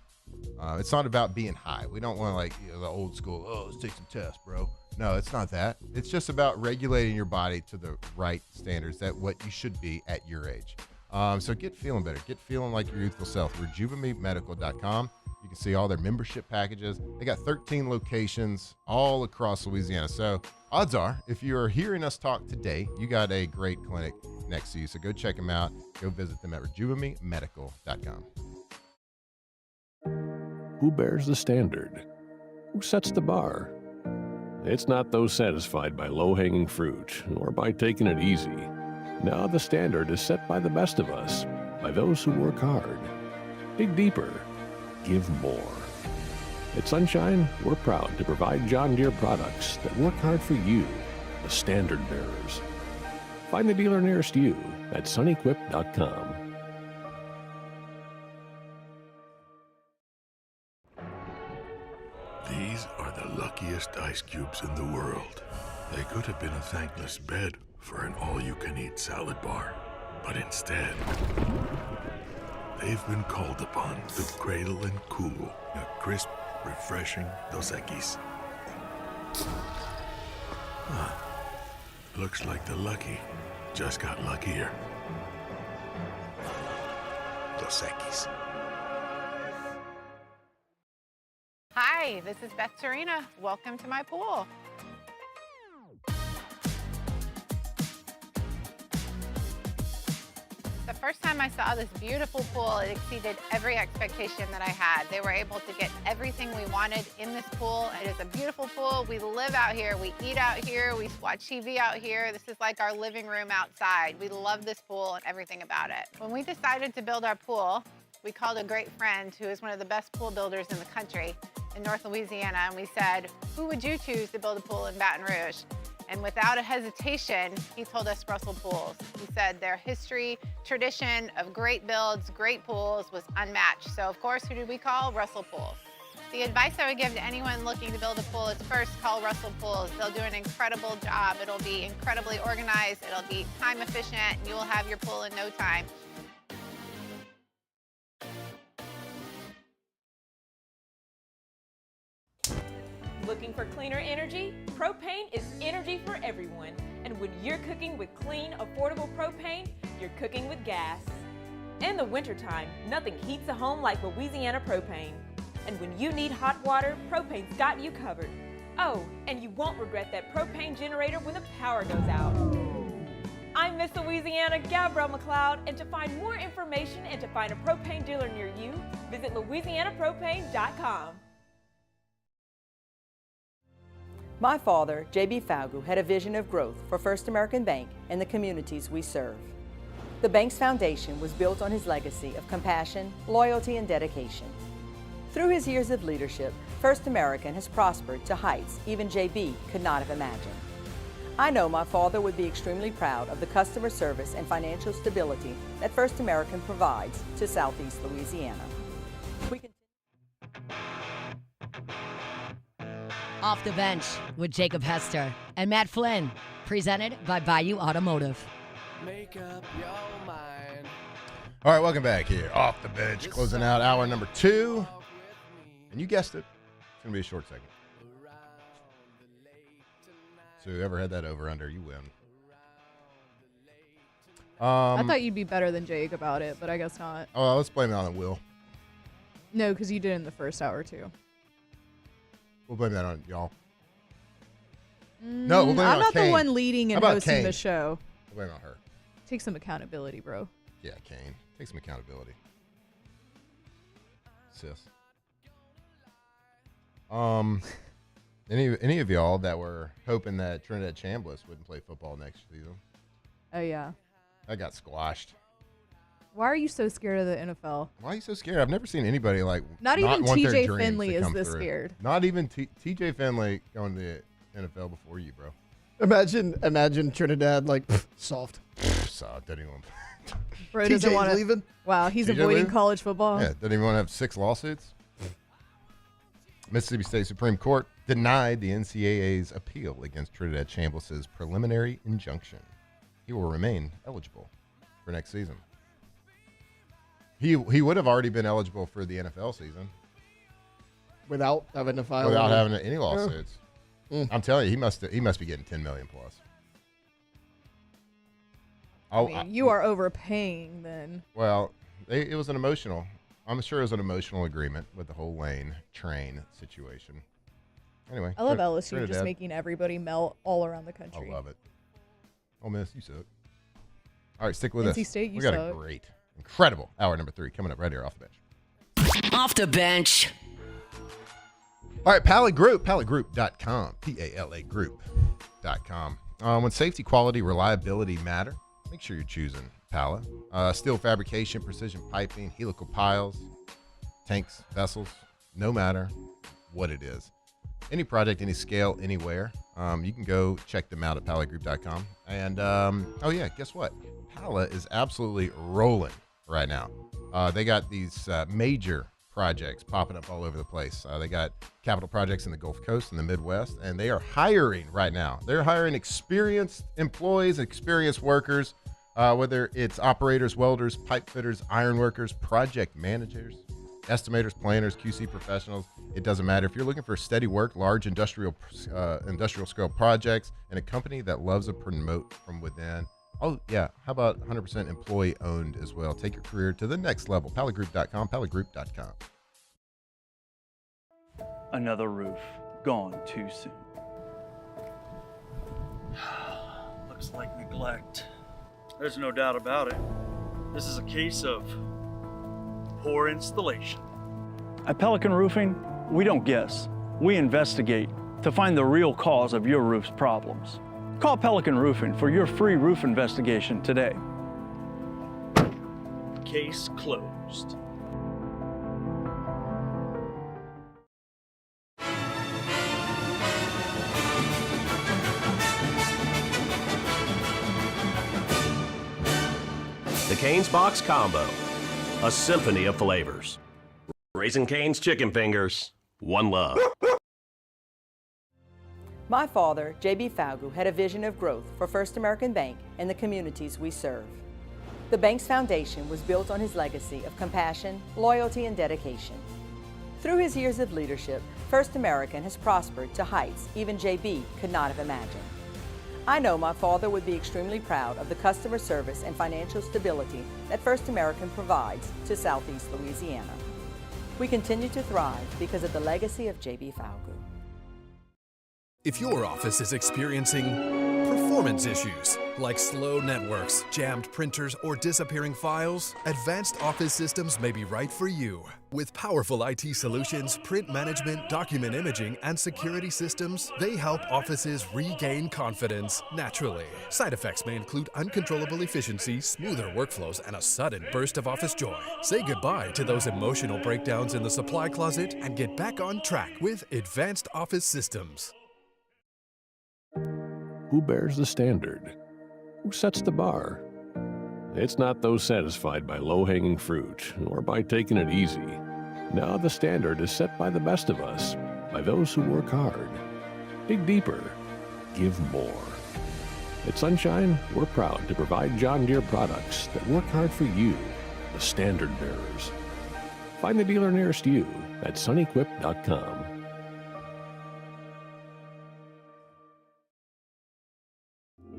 it's not about being high. We don't want the old school, let's take some tests, bro. No, it's not that. It's just about regulating your body to the right standards, that what you should be at your age. So get feeling better. Get feeling like your youthful self. RejuveMeMedical.com. You can see all their membership packages. They got 13 locations all across Louisiana. So odds are, if you are hearing us talk today, you got a great clinic next to you. So go check them out. Go visit them at RejuveMeMedical.com. Who bears the standard? Who sets the bar? It's not those satisfied by low-hanging fruit or by taking it easy. Now the standard is set by the best of us, by those who work hard. Dig deeper. Give more. At Sunshine, we're proud to provide John Deere products that work hard for you, the standard bearers. Find the dealer nearest you at sunequip.com. These are the luckiest ice cubes in the world. They could have been a thankless bed for an all-you-can-eat salad bar, but instead, they've been called upon to cradle and cool a crisp, refreshing Dos Equis. Looks like the lucky just got luckier. Dos Equis. Hi, this is Beth Serena. Welcome to my pool. The first time I saw this beautiful pool, it exceeded every expectation that I had. They were able to get everything we wanted in this pool. It is a beautiful pool. We live out here, we eat out here, we watch TV out here. This is like our living room outside. We love this pool and everything about it. When we decided to build our pool, we called a great friend who is one of the best pool builders in the country in North Louisiana, and we said, who would you choose to build a pool in Baton Rouge? And without a hesitation, he told us Russell Pools. He said their history, tradition of great builds, great pools was unmatched. So of course, who did we call? Russell Pools. The advice I would give to anyone looking to build a pool is first call Russell Pools. They'll do an incredible job. It'll be incredibly organized, it'll be time efficient, and you will have your pool in no time. Looking for cleaner energy? Propane is energy for everyone. And when you're cooking with clean, affordable propane, you're cooking with gas. In the wintertime, nothing heats a home like Louisiana propane. And when you need hot water, propane's got you covered. Oh, and you won't regret that propane generator when the power goes out. I'm Miss Louisiana, Gabrielle McLeod, and to find more information and to find a propane dealer near you, visit LouisianaPropane.com. My father, J.B. Falgu, had a vision of growth for First American Bank and the communities we serve. The bank's foundation was built on his legacy of compassion, loyalty, and dedication. Through his years of leadership, First American has prospered to heights even J.B. could not have imagined. I know my father would be extremely proud of the customer service and financial stability that First American provides to Southeast Louisiana. Off the Bench with Jacob Hester and Matt Flynn, presented by Bayou Automotive. Make up your mind. All right, welcome back here. Off the Bench, closing out hour number 2. And you guessed it, it's going to be a short segment. So whoever had that over under, you win. I thought you'd be better than Jake about it, but I guess not. Oh, let's blame it on Will. No, because you did in the first hour too. We'll blame that on y'all. No, we'll blame it on I'm not Kane. the one leading and How about hosting Kane? the show. We'll blame it on her. Take some accountability, bro. Yeah, Kane. Take some accountability. Sis. Any of y'all that were hoping that Trinidad Chambliss wouldn't play football next season? Oh, yeah. That got squashed. Why are you so scared of the NFL? Why are you so scared? I've never seen anybody like Not even want their TJ dreams Finley to is come this through. scared. Not even TJ Finley going to the NFL before you, bro. Imagine Trinidad like soft. Soft. Doesn't even. Bro doesn't TJ's want to. leaving. Wow, he's TJ avoiding leaving? college football. Yeah, doesn't even want to have 6 lawsuits. Mississippi State Supreme Court denied the NCAA's appeal against Trinidad Chambliss' preliminary injunction. He will remain eligible for next season. He would have already been eligible for the NFL season Without having to file. without having any lawsuits. Mm. I'm telling you, he must be getting $10 million plus. I mean, you are overpaying then. Well, it was an emotional. I'm sure it was an emotional agreement with the whole lane train situation. Anyway, I love LSU just Trinidad. making everybody melt all around the country. I love it. Ole Miss, you suck. All right, stick with NC us. State, you we got suck. a great, incredible hour number 3 coming up right here off the bench. Off the bench. All right, Pallet Group, palletgroup.com, PALA group.com. When safety, quality, reliability matter, make sure you're choosing Pallet. Steel fabrication, precision piping, helical piles, tanks, vessels, no matter what it is. Any project, any scale, anywhere, you can go check them out at palletgroup.com. And, oh yeah, guess what? Pallet is absolutely rolling right now. They got these major projects popping up all over the place. They got capital projects in the Gulf Coast and the Midwest, and they are hiring right now. They're hiring experienced employees, experienced workers, whether it's operators, welders, pipe fitters, iron workers, project managers, estimators, planners, QC professionals. It doesn't matter. If you're looking for steady work, large industrial scale projects, and a company that loves to promote from within. Oh, yeah. How about 100% employee owned as well? Take your career to the next level. palletgroup.com, palletgroup.com. Another roof gone too soon. Looks like neglect. There's no doubt about it. This is a case of poor installation. At Pelican Roofing, we don't guess. We investigate to find the real cause of your roof's problems. Call Pelican Roofing for your free roof investigation today. Case closed. The Cane's Box Combo, a symphony of flavors. Raising Cane's chicken fingers, one love. My father, J.B. Falgu, had a vision of growth for First American Bank and the communities we serve. The bank's foundation was built on his legacy of compassion, loyalty, and dedication. Through his years of leadership, First American has prospered to heights even J.B. could not have imagined. I know my father would be extremely proud of the customer service and financial stability that First American provides to Southeast Louisiana. We continue to thrive because of the legacy of J.B. Falgu. If your office is experiencing performance issues like slow networks, jammed printers, or disappearing files, Advanced Office Systems may be right for you. With powerful IT solutions, print management, document imaging, and security systems, they help offices regain confidence naturally. Side effects may include uncontrollable efficiency, smoother workflows, and a sudden burst of office joy. Say goodbye to those emotional breakdowns in the supply closet and get back on track with Advanced Office Systems. Who bears the standard? Who sets the bar? It's not those satisfied by low-hanging fruit or by taking it easy. Now the standard is set by the best of us, by those who work hard. Dig deeper. Give more. At Sunshine, we're proud to provide John Deere products that work hard for you, the standard bearers. Find the dealer nearest you at sunequip.com.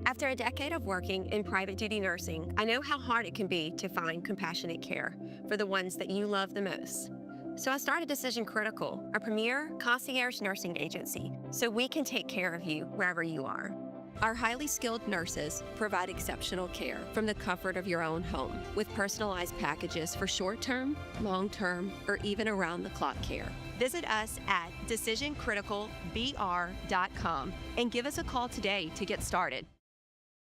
After a decade of working in private duty nursing, I know how hard it can be to find compassionate care for the ones that you love the most. So I started Decision Critical, a premier concierge nursing agency, so we can take care of you wherever you are. Our highly skilled nurses provide exceptional care from the comfort of your own home with personalized packages for short-term, long-term, or even around-the-clock care. Visit us at decisioncriticalbr.com and give us a call today to get started.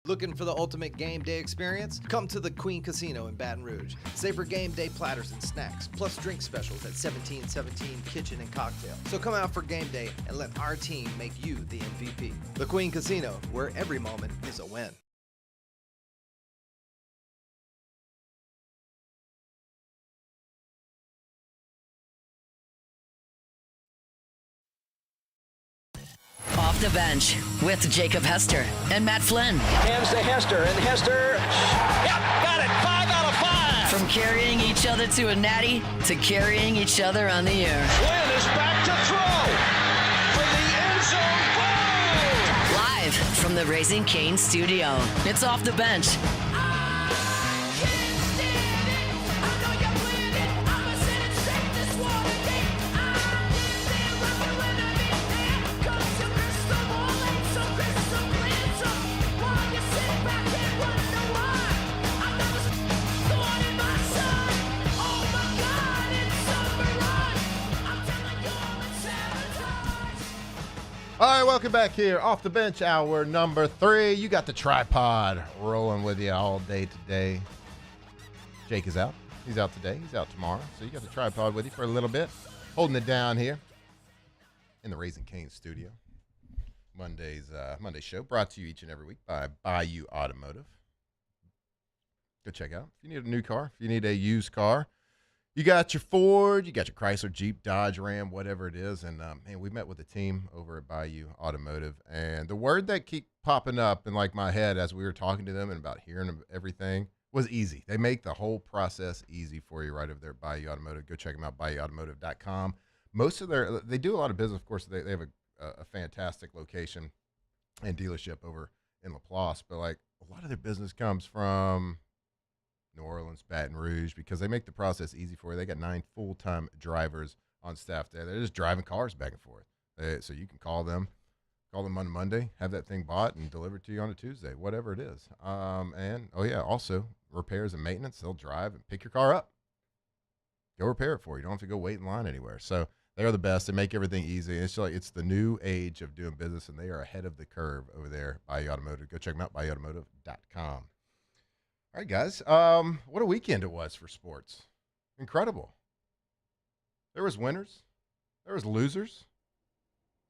Looking for the ultimate game day experience? Come to the Queen Casino in Baton Rouge. Savor game day platters and snacks, plus drink specials at 1717 Kitchen and Cocktail. So come out for game day and let our team make you the MVP. The Queen Casino, where every moment is a win. Off the bench with Jacob Hester and Matt Flynn. Hands to Hester, and Hester, yep, got it, 5 out of 5. From carrying each other to a natty to carrying each other on the air. Flynn is back to throw from the end zone. Boom! Live from the Raising Cane studio. It's Off the Bench. All right, welcome back here. Off the Bench, hour number 3. You got the tripod rolling with you all day today. Jake is out. He's out today. He's out tomorrow. So you got the tripod with you for a little bit. Holding it down here in the Raising Cane studio. Monday show brought to you each and every week by Bayou Automotive. Go check out. If you need a new car, if you need a used car, you got your Ford, you got your Chrysler, Jeep, Dodge, Ram, whatever it is. And, man, we met with the team over at Bayou Automotive. And the word that keep popping up in, like, my head as we were talking to them and about hearing everything was easy. They make the whole process easy for you right over there at Bayou Automotive. Go check them out, BayouAutomotive.com. They do a lot of business. Of course, they have a fantastic location and dealership over in LaPlace. But, like, a lot of their business comes from New Orleans, Baton Rouge, because they make the process easy for you. They got 9 full-time drivers on staff there. They're just driving cars back and forth. So you can call them on Monday, have that thing bought and delivered to you on a Tuesday, whatever it is. Also repairs and maintenance. They'll drive and pick your car up. Go repair it for you. You don't have to go wait in line anywhere. So they are the best. They make everything easy. It's the new age of doing business, and they are ahead of the curve over there by Bayou Automotive. Go check them out, BayouAutomotive.com. All right, guys. What a weekend it was for sports. Incredible. There was winners. There was losers.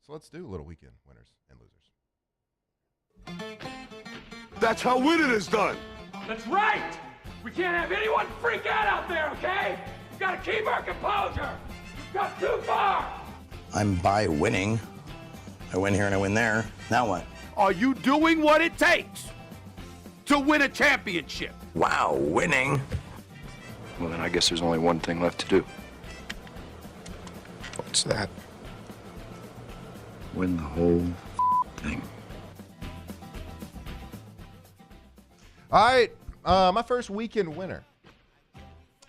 So let's do a little weekend winners and losers. That's how winning is done. That's right. We can't have anyone freak out there, okay? We've got to keep our composure. We've got too far. I'm by winning. I win here and I win there. Now what? Are you doing what it takes to win a championship? Wow, winning. Well, then I guess there's only one thing left to do. What's that? Win the whole thing. All right, my first weekend winner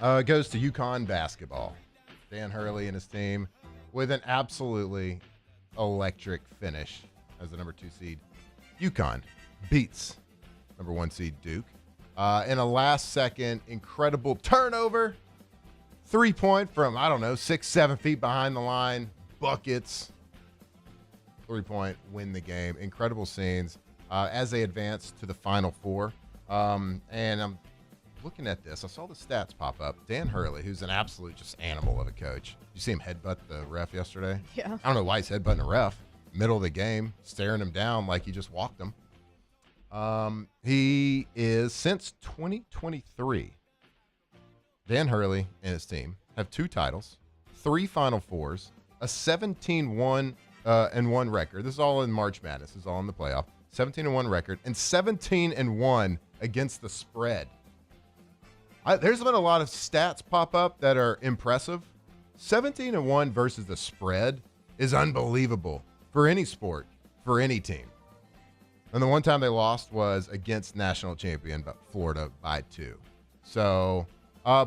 goes to UConn basketball. Dan Hurley and his team with an absolutely electric finish as the number 2 seed. UConn beats number 1 seed Duke in a last-second incredible turnover, 3-point from, 6-7 feet behind the line, buckets, 3-point, win the game. Incredible scenes as they advance to the Final Four. And I'm looking at this. I saw the stats pop up. Dan Hurley, who's an absolute just animal of a coach. You see him headbutt the ref yesterday? Yeah. I don't know why he's headbutting a ref. Middle of the game, staring him down like he just walked him. He is, since 2023, Dan Hurley and his team have 2 titles, 3 Final Fours, a 17-1 and 1 record. This is all in March Madness. This is all in the playoff. 17-1 record and 17-1 against the spread. There's been a lot of stats pop up that are impressive. 17-1 versus the spread is unbelievable for any sport, for any team. And the one time they lost was against national champion Florida by 2. So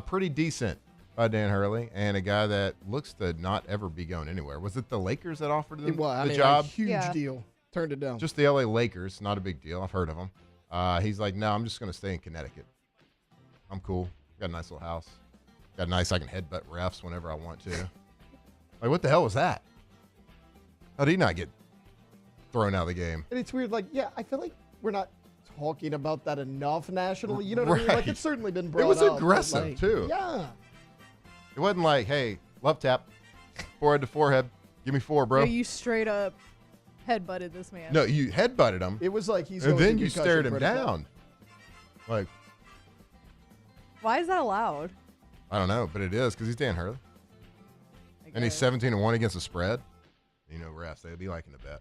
pretty decent by Dan Hurley and a guy that looks to not ever be going anywhere. Was it the Lakers that offered him the job? A huge deal. Turned it down. Just the LA Lakers, not a big deal. I've heard of them. He's like, no, I'm just going to stay in Connecticut. I'm cool. Got a nice little house. Got nice, I can headbutt refs whenever I want to. Like, what the hell was that? How did he not get thrown out of the game? And it's weird. Like, yeah, I feel like we're not talking about that enough nationally. You know what I mean? Like, it's certainly been brought up. It was aggressive, like, too. Yeah. It wasn't like, hey, love tap, forehead to forehead. Give me 4, bro. Yeah, you straight up headbutted this man. No, you headbutted him. It was like he's and going then to you concussion stared him protocol. down. Like, Why is that allowed? I don't know, but it is because he's Dan Hurley. And he's 17-1 against the spread. You know, refs, they'd be liking to bet.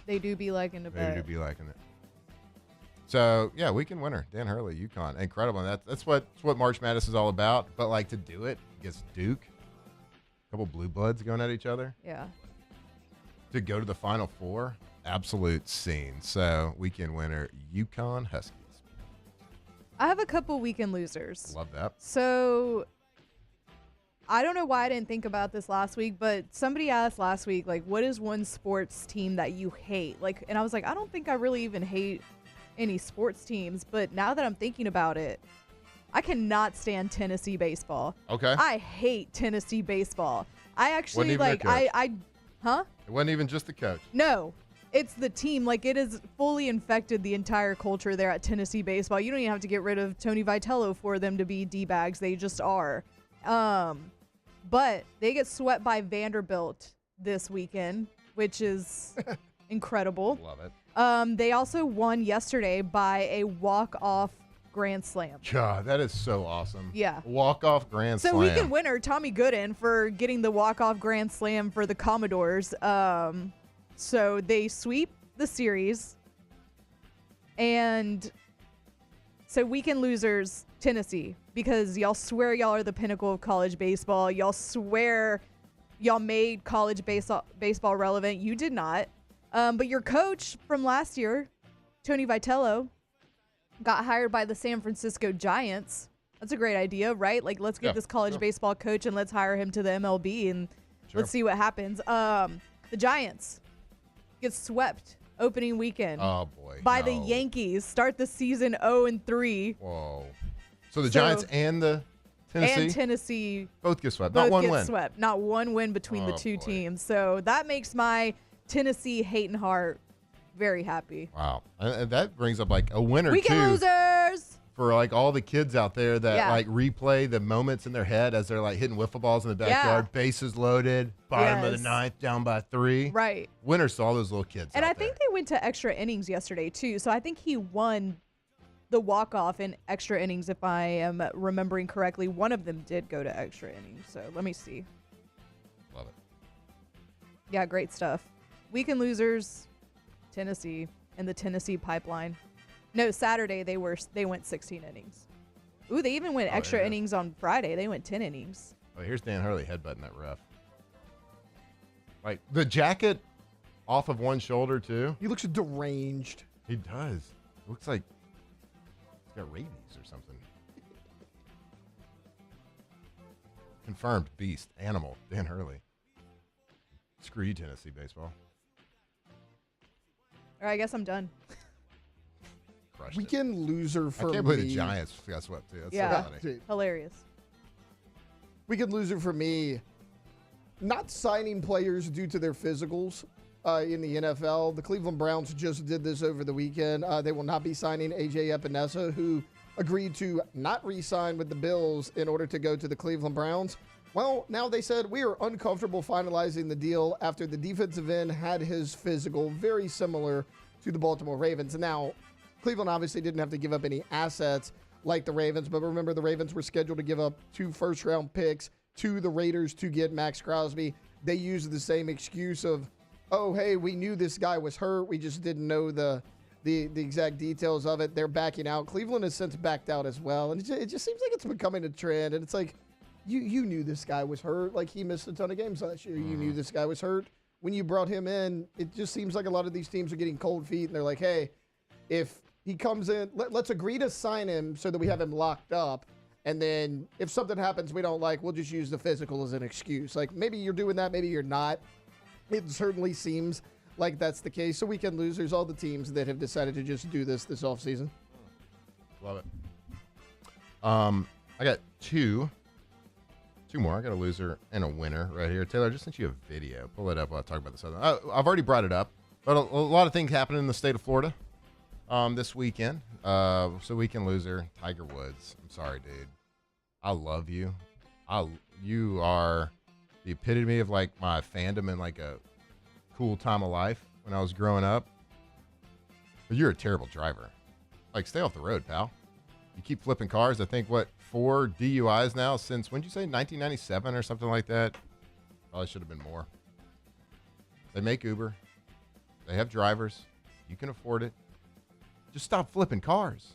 They do be liking to bet. They do be liking it. So, yeah, weekend winner, Dan Hurley, UConn. Incredible. And that's what March Madness is all about. But, like, to do it against Duke, a couple blue bloods going at each other. Yeah. To go to the Final Four, absolute scene. So, weekend winner, UConn Huskies. I have a couple weekend losers. Love that. So I don't know why I didn't think about this last week, but somebody asked last week, like, what is one sports team that you hate? Like, and I was like, I don't think I really even hate any sports teams. But now that I'm thinking about it, I cannot stand Tennessee baseball. Okay. I hate Tennessee baseball. I actually Wasn't even like, a coach. huh? It wasn't even just the coach. No, it's the team. Like, it has fully infected the entire culture there at Tennessee baseball. You don't even have to get rid of Tony Vitello for them to be D-bags. They just are. But they get swept by Vanderbilt this weekend, which is incredible. Love it. They also won yesterday by a walk-off grand slam. God, that is so awesome. Yeah. Walk-off grand So slam. weekend winner, Tommy Gooden, for getting the walk-off grand slam for the Commodores. So they sweep the series. And so weekend losers, Tennessee, because y'all swear y'all are the pinnacle of college baseball. Y'all swear y'all made college baseball relevant. You did not. But your coach from last year, Tony Vitello, got hired by the San Francisco Giants. That's a great idea, right? Like, let's get this college baseball coach and let's hire him to the MLB and let's see what happens. The Giants get swept opening weekend. Oh, boy. By the Yankees. Start the season 0-3. Whoa. So the Giants and the Tennessee? And Tennessee. Both get swept. Both Not one get win. swept. Not one win between the two teams. So that makes my Tennessee hate and heart very happy. Wow. And that brings up like a winner Weekend too. losers. For like all the kids out there that like replay the moments in their head as they're like hitting wiffle balls in the backyard, bases loaded, bottom of the ninth, down by 3. Right. Winners to all those little kids. And I think they went to extra innings yesterday too. So I think he won the walk-off in extra innings, if I am remembering correctly. One of them did go to extra innings. So let me see. Love it. Yeah, great stuff. Weekend losers, Tennessee, and the Tennessee pipeline. No, Saturday they went 16 innings. Ooh, they even went extra innings on Friday. They went 10 innings. Oh, here's Dan Hurley headbutting that ref. Like the jacket off of one shoulder too. He looks deranged. He does. It looks like he's got rabies or something. Confirmed beast, animal, Dan Hurley. Screw you, Tennessee baseball. All right, I guess I'm done. Weekend loser for me. I can't believe the Giants got swept too. That's so funny. Hilarious. Weekend loser for me. Not signing players due to their physicals in the NFL. The Cleveland Browns just did this over the weekend. They will not be signing A.J. Epinesa, who agreed to not re-sign with the Bills in order to go to the Cleveland Browns. Well, now they said we are uncomfortable finalizing the deal after the defensive end had his physical very similar to the Baltimore Ravens. Now, Cleveland obviously didn't have to give up any assets like the Ravens, but remember the Ravens were scheduled to give up 2 first-round picks to the Raiders to get Max Crosby. They used the same excuse of, oh, hey, we knew this guy was hurt. We just didn't know the exact details of it. They're backing out. Cleveland has since backed out as well, and it just seems like it's becoming a trend, and it's like, you knew this guy was hurt. Like, he missed a ton of games last year. You knew this guy was hurt. When you brought him in, it just seems like a lot of these teams are getting cold feet, and they're like, hey, if he comes in, let's agree to sign him so that we have him locked up. And then if something happens we don't like, we'll just use the physical as an excuse. Like, maybe you're doing that, maybe you're not. It certainly seems like that's the case. So weekend losers, all the teams that have decided to just do this offseason. Love it. I got two more. I got a loser and a winner right here. Taylor, I just sent you a video. Pull it up while I talk about this other. I've already brought it up, but a lot of things happening in the state of Florida. this weekend. So weekend loser, Tiger Woods. I'm sorry, dude. I love you. You are the epitome of like my fandom in like a cool time of life when I was growing up. But you're a terrible driver. Like, stay off the road, pal. You keep flipping cars. I think, 4 DUIs now since, when did you say, 1997 or something like that? Probably should have been more. They make Uber. They have drivers. You can afford it. Just stop flipping cars.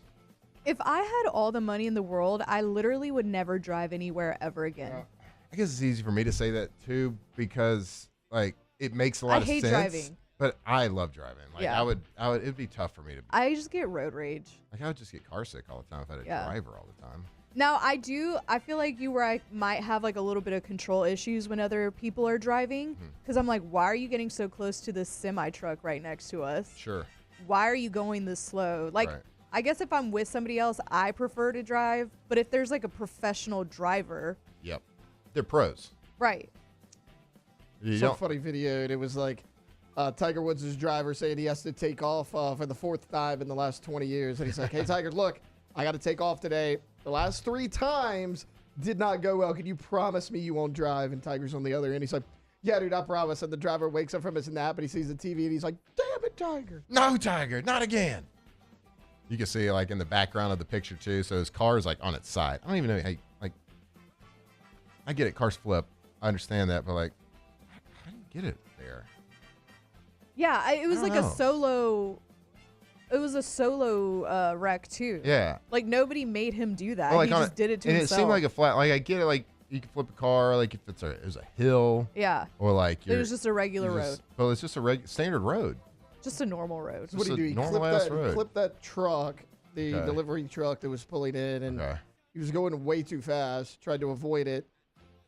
If I had all the money in the world, I literally would never drive anywhere ever again. I guess it's easy for me to say that, too, because, like, it makes a lot of sense. I hate driving. But I love driving. Like, Yeah. it'd be tough for me to. I just get road rage. Like, I would just get car sick all the time if I had a Yeah. driver all the time. Now, I feel like I might have like a little bit of control issues when other people are driving. Because I'm like, why are you getting so close to this semi-truck right next to us? Sure. Why are you going this slow? Like, Right. I guess if I'm with somebody else, I prefer to drive. But if there's like a professional driver. Yep. They're pros. Right. So funny video. And it was like Tiger Woods' driver saying he has to take off for the 4th time in the last 20 years. And he's like, hey, Tiger, look, I got to take off today. The last 3 times did not go well. Can you promise me you won't drive? And Tiger's on the other end. He's like, yeah, dude, I promise. And the driver wakes up from his nap and he sees the TV and he's like, damn it, Tiger. No, Tiger, not again. You can see, like, in the background of the picture, too. So his car is, like, on its side. I don't even know how, like, I get it. Cars flip. I understand that. But, like, how do you get it there? Yeah, it was like know. a solo. It was a solo wreck too. Yeah. Like nobody made him do that. Well, like He on just did it to and himself. it seemed like a flat. Like, I get it. Like, you can flip a car. Like, if it was a hill. Yeah. Or, like, It was just a regular road. Well, it's just a standard road. Just a normal road. So what do you do? He clipped that truck, the delivery truck that was pulling in, and he was going way too fast, tried to avoid it,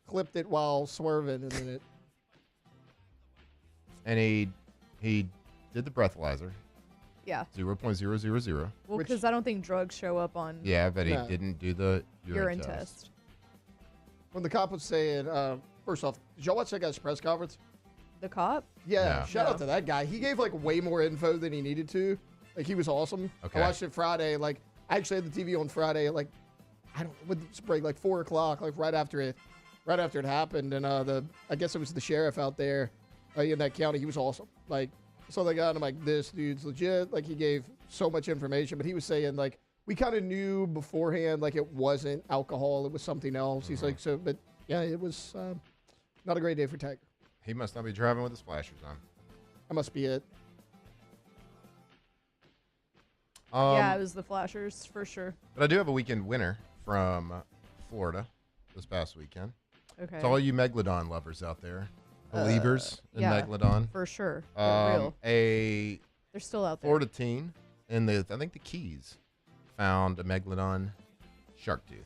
clipped it while swerving, and then it. And he did the breathalyzer. Yeah. 0.000. Well, because I don't think drugs show up on. Yeah, but he didn't do the urine test. When the cop was saying, first off, did y'all watch that guy's press conference? The cop? Yeah, No. shout out to that guy. He gave like way more info than he needed to. Like, he was awesome. Okay. I watched it Friday. Like, I actually had the TV on Friday. Like, I don't with this break like 4 o'clock. Like right after it happened. And I guess it was the sheriff out there in that county. He was awesome. Like, so they got him like, this dude's legit. Like, he gave so much information. But he was saying like, we kind of knew beforehand like it wasn't alcohol. It was something else. He's like, so, but yeah, it was not a great day for Tiger. He must not be driving with his flashers on. That must be it. Yeah, it was the flashers for sure. But I do have a weekend winner from Florida this past weekend. Okay. To all you Megalodon lovers out there, believers in yeah, Megalodon. for sure. They're real. They're still out there. Florida teen in I think the Keys found a Megalodon shark tooth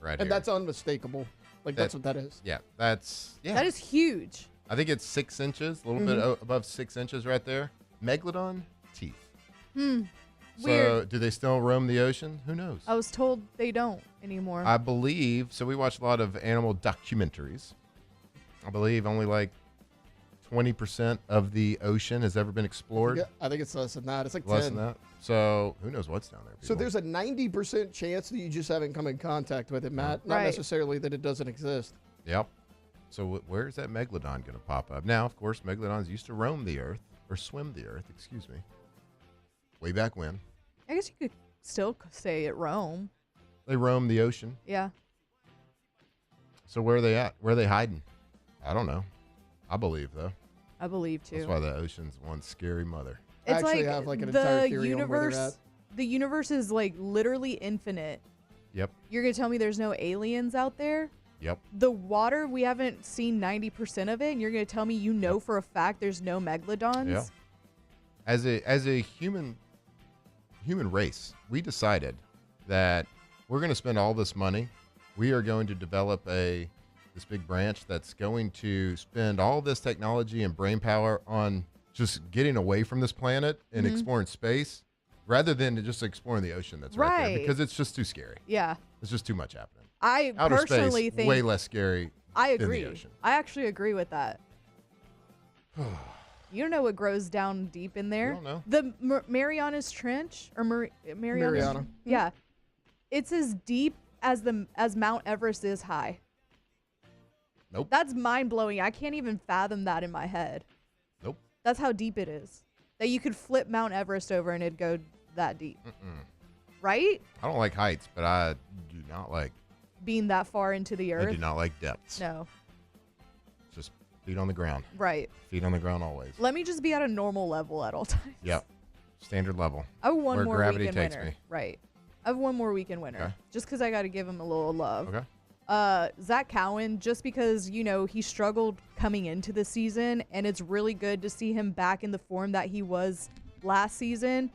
right And here. that's unmistakable. Like, that's what that is. Yeah, that's That is huge. I think it's 6 inches, a little bit above 6 inches right there. Megalodon teeth. Weird. So, do they still roam the ocean? Who knows? I was told they don't anymore. I believe, so we watch a lot of animal documentaries. I believe only like 20% of the ocean has ever been explored. I think it's less than that. It's like Less 10. than that. So, who knows what's down there? So there's a 90% chance that you just haven't come in contact with it, Matt. Not Right. necessarily that it doesn't exist. Yep. So where's that Megalodon going to pop up? Now, of course, Megalodons used to roam the earth, or swim the earth, excuse me. Way back when. I guess you could still say at Rome. They roam the ocean. Yeah. So where are they at? Where are they hiding? I don't know. I believe, though. I believe, too. That's why the ocean's one scary mother. I It's actually like have like an entire the theory on where they're universe. at. The universe is like literally infinite. Yep. You're gonna tell me there's no aliens out there? Yep. The water, we haven't seen 90% of it, and you're gonna tell me you know for a fact there's no megalodons? Yeah. As a human race, we decided that we're going to spend all this money. We are going to develop this big branch that's going to spend all this technology and brain power on just getting away from this planet and exploring space, rather than just exploring the ocean that's right there, Right. because it's just too scary. Yeah. It's just too much happening. I Outer personally space, think way less scary I than agree. the ocean. I actually agree with that. You don't know what grows down deep in there. don't know. The Marianas Trench or Mariana. Yeah, it's as deep as Mount Everest is high. Nope. That's mind blowing. I can't even fathom that in my head. Nope. That's how deep it is. That you could flip Mount Everest over and it'd go that deep. Right? I don't like heights, but I do not like. Being that far into the earth. I do not like depths. No. Just feet on the ground. Right. Feet on the ground always. Let me just be at a normal level at all times. Yep. Standard level. I have one where more gravity weekend takes winner. me. Right. I have one more weekend winner. Okay. Just because I got to give him a little love. Okay. Zach Cowan, just because, he struggled coming into the season, and it's really good to see him back in the form that he was last season.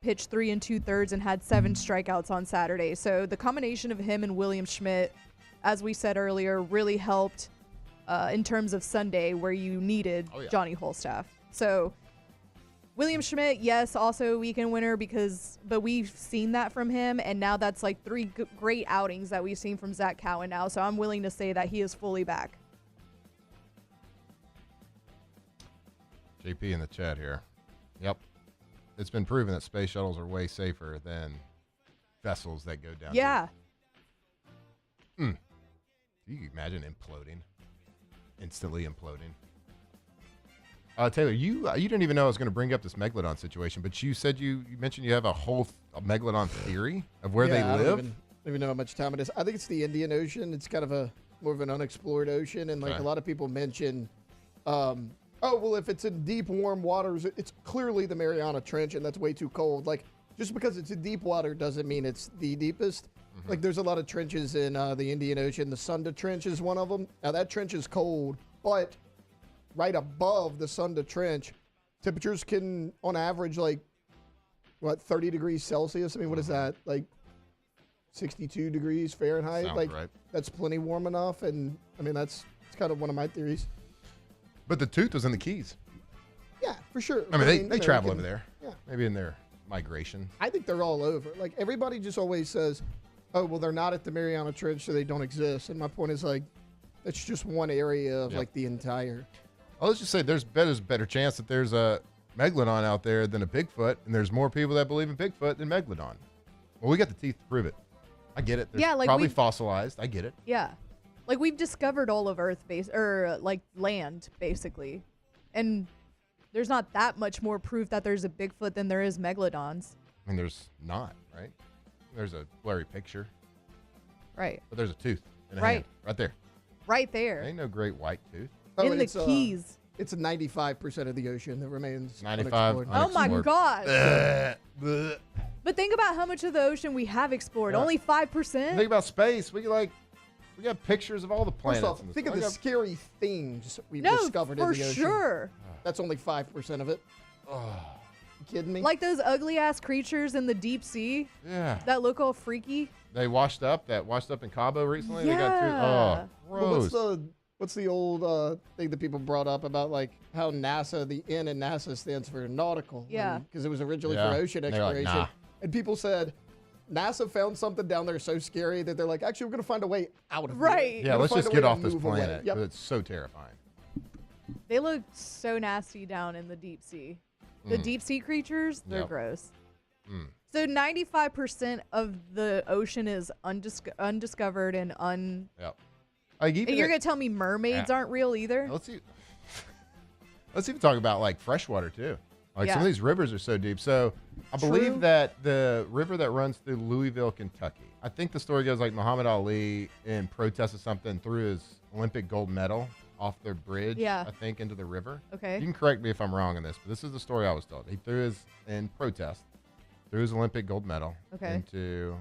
Pitched 3 2/3 and had 7 strikeouts on Saturday. So the combination of him and William Schmidt, as we said earlier, really helped in terms of Sunday where you needed Johnny Holstaff. So William Schmidt, yes, also a weekend winner but we've seen that from him, and now that's like 3 great outings that we've seen from Zach Cowan now. So I'm willing to say that he is fully back. JP in the chat here. Yep. It's been proven that space shuttles are way safer than vessels that go down. Yeah. Can you imagine imploding? Instantly imploding. Taylor, you didn't even know I was going to bring up this Megalodon situation, but you said you mentioned you have a whole Megalodon theory of where they live. I don't even know how much time it is. I think it's the Indian Ocean. It's kind of more of an unexplored ocean, and like a lot of people mention, if it's in deep, warm waters, it's clearly the Mariana Trench, and that's way too cold. Like, just because it's in deep water doesn't mean it's the deepest. Like, there's a lot of trenches in the Indian Ocean. The Sunda Trench is one of them. Now, that trench is cold, but right above the Sunda Trench, temperatures can, on average, 30 degrees Celsius? I mean, what is that? Like 62 degrees Fahrenheit? Sounds right. That's plenty warm enough, and, I mean, it's kind of one of my theories. But the tooth was in the Keys. Yeah, for sure. I mean, they travel over there. Yeah. Maybe in their migration. I think they're all over. Like, everybody just always says, oh, well, they're not at the Mariana Trench, so they don't exist. And my point is, it's just one area of, the entire. Well, let's just say there's a better chance that there's a Megalodon out there than a Bigfoot, and there's more people that believe in Bigfoot than Megalodon. Well, we got the teeth to prove it. I get it. They're probably fossilized. I get it. Yeah. Like, we've discovered all of Earth land, basically. And there's not that much more proof that there's a Bigfoot than there is Megalodons. I mean, there's not, right? There's a blurry picture. Right. But there's a tooth in a hand. Right there. Right there. Ain't no great white tooth. In the Keys. It's 95% of the ocean that remains 95. unexplored. Oh, my gosh. But think about how much of the ocean we have explored. Yeah. Only 5%? Think about space. We got pictures of all the planets. First off, think of the scary things we've No, discovered in for the ocean. sure. That's only 5% of it. You kidding me? Like those ugly ass creatures in the deep sea. Yeah. That look all freaky. They washed up in Cabo recently. Yeah. They got gross. But what's the old thing that people brought up about how NASA, the N in NASA stands for nautical? Yeah. Because it was originally Yeah. for ocean They're like, exploration. nah. And people said NASA found something down there so scary that they're like, actually, we're going to find a way out of Right. here. Yeah, We're let's gonna just find get a way off to this move away." planet. Yep. It's so terrifying. They look so nasty down in the deep sea. The deep sea creatures, they're Yep. gross. So 95% of the ocean is undiscovered and Yep. And you're going to tell me mermaids aren't real either? Let's even talk about freshwater too. Some Yeah. of these rivers are so deep. So I believe True. that the river that runs through Louisville, Kentucky, I think the story goes Muhammad Ali in protest of something threw his Olympic gold medal off their bridge, Yeah. I think, into the river. Okay. You can correct me if I'm wrong on this, but this is the story I was told. He threw in protest, threw his Olympic gold medal into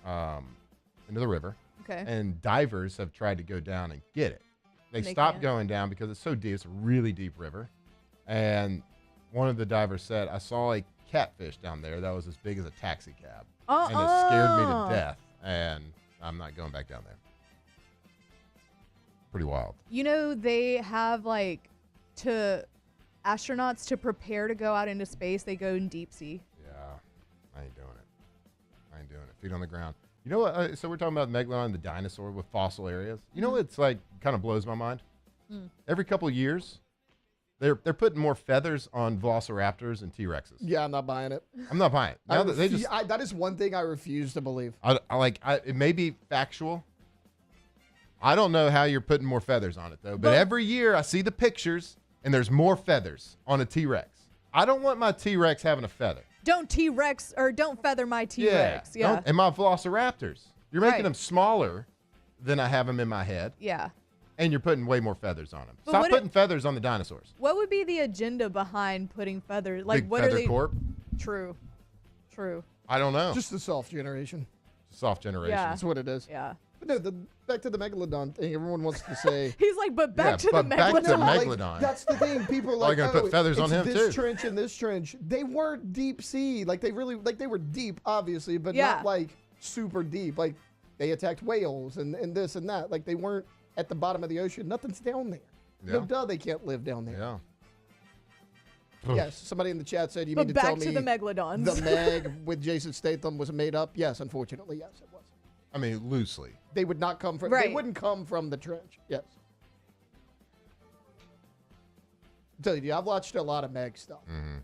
the river. Okay. And divers have tried to go down and get it. They stopped going down because it's so deep. It's a really deep river. And one of the divers said, I saw a catfish down there that was as big as a taxi cab. And it scared me to death. And I'm not going back down there. Pretty wild. They have astronauts to prepare to go out into space, they go in deep sea. Yeah. I ain't doing it. Feet on the ground. You know what? So we're talking about Megalodon, the dinosaur with fossil areas. You know what's kind of blows my mind? Every couple of years, they're putting more feathers on velociraptors and T-Rexes. Yeah, I'm not buying it. I'm not buying it. Now that they just, that is one thing I refuse to believe. It may be factual. I don't know how you're putting more feathers on it, though. But every year I see the pictures, and there's more feathers on a T-Rex. I don't want my T-Rex having a feather. Don't T-Rex or don't feather my T-Rex. Yeah. And my velociraptors. You're making them smaller than I have them in my head. Yeah. And you're putting way more feathers on them. But Stop putting feathers on the dinosaurs. What would be the agenda behind putting feathers? Like, Big what feather are they? corp? True. I don't know. Just the soft generation. Soft generation. Yeah. That's what it is. Yeah. But no, back to the Megalodon thing. Everyone wants to say. He's like, but back to the Megalodon. Back to Megalodon. That's the thing. People are Well, like, you're gonna put feathers on him, this too. trench and this trench. They weren't deep sea. Like, they were deep, obviously, but Yeah. not like super deep. Like, they attacked whales and this and that. Like, they weren't at the bottom of the ocean. Nothing's down there. Yeah. No duh, they can't live down there. Yeah. Yes, somebody in the chat said you But mean to tell back me to the Megalodons. the Meg with Jason Statham was made up? Yes, unfortunately, yes, it was. I mean, loosely. They would not come from. Right. They wouldn't come from the trench. Yes. I'm telling you, I've watched a lot of Meg stuff. Mm-hmm.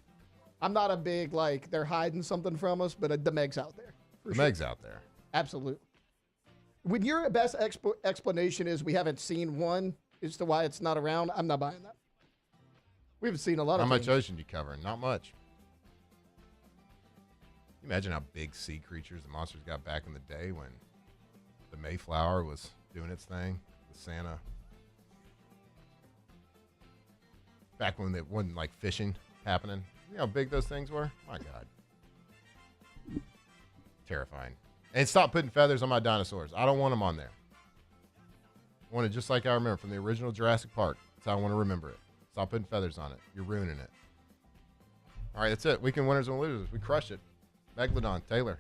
I'm not a big like they're hiding something from us, but the Meg's out there. The Meg's out there. Absolutely. When your best explanation is we haven't seen one as to why it's not around, I'm not buying that. We haven't seen a lot How of much things. ocean you covering? Not much. Can you imagine how big sea creatures and monsters got back in the day when the Mayflower was doing its thing? The Santa. Back when it wasn't like fishing happening. You know how big those things were? My God. Terrifying. And stop putting feathers on my dinosaurs. I don't want them on there. I want it just like I remember from the original Jurassic Park. That's how I want to remember it. Stop putting feathers on it. You're ruining it. All right, that's it. Weekend winners and losers. We crushed it. Megalodon, Taylor.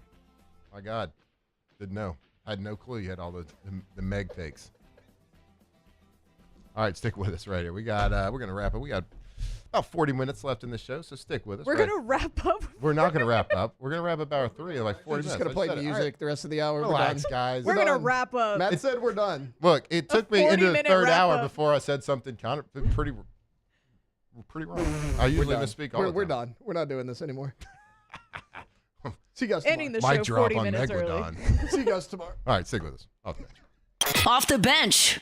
My God. Didn't know. I had no clue you had all the Meg takes. All right, stick with us right here. We got we're gonna wrap up. We got about 40 minutes left in the show, so stick with us. We're gonna wrap up. We're not gonna wrap up. We're gonna wrap up hour 3 in like 40 We're just minutes. gonna I play said it. music All right. the rest of the hour. Relax, we're done. guys. We're gonna done. wrap up. Matt said we're done. Look, it took me into the 40-minute third hour wrap-up. before I said something kind of pretty wrong. I usually We're done. misspeak all the time. We're done. We're not doing this anymore. See you guys tomorrow. Ending the Mic show drop 40 on minutes early. Megalodon. See you guys tomorrow. All right, stick with us. Off the bench. Off the bench.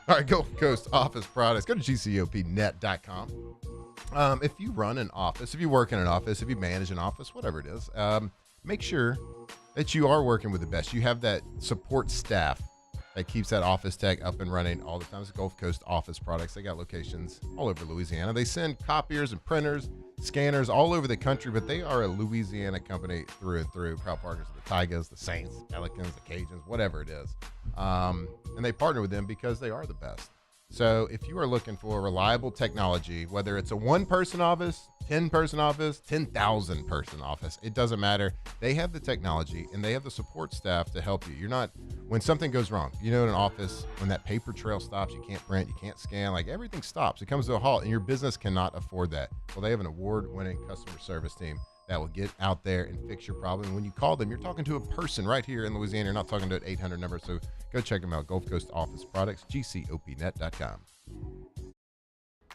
All right, Gulf Coast Office Products. Go to gcopnet.com. If you run an office, if you work in an office, if you manage an office, whatever it is, make sure that you are working with the best. You have that support staff that keeps that office tech up and running all the time. It's Gulf Coast Office Products. They got locations all over Louisiana. They send copiers and printers, scanners all over the country, but they are a Louisiana company through and through. Proud partners of the Tigers, the Saints, Pelicans, the Cajuns, whatever it is. And they partner with them because they are the best. So if you are looking for reliable technology, whether it's a one-person office, 10-person office, 10,000-person office, it doesn't matter. They have the technology and they have the support staff to help you. You're not, when something goes wrong, in an office, when that paper trail stops, you can't print, you can't scan, like everything stops. It comes to a halt and your business cannot afford that. Well, they have an award-winning customer service team that will get out there and fix your problem. And when you call them, you're talking to a person right here in Louisiana. You're not talking to an 800 number. So go check them out. Gulf Coast Office Products, gcopnet.com.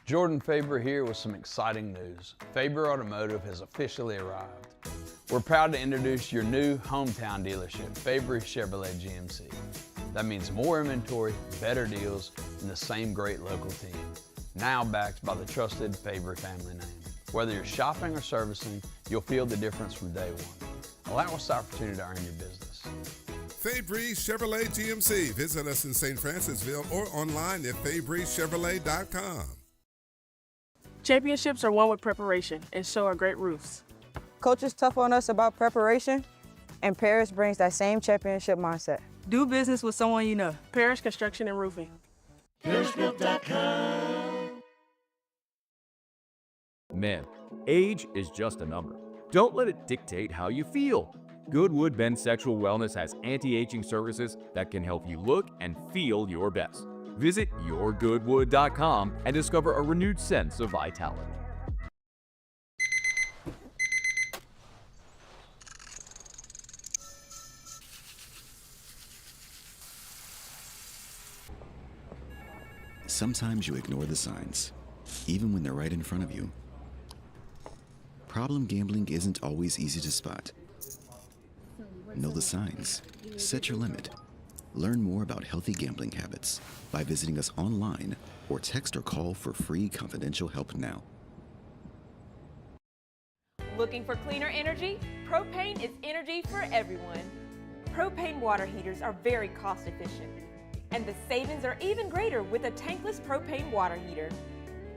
Jordan Faber here with some exciting news. Faber Automotive has officially arrived. We're proud to introduce your new hometown dealership, Faber Chevrolet GMC. That means more inventory, better deals, and the same great local team. Now backed by the trusted Faber family name. Whether you're shopping or servicing, you'll feel the difference from day one. Allow us the opportunity to earn your business. Fabry Chevrolet GMC. Visit us in St. Francisville or online at FabryChevrolet.com. Championships are won with preparation, and so are great roofs. Coach is tough on us about preparation, and Paris brings that same championship mindset. Do business with someone you know. Parrish Construction and Roofing. ParrishBuilt.com. Man, age is just a number. Don't let it dictate how you feel. Goodwood Men's Sexual Wellness has anti-aging services that can help you look and feel your best. Visit yourgoodwood.com and discover a renewed sense of vitality. Sometimes you ignore the signs, even when they're right in front of you. Problem gambling isn't always easy to spot. Know the signs. Set your limit. Learn more about healthy gambling habits by visiting us online or text or call for free confidential help now. Looking for cleaner energy? Propane is energy for everyone. Propane water heaters are very cost efficient, and the savings are even greater with a tankless propane water heater.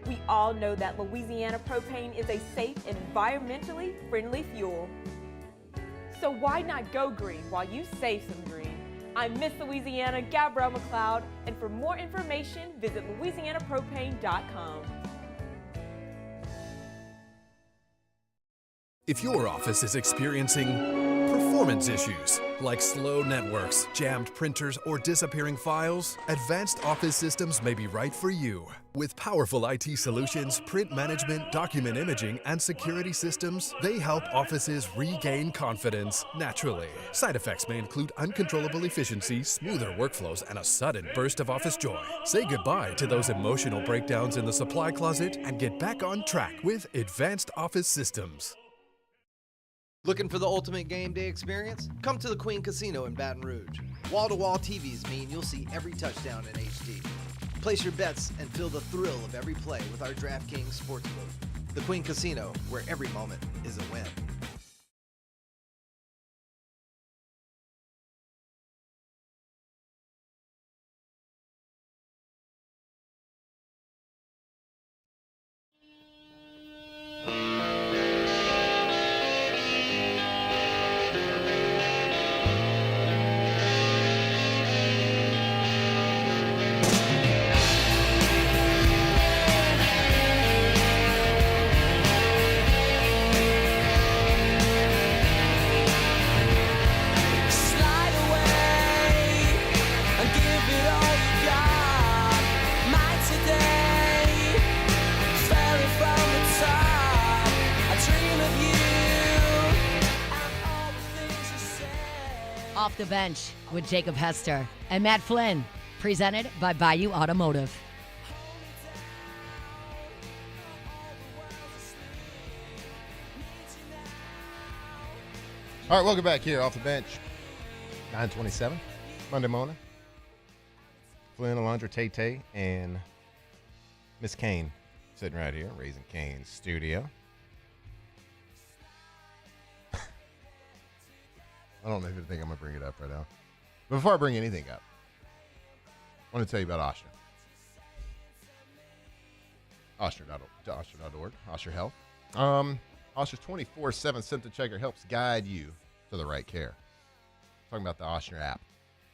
We all know that Louisiana propane is a safe and environmentally friendly fuel. So why not go green while you save some green? I'm Miss Louisiana, Gabrielle McLeod, and for more information, visit louisianapropane.com. If your office is experiencing performance issues like slow networks, jammed printers, or disappearing files, Advanced Office Systems may be right for you. With powerful IT solutions, print management, document imaging, and security systems, they help offices regain confidence naturally. Side effects may include uncontrollable efficiency, smoother workflows, and a sudden burst of office joy. Say goodbye to those emotional breakdowns in the supply closet and get back on track with Advanced Office Systems. Looking for the ultimate game day experience? Come to the Queen Casino in Baton Rouge. Wall-to-wall TVs mean you'll see every touchdown in HD. Place your bets and feel the thrill of every play with our DraftKings Sportsbook. The Queen Casino, where every moment is a win. Off the Bench with Jacob Hester and Matt Flynn, presented by Bayou Automotive. All right, welcome back here off the bench. 9:27, Monday morning. Flynn, Alondra, Tay, and Miss Kane sitting right here, Raising Cane's studio. I don't even think I'm going to bring it up right now. But before I bring anything up, I want to tell you about Osher. Osher.org, Osher Health. Osher's 24/7 symptom checker helps guide you to the right care. Talking about the Osher app.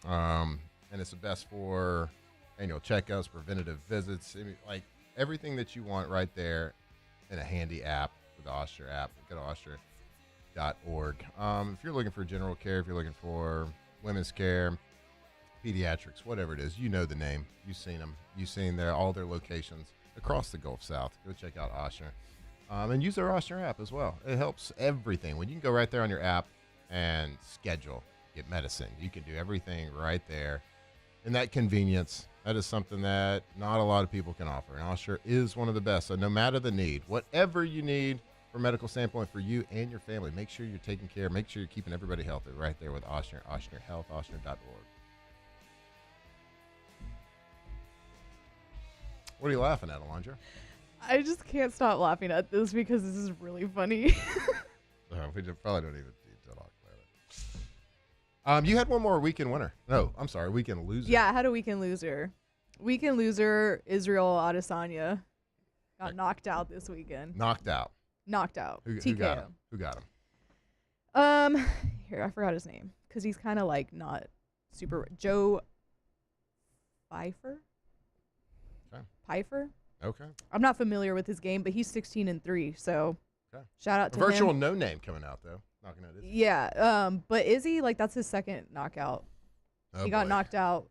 And it's the best for annual checkups, preventative visits, like everything that you want right there in a handy app with the Osher app. Go to Osher.org. If you're looking for general care, if you're looking for women's care, pediatrics, whatever it is, you know the name. You've seen them. You've seen all their locations across the Gulf South. Go check out Osher. And use their Osher app as well. It helps everything. When you can go right there on your app and schedule, get medicine, you can do everything right there. And that convenience, that is something that not a lot of people can offer. And Osher is one of the best. So no matter the need, whatever you need, from a medical standpoint for you and your family, make sure you're taking care. Make sure you're keeping everybody healthy right there with Osher. Osher Health, Osher.org. What are you laughing at, Alondra? I just can't stop laughing at this because this is really funny. We probably don't even need to talk about it. You had one more weekend winner. No, I'm sorry, weekend loser. Yeah, I had a weekend loser. Weekend loser, Israel Adesanya. Got knocked out this weekend. Knocked out. TKO. Who got him? Here, I forgot his name because he's kind of like not super. Joe Pfeiffer. Okay. Pfeiffer. Okay. I'm not familiar with his game, but he's 16-3. So, shout out to him. Virtual no name coming out though, knocking out Izzy. Yeah. But Izzy, like that's his second knockout. He got knocked out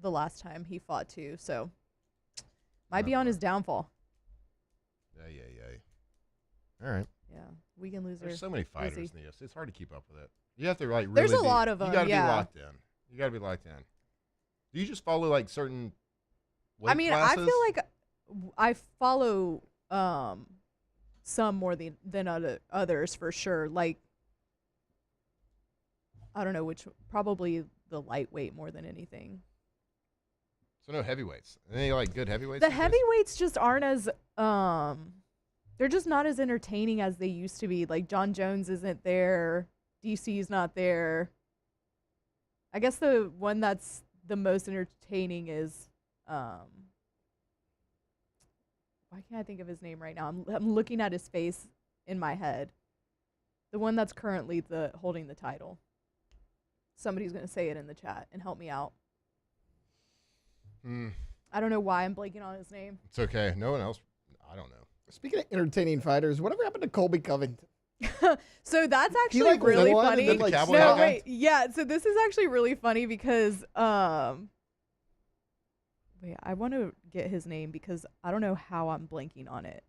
the last time he fought too. So, might be on his downfall. Yeah. All right. Yeah, weekend loser. There's so many fighters Izzy. in this. It's hard to keep up with it. You have to like really. There's a lot of them. You got to yeah. be locked in. Do you just follow like certain weight I mean, classes? I feel like I follow some more than others for sure. Like, I don't know which, probably the lightweight more than anything. So no heavyweights. Any like good heavyweights? The these days? heavyweights just aren't as they're just not as entertaining as they used to be. Like John Jones isn't there, DC's not there. I guess the one that's the most entertaining is why can't I think of his name right now? I'm looking at his face in my head. The one that's currently holding the title. Somebody's gonna say it in the chat and help me out. I don't know why I'm blanking on his name. It's okay. No one else. I don't know. Speaking of entertaining fighters, whatever happened to Colby Covington? So that's actually really funny. No, wait, yeah. So this is actually really funny because wait, I want to get his name because I don't know how I'm blanking on it.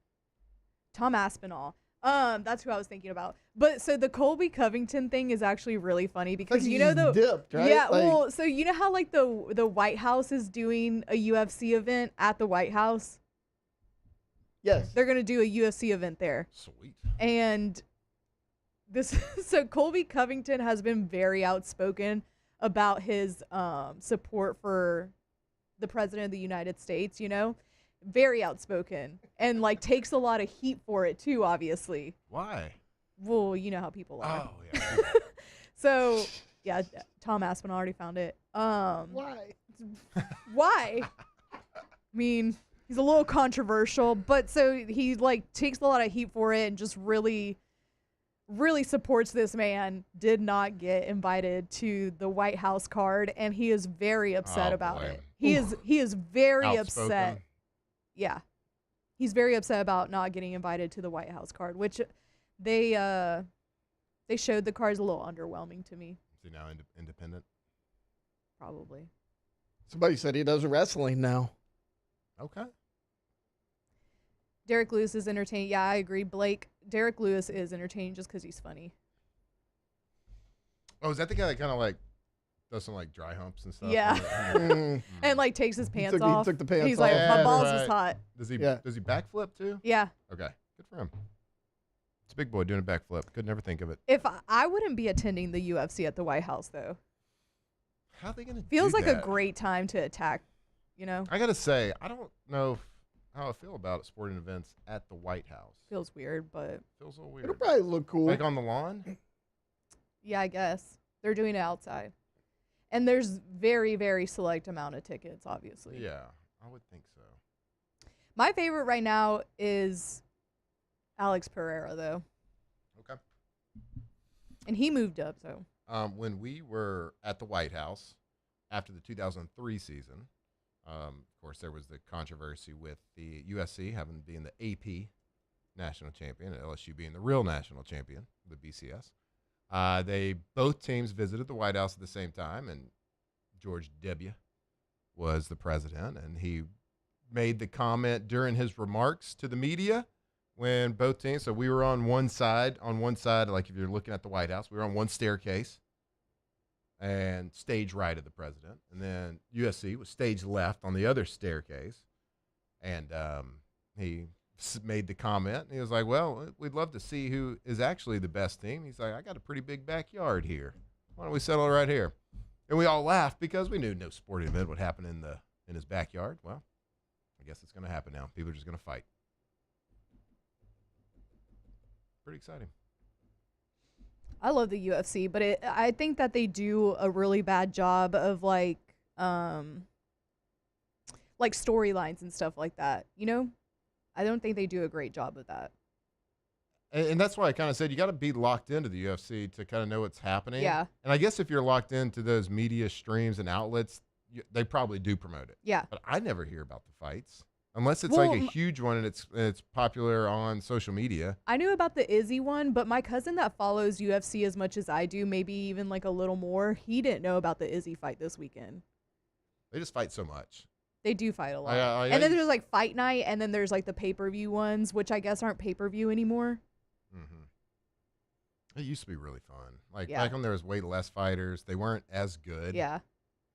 Tom Aspinall. That's who I was thinking about. But so the Colby Covington thing is actually really funny because Like you know the dipped, right? yeah. Like- Well, so you know how like the White House is doing a UFC event at the White House. Yes. They're gonna do a UFC event there. Sweet. And this so Colby Covington has been very outspoken about his support for the president of the United States, you know? Very outspoken and like takes a lot of heat for it too, obviously. Why? Well, you know how people are. Oh yeah. So yeah, Tom Aspinall already found it. Why? Why? I mean, he's a little controversial, but so he like takes a lot of heat for it and just really supports this man. Did not get invited to the White House card, and he is very upset about it. He is very upset. Yeah. He's very upset about not getting invited to the White House card, which they showed the card's a little underwhelming to me. Is he now independent? Probably. Somebody said he does wrestling now. Okay. Derek Lewis is entertaining. Yeah, I agree. Blake, Derek Lewis is entertaining just because he's funny. Oh, is that the guy that kind of like does some like dry humps and stuff? Yeah. Mm. And like takes his pants He off. took the pants He's like, off. my balls right. is hot. Does he backflip too? Yeah. Okay. Good for him. It's a big boy doing a backflip. Could never think of it. If I wouldn't be attending the UFC at the White House though. How are they gonna Feels do like that? a great time to attack, you know? I gotta say, I don't know how I feel about sporting events at the White House. Feels weird, but Feels a little weird. It'll probably look cool. Like on the lawn? yeah, I guess. They're doing it outside. And there's very, very select amount of tickets, obviously. Yeah, I would think so. My favorite right now is Alex Pereira, though. Okay. And he moved up, so. When we were at the White House after the 2003 season, of course, there was the controversy with the USC having been the AP national champion and LSU being the real national champion, the BCS. Both teams visited the White House at the same time, and George W. was the president, and he made the comment during his remarks to the media when both teams, so we were on one side, like if you're looking at the White House, we were on one staircase and stage right of the president, and then USC was stage left on the other staircase, and he made the comment, and he was like, well, we'd love to see who is actually the best team. He's like, I got a pretty big backyard here. Why don't we settle right here? And we all laughed because we knew no sporting event would happen in his backyard. Well, I guess it's going to happen now. People are just going to fight. Pretty exciting. I love the UFC, but I think that they do a really bad job of like storylines and stuff like that, you know? I don't think they do a great job of that. And that's why I kind of said you got to be locked into the UFC to kind of know what's happening. Yeah. And I guess if you're locked into those media streams and outlets, they probably do promote it. Yeah. But I never hear about the fights unless it's like a huge one and it's popular on social media. I knew about the Izzy one, but my cousin that follows UFC as much as I do, maybe even like a little more, he didn't know about the Izzy fight this weekend. They just fight so much. They do fight a lot. And then there's like fight night, and then there's like the pay-per-view ones, which I guess aren't pay-per-view anymore. It used to be really fun. Like Yeah. back when there was way less fighters, they weren't as good. Yeah.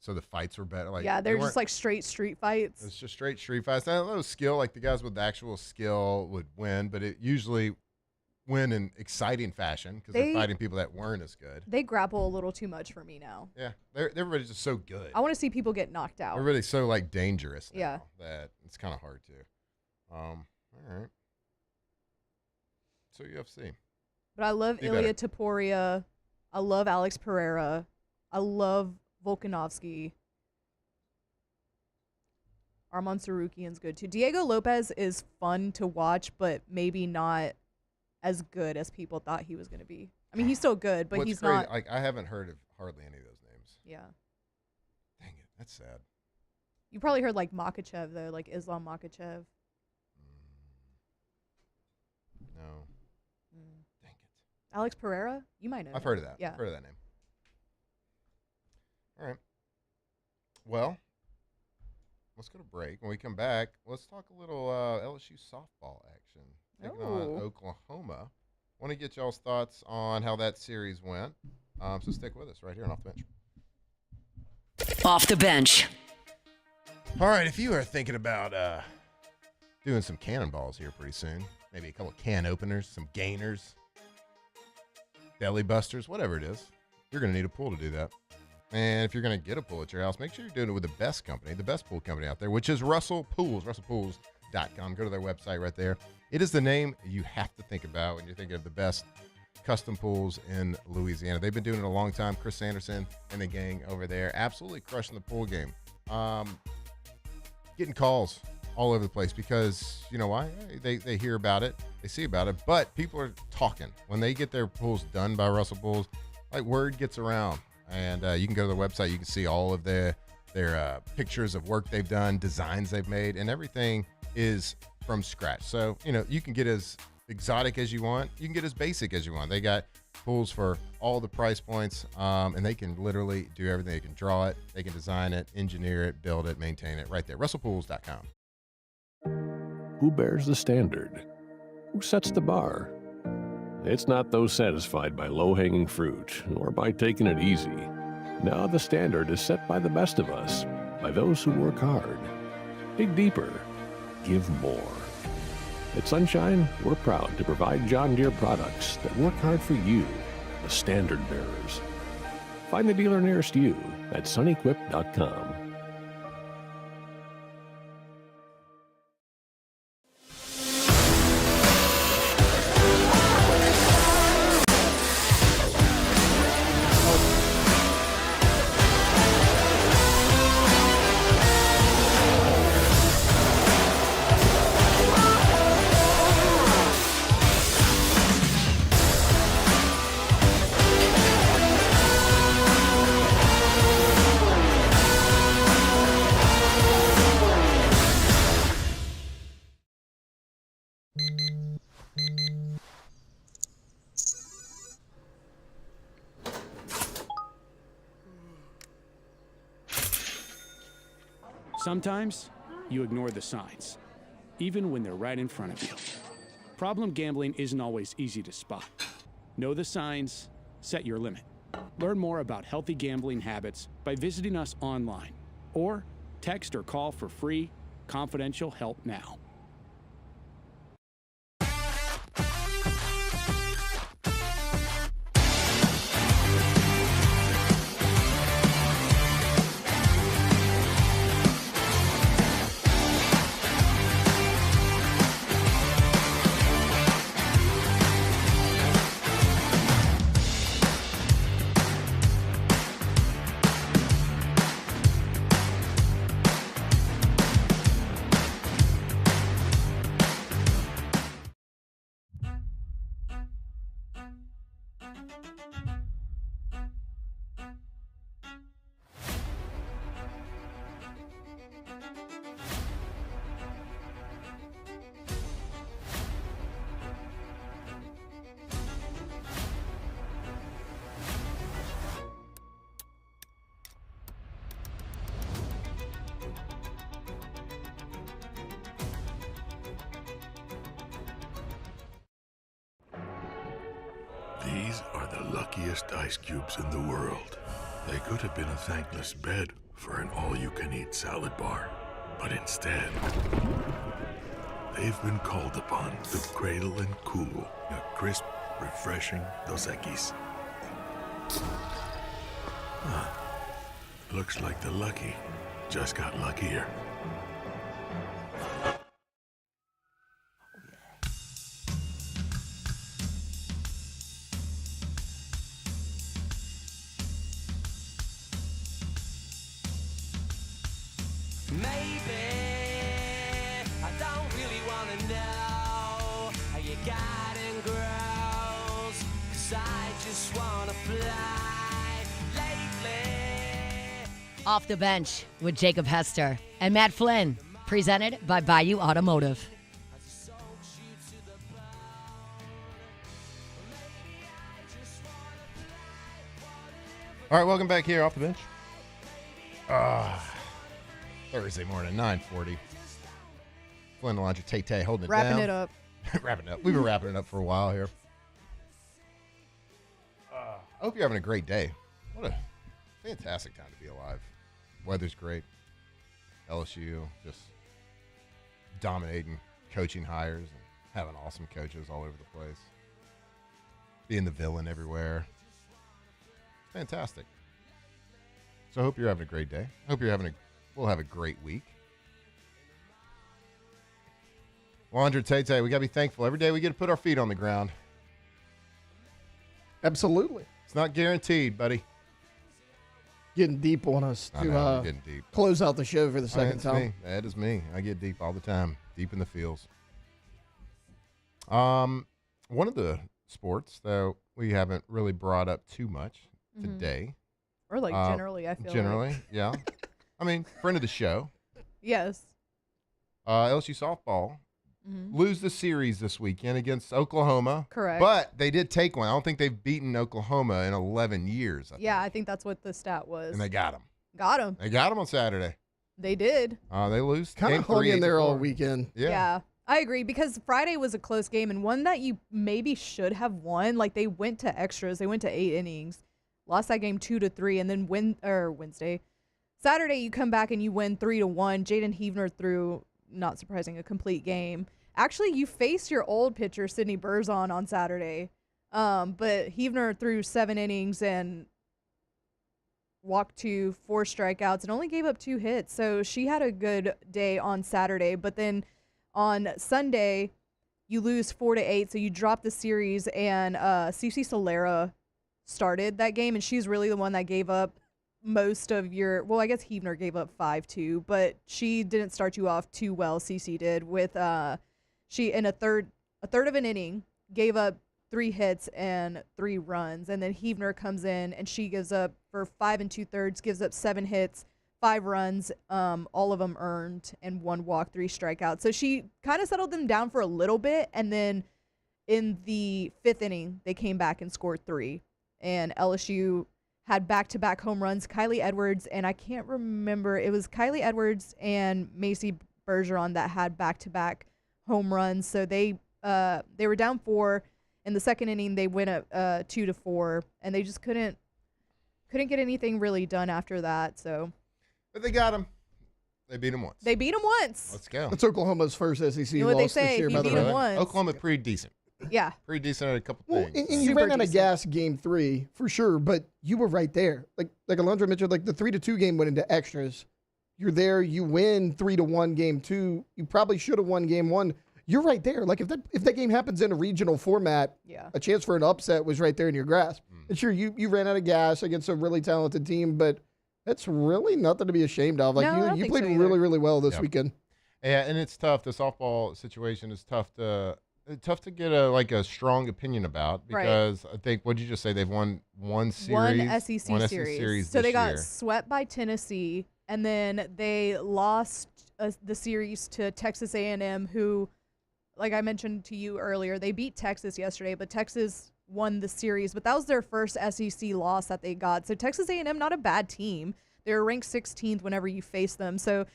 so the fights were better. Like, yeah, they're weren't- just like straight street fights. It's just straight street fights. Now, those skill, like the guys with the actual skill would win, but it usually win in exciting fashion because they're fighting people that weren't as good. They grapple a little too much for me now. Yeah, everybody's just so good. I want to see people get knocked out. Everybody's so like dangerous now Yeah. that it's kind of hard to. All right. So UFC. But I love Be Ilya better. Taporia. I love Alex Pereira. I love Volkanovski. Arman Sarukian's good too. Diego Lopez is fun to watch, but maybe not as good as people thought he was going to be. I mean, he's still good, but What's he's crazy, not. Like, I haven't heard of hardly any of those names. Yeah. Dang it, that's sad. You probably heard like Makhachev though, like Islam Makhachev. No. Alex Pereira? You might know. I've him. heard of that. Yeah. I've heard of that name. All right. Well, let's go to break. When we come back, let's talk a little LSU softball action. Taking on Oklahoma. Want to get y'all's thoughts on how that series went. So stick with us right here on Off the Bench. Off the bench. All right, if you are thinking about doing some cannonballs here pretty soon, maybe a couple of can openers, some gainers, belly busters, whatever it is, you're going to need a pool to do that. And if you're going to get a pool at your house, make sure you're doing it with the best company, the best pool company out there, which is Russell Pools, russellpools.com. Go to their website right there. It is the name you have to think about when you're thinking of the best custom pools in Louisiana. They've been doing it a long time. Chris Sanderson and the gang over there absolutely crushing the pool game. Getting calls all over the place because, you know why? They hear about it. They see about it. But people are talking. When they get their pools done by Russell Pools, like word gets around. And you can go to their website. You can see all of their pictures of work they've done, designs they've made, and everything is from scratch. So, you know, you can get as exotic as you want. You can get as basic as you want. They got pools for all the price points, and they can literally do everything. They can draw it. They can design it, engineer it, build it, maintain it right there. russellpools.com. Who bears the standard? Who sets the bar? It's not those satisfied by low-hanging fruit or by taking it easy. Now the standard is set by the best of us, by those who work hard. Dig deeper. Give more. At Sunshine, we're proud to provide John Deere products that work hard for you, the standard bearers. Find the dealer nearest you at sunequip.com. Sometimes you ignore the signs, even when they're right in front of you. Problem gambling isn't always easy to spot. Know the signs, set your limit. Learn more about healthy gambling habits by visiting us online or text or call for free, confidential help now. These are the luckiest ice cubes in the world. They could have been a thankless bed for an all-you-can-eat salad bar. But instead, they've been called upon to cradle and cool a crisp, refreshing Dos Equis. Looks like the lucky just got luckier. Off the Bench with Jacob Hester and Matt Flynn, presented by Bayou Automotive. All right, welcome back here off the bench. Thursday morning, 9:40. Flynn, Alondra, Tay holding it down. Wrapping it up. Wrapping it up. We've been wrapping it up for a while here. I hope you're having a great day. What a fantastic time to be alive. Weather's great. LSU just dominating coaching hires and having awesome coaches all over the place. Being the villain everywhere. Fantastic. So I hope you're having a great day. I hope we'll have a great week. Alondra, Tay, we got to be thankful. Every day we get to put our feet on the ground. Absolutely. It's not guaranteed, buddy. Getting deep on us to getting deep. Close out the show for the second time. Me. That is me. I get deep all the time, deep in the feels. One of the sports that we haven't really brought up too much today. Or like generally, I feel Generally, yeah. I mean, friend of the show. Yes. LSU softball lose the series this weekend against Oklahoma. Correct. But they did take one. I don't think they've beaten Oklahoma in 11 years. I think that's what the stat was. And they got them. Got them. They got them on Saturday. They did. They lose. Kind of hung in there all weekend. Yeah. I agree, because Friday was a close game and one that you maybe should have won. Like, they went to extras. They went to 8 innings. Lost that game 2-3, and then Wednesday. Saturday, you come back and you win 3-1. Jaden Heavner threw, not surprising, a complete game. Actually, you faced your old pitcher, Sydney Berzon, on Saturday. But Heavner threw 7 innings and walked 4 strikeouts and only gave up 2 hits. So she had a good day on Saturday. But then on Sunday, you lose 4-8, so you drop the series, and CeCe Solera started that game, and she's really the one that gave up most of your, well, I guess Heavner gave up 5-2, but she didn't start you off too well. CeCe did with she in a third of an inning gave up 3 hits and 3 runs, and then Heavner comes in and she gives up for 5 2/3, gives up 7 hits, 5 runs, all of them earned, and 1 walk, 3 strikeouts. So she kind of settled them down for a little bit, and then in the 5th inning they came back and scored 3. And LSU had back-to-back home runs. Kylie Edwards, and I can't remember, it was Kylie Edwards and Macy Bergeron that had back-to-back home runs. So they were down 4. In the 2nd inning, they went up 2-4, and they just couldn't get anything really done after that. So, but they got him. They beat him once. Let's go. That's Oklahoma's first SEC You know what loss they say, this year, if you by the beat way. 'em once. Oklahoma pretty decent. Yeah. Pretty decent at a couple Well, things. and you ran out of gas game 3 for sure, but you were right there. Like Alondra mentioned, like the 3-2 game went into extras. You're there. You win 3-1 game 2. You probably should have won game 1. You're right there. Like if that game happens in a regional format, a chance for an upset was right there in your grasp. And sure, you ran out of gas against a really talented team, but that's really nothing to be ashamed of. Like No, I don't you think played so either. really, really well this Yep. weekend. Yeah, and it's tough. The softball situation is tough to get a strong opinion about, because I think, what'd you just say? They've won one series, One SEC series. So this they got year. swept by Tennessee, and then they lost the series to Texas A&M, who, like I mentioned to you earlier, they beat Texas yesterday, but Texas won the series. But that was their first SEC loss that they got. So Texas A&M, not a bad team. They were ranked 16th whenever you face them. So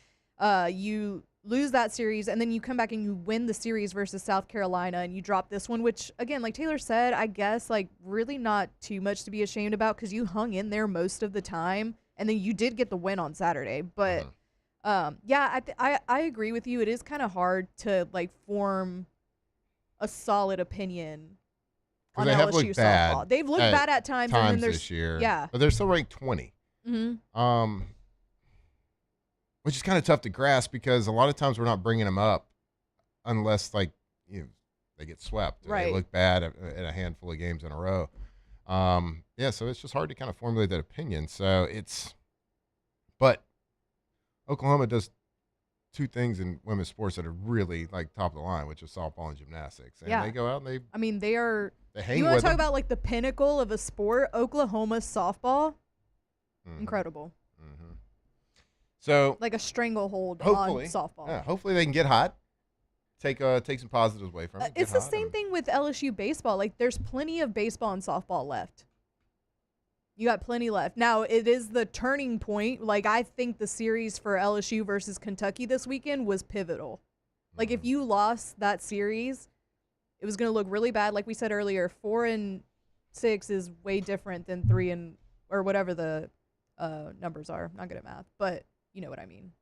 you lose that series, and then you come back and you win the series versus South Carolina, and you drop this one, which, again, like Taylor said, I guess, like, really not too much to be ashamed about, because you hung in there most of the time, and then you did get the win on Saturday. But yeah, I agree with you. It is kind of hard to like form a solid opinion on they have LSU looked softball. bad. They've looked bad at times, and then there's this year. yeah, but they're still ranked 20. Which is kind of tough to grasp because a lot of times we're not bringing them up unless like they get swept. Or they look bad in a handful of games in a row. Yeah, so it's just hard to kind of formulate that opinion. But Oklahoma does two things in women's sports that are really like top of the line, which is softball and gymnastics. And they go out and they are. They hang you with want to talk them. about like the pinnacle of a sport? Oklahoma softball, incredible. So like a stranglehold hopefully, on softball. Yeah, hopefully they can get hot. Take some positives away from it. It's the same thing with LSU baseball. Like there's plenty of baseball and softball left. You got plenty left. Now it is the turning point. Like I think the series for LSU versus Kentucky this weekend was pivotal. Like if you lost that series, it was going to look really bad. Like we said earlier, 4-6 is way different than 3 or whatever the numbers are. I'm not good at math, but you know what I mean.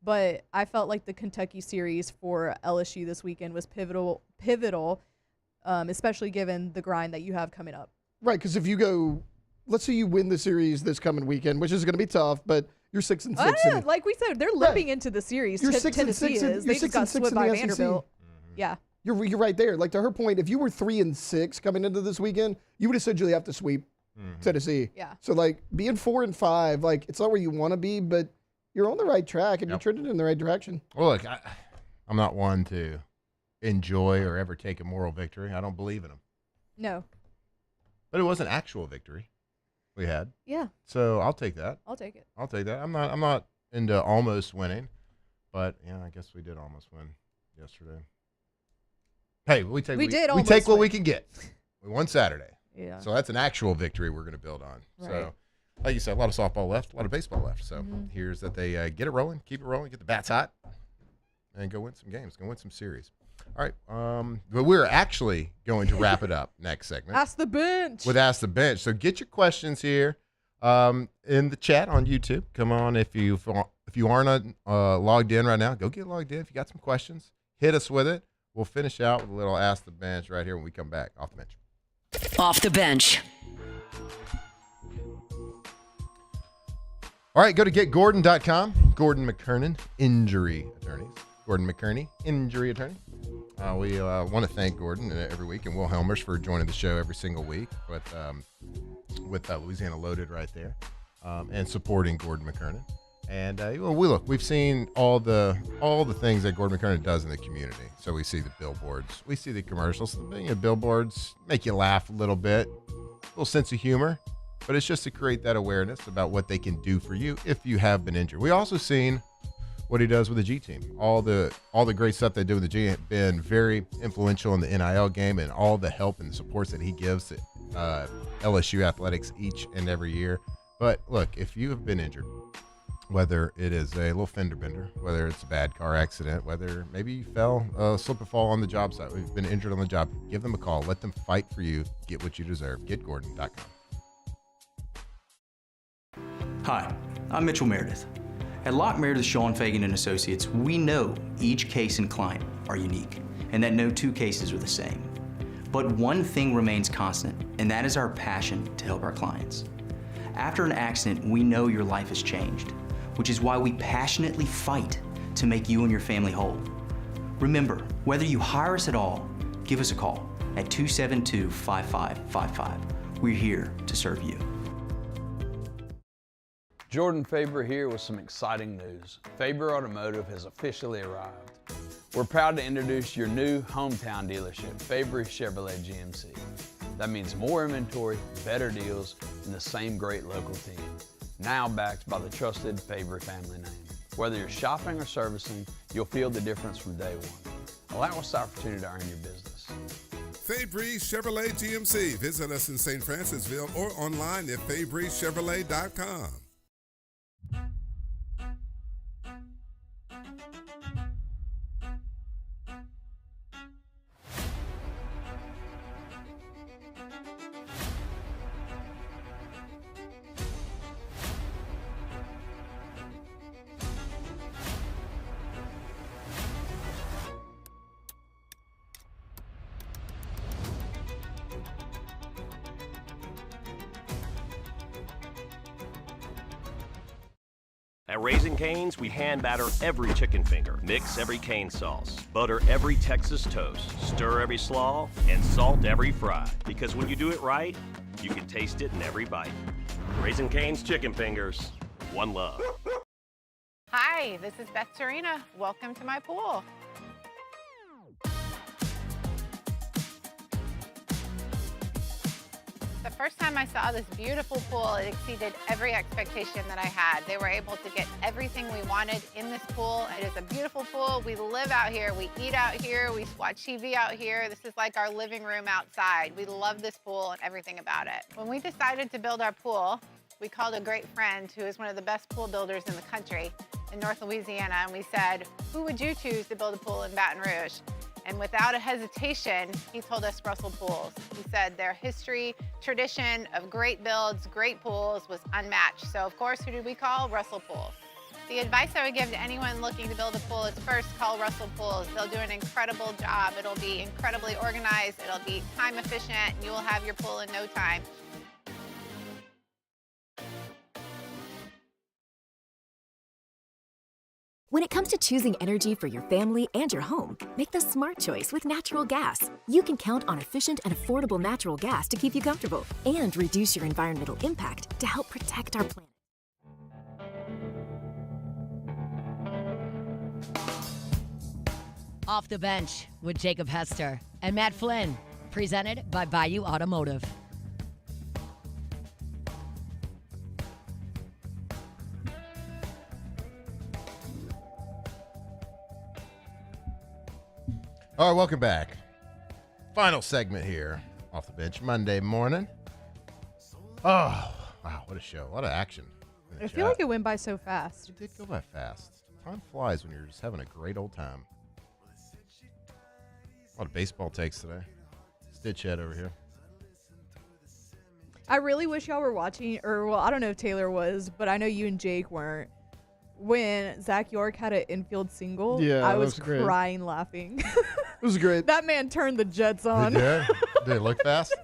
But I felt like the Kentucky series for LSU this weekend was pivotal, especially given the grind that you have coming up. Right, because if you go, let's say you win the series this coming weekend, which is going to be tough, but you're 6-6. Like we said, they're limping into the series. You're Tennessee 6-6. is. They just got swept by Vanderbilt. Yeah. You're right there. Like to her point, if you were 3-6 coming into this weekend, you would essentially have to sweep Tennessee. Yeah. So like being 4-5, like it's not where you want to be, but you're on the right track and you're trending in the right direction. Well, look, I'm not one to enjoy or ever take a moral victory. I don't believe in them. No. But it was an actual victory we had. Yeah. So I'll take that. I'll take it. I'll take that. I'm not into almost winning, but yeah, I guess we did almost win yesterday. Hey, we take what we can get. We won Saturday. Yeah. So that's an actual victory we're going to build on. Right. So, like you said, a lot of softball left, a lot of baseball left. So here's that they get it rolling, keep it rolling, get the bats hot, and go win some games, go win some series. All right. But we're actually going to wrap it up next segment. Ask the bench. With Ask the Bench. So get your questions here in the chat on YouTube. Come on, if you aren't logged in right now, go get logged in. If you got some questions, hit us with it. We'll finish out with a little Ask the Bench right here when we come back off the bench. Off the bench. All right, go to getgordon.com. Gordon McKernan, injury attorneys. Gordon McKerney, injury attorney. We want to thank Gordon every week and Will Helmers for joining the show every single week with Louisiana Loaded right there and supporting Gordon McKernan. And we've seen all the things that Gordon McKernan does in the community. So we see the billboards, we see the commercials. Billboards make you laugh a little bit, a little sense of humor, but it's just to create that awareness about what they can do for you if you have been injured. We also seen what he does with the G team. All the great stuff they do with the G have been very influential in the NIL game and all the help and the supports that he gives to LSU athletics each and every year. But look, if you have been injured, whether it is a little fender bender, whether it's a bad car accident, whether maybe you fell, slip or fall on the job site, we've been injured on the job, give them a call. Let them fight for you. Get what you deserve. GetGordon.com. Hi, I'm Mitchell Meredith. At Locke Meredith Sean Fagan and Associates, we know each case and client are unique, and that no two cases are the same. But one thing remains constant, and that is our passion to help our clients. After an accident, we know your life has changed, which is why we passionately fight to make you and your family whole. Remember, whether you hire us at all, give us a call at 272-5555. We're here to serve you. Jordan Faber here with some exciting news. Faber Automotive has officially arrived. We're proud to introduce your new hometown dealership, Faber Chevrolet GMC. That means more inventory, better deals, and the same great local team. Now backed by the trusted Faber family name. Whether you're shopping or servicing, you'll feel the difference from day one. Allow us the opportunity to earn your business. Fabry Chevrolet GMC. Visit us in St. Francisville or online at FabryChevrolet.com. At Raising Cane's, we hand batter every chicken finger, mix every cane sauce, butter every Texas toast, stir every slaw, and salt every fry. Because when you do it right, you can taste it in every bite. Raising Cane's Chicken Fingers, one love. Hi, this is Beth Serena. Welcome to my pool. The first time I saw this beautiful pool, it exceeded every expectation that I had. They were able to get everything we wanted in this pool. It is a beautiful pool. We live out here, we eat out here, we watch TV out here. This is like our living room outside. We love this pool and everything about it. When we decided to build our pool, we called a great friend who is one of the best pool builders in the country in North Louisiana, and we said, who would you choose to build a pool in Baton Rouge? And without a hesitation, he told us Russell Pools. He said their history, tradition of great builds, great pools was unmatched. So of course, who did we call? Russell Pools. The advice I would give to anyone looking to build a pool is first call Russell Pools. They'll do an incredible job. It'll be incredibly organized. It'll be time efficient, and you will have your pool in no time. When it comes to choosing energy for your family and your home, make the smart choice with natural gas. You can count on efficient and affordable natural gas to keep you comfortable and reduce your environmental impact to help protect our planet. Off the Bench with Jacob Hester and Matt Flynn, presented by Bayou Automotive. All right, welcome back. Final segment here, Off the Bench, Monday morning. Oh, wow, what a show. A lot of action. I feel like it went by so fast. It did go by fast. Time flies when you're just having a great old time. A lot of baseball takes today. Stitch head over here. I really wish y'all were watching, or well, I don't know if Taylor was, but I know you and Jake weren't. When Zach York had an infield single, I was crying laughing. It was great. That man turned the Jets on. Did it look fast?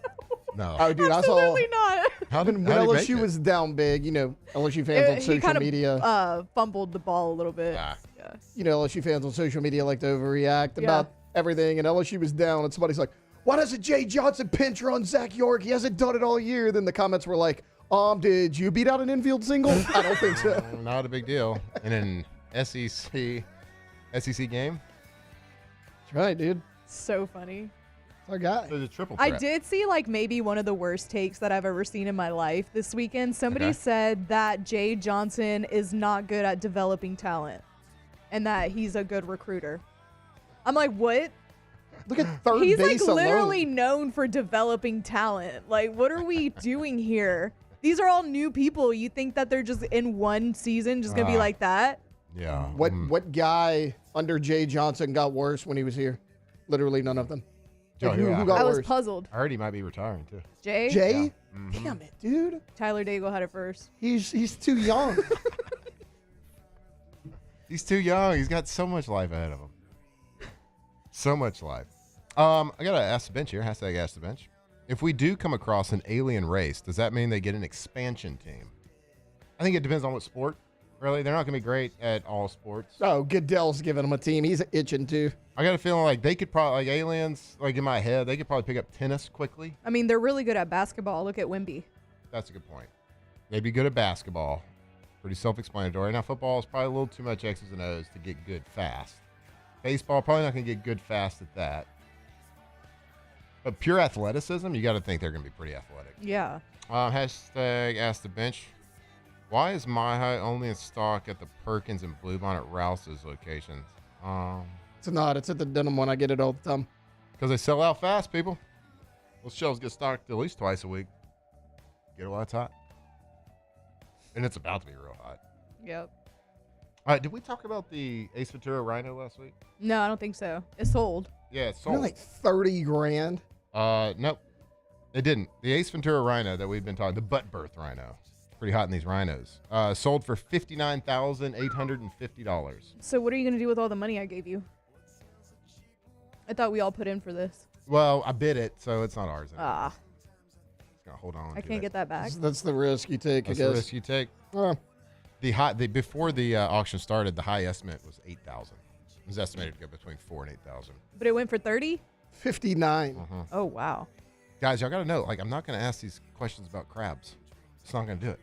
No. Oh, dude, Absolutely not. When LSU was down big, LSU fans on social media. He fumbled the ball a little bit. Ah. Yeah. LSU fans on social media like to overreact about everything, and LSU was down, and somebody's like, why doesn't Jay Johnson pinch run Zach York? He hasn't done it all year. Then the comments were like, did you beat out an infield single? I don't think so. Not a big deal. In an SEC game. That's right, dude. So funny. That's our guy. There's a triple I threat. did see maybe one of the worst takes that I've ever seen in my life this weekend. Somebody said that Jay Johnson is not good at developing talent and that he's a good recruiter. I'm like, what? Look at third He's base literally alone. known for developing talent. What are we doing here? These are all new people. You think that they're just in one season just going to be like that? Yeah. What guy under Jay Johnson got worse when he was here? Literally none of them. Who got I worse? was puzzled. I heard he might be retiring, too. Jay? Jay? Yeah. Mm-hmm. Damn it, dude. Tyler Daigle had it first. He's too young. He's too young. He's got so much life ahead of him. So much life. I got to ask the bench here. Hashtag ask the bench. If we do come across an alien race, does that mean they get an expansion team? I think it depends on what sport. Really, they're not going to be great at all sports. Oh, Goodell's giving them a team. He's itching too. I got a feeling like they could probably, aliens, in my head, they could probably pick up tennis quickly. I mean, they're really good at basketball. Look at Wemby. That's a good point. They'd be good at basketball. Pretty self-explanatory. Now, football is probably a little too much X's and O's to get good fast. Baseball, probably not going to get good fast at that. But pure athleticism, you got to think they're going to be pretty athletic. Yeah. Hashtag ask the bench. Why is My High only in stock at the Perkins and Bluebonnet Rouse's locations? It's not. It's at the denim one. I get it all the time. Because they sell out fast, people. Those shelves get stocked at least twice a week. Get it while it's hot. And it's about to be real hot. Yep. All right, did we talk about the Ace Ventura Rhino last week? No, I don't think so. It's sold. Yeah, it's sold. You're like $30,000. Nope. It didn't. The Ace Ventura Rhino that we've been talking, the butt birth rhino. Pretty hot in these rhinos. Sold for $59,850. So what are you going to do with all the money I gave you? I thought we all put in for this. Well, I bid it, so it's not ours anymore. Ah. Just gotta hold on. I can't get that back. That's the risk you take, That's I guess. the risk you take. Before the auction started, the high estimate was 8,000. It was estimated to go between 4 and 8,000. But it went for 30? 59. Oh, wow. Guys, y'all got to know, I'm not going to ask these questions about crabs. It's not going to do it.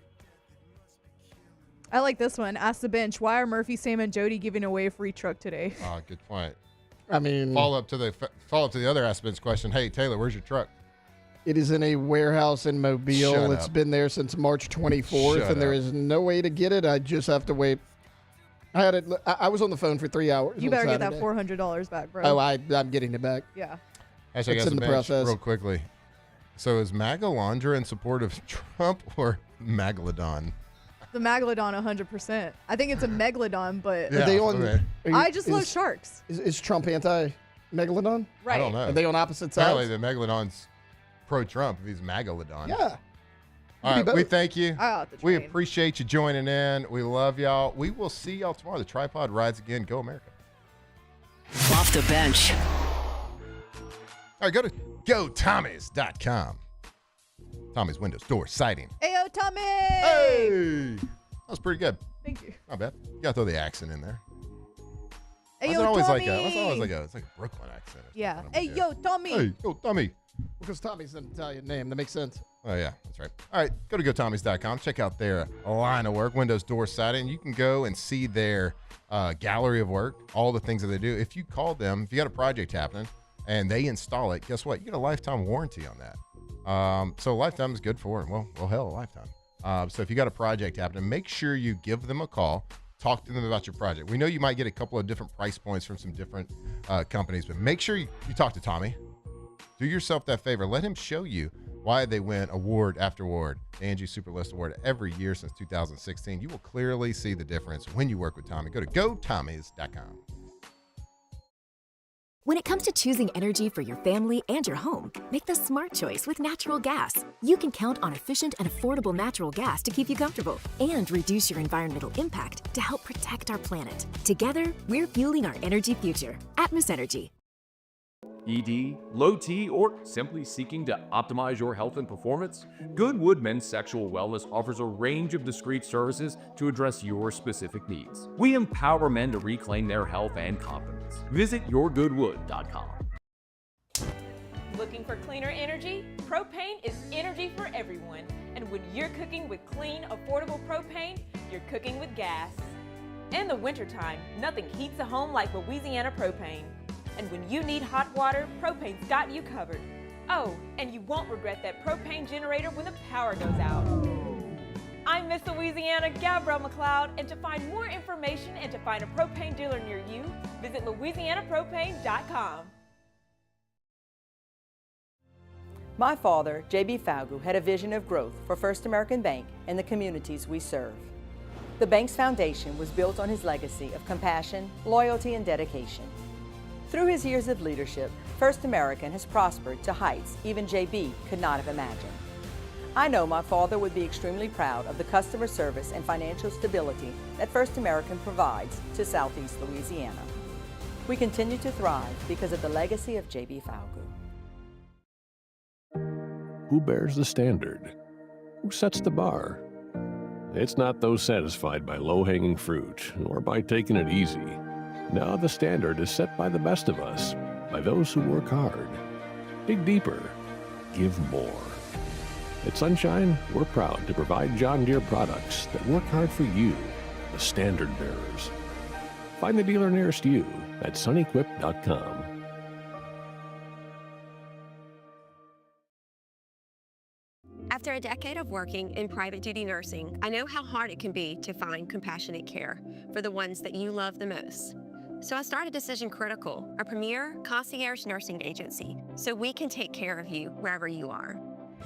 I like this one. Ask the bench, why are Murphy, Sam, and Jody giving away a free truck today? Oh, good point. I mean, follow up to the other Ask the Bench question. Hey, Taylor, where's your truck? It is in a warehouse in Mobile. Shut It's up. been there since March 24th, and there is no way to get it. I just have to wait. I had it. I was on the phone for 3 hours. You on better get that Saturday. $400 back, bro. Oh, I'm getting it back. Yeah. Actually, It's I got in the some bench process. real quickly. So is Magalondra in support of Trump or Megalodon? The Megalodon, 100%. I think it's a Megalodon, but Are they on? I just love sharks. Is Trump anti-Megalodon? Right. I don't know. Are they on opposite sides? Apparently, the Megalodon's pro-Trump if he's Megalodon. Yeah. All right, we thank you. Out the We train. appreciate you joining in. We love y'all. We will see y'all tomorrow. The tripod rides again. Go America. Off the bench. All right, go to GoTommys.com. Tommy's windows, doors, siding. Ayo, Tommy! Hey! That was pretty good. Thank you. Not bad. You got to throw the accent in there. Ayo, It's always Tommy! like a Brooklyn accent. Yeah. Hey, yo, Tommy! Hey, yo, Tommy. Because Tommy's an Italian name. That makes sense. Oh, yeah, that's right. All right, go to GoTommys.com. Check out their line of work, windows, doors, siding. You can go and see their gallery of work, all the things that they do. If you call them, if you got a project happening and they install it, guess what? You get a lifetime warranty on that. So lifetime is good for, well, hell, a lifetime. So if you got a project happening, make sure you give them a call. Talk to them about your project. We know you might get a couple of different price points from some different companies, but make sure you talk to Tommy. Do yourself that favor. Let him show you why they win award after award. The Angie Superlist Award every year since 2016. You will clearly see the difference when you work with Tommy. Go to GoTommys.com. When it comes to choosing energy for your family and your home, make the smart choice with natural gas. You can count on efficient and affordable natural gas to keep you comfortable and reduce your environmental impact to help protect our planet. Together, we're fueling our energy future. Atmos Energy. ED, low T, or simply seeking to optimize your health and performance? Goodwood Men's Sexual Wellness offers a range of discreet services to address your specific needs. We empower men to reclaim their health and confidence. Visit yourgoodwood.com. Looking for cleaner energy? Propane is energy for everyone. And when you're cooking with clean, affordable propane, you're cooking with gas. In the wintertime, nothing heats a home like Louisiana propane. And when you need hot water, propane's got you covered. Oh, and you won't regret that propane generator when the power goes out. I'm Miss Louisiana, Gabrielle McLeod, and to find more information and to find a propane dealer near you, visit louisianapropane.com. My father, J.B. Falgu, had a vision of growth for First American Bank and the communities we serve. The bank's foundation was built on his legacy of compassion, loyalty, and dedication. Through his years of leadership, First American has prospered to heights even J.B. could not have imagined. I know my father would be extremely proud of the customer service and financial stability that First American provides to Southeast Louisiana. We continue to thrive because of the legacy of J.B. Falgu. Who bears the standard? Who sets the bar? It's not those satisfied by low-hanging fruit or by taking it easy. Now the standard is set by the best of us, by those who work hard. Dig deeper. Give more. At Sunshine, we're proud to provide John Deere products that work hard for you, the standard bearers. Find the dealer nearest you at sunequip.com. After a decade of working in private duty nursing, I know how hard it can be to find compassionate care for the ones that you love the most. So I started Decision Critical, a premier concierge nursing agency, so we can take care of you wherever you are.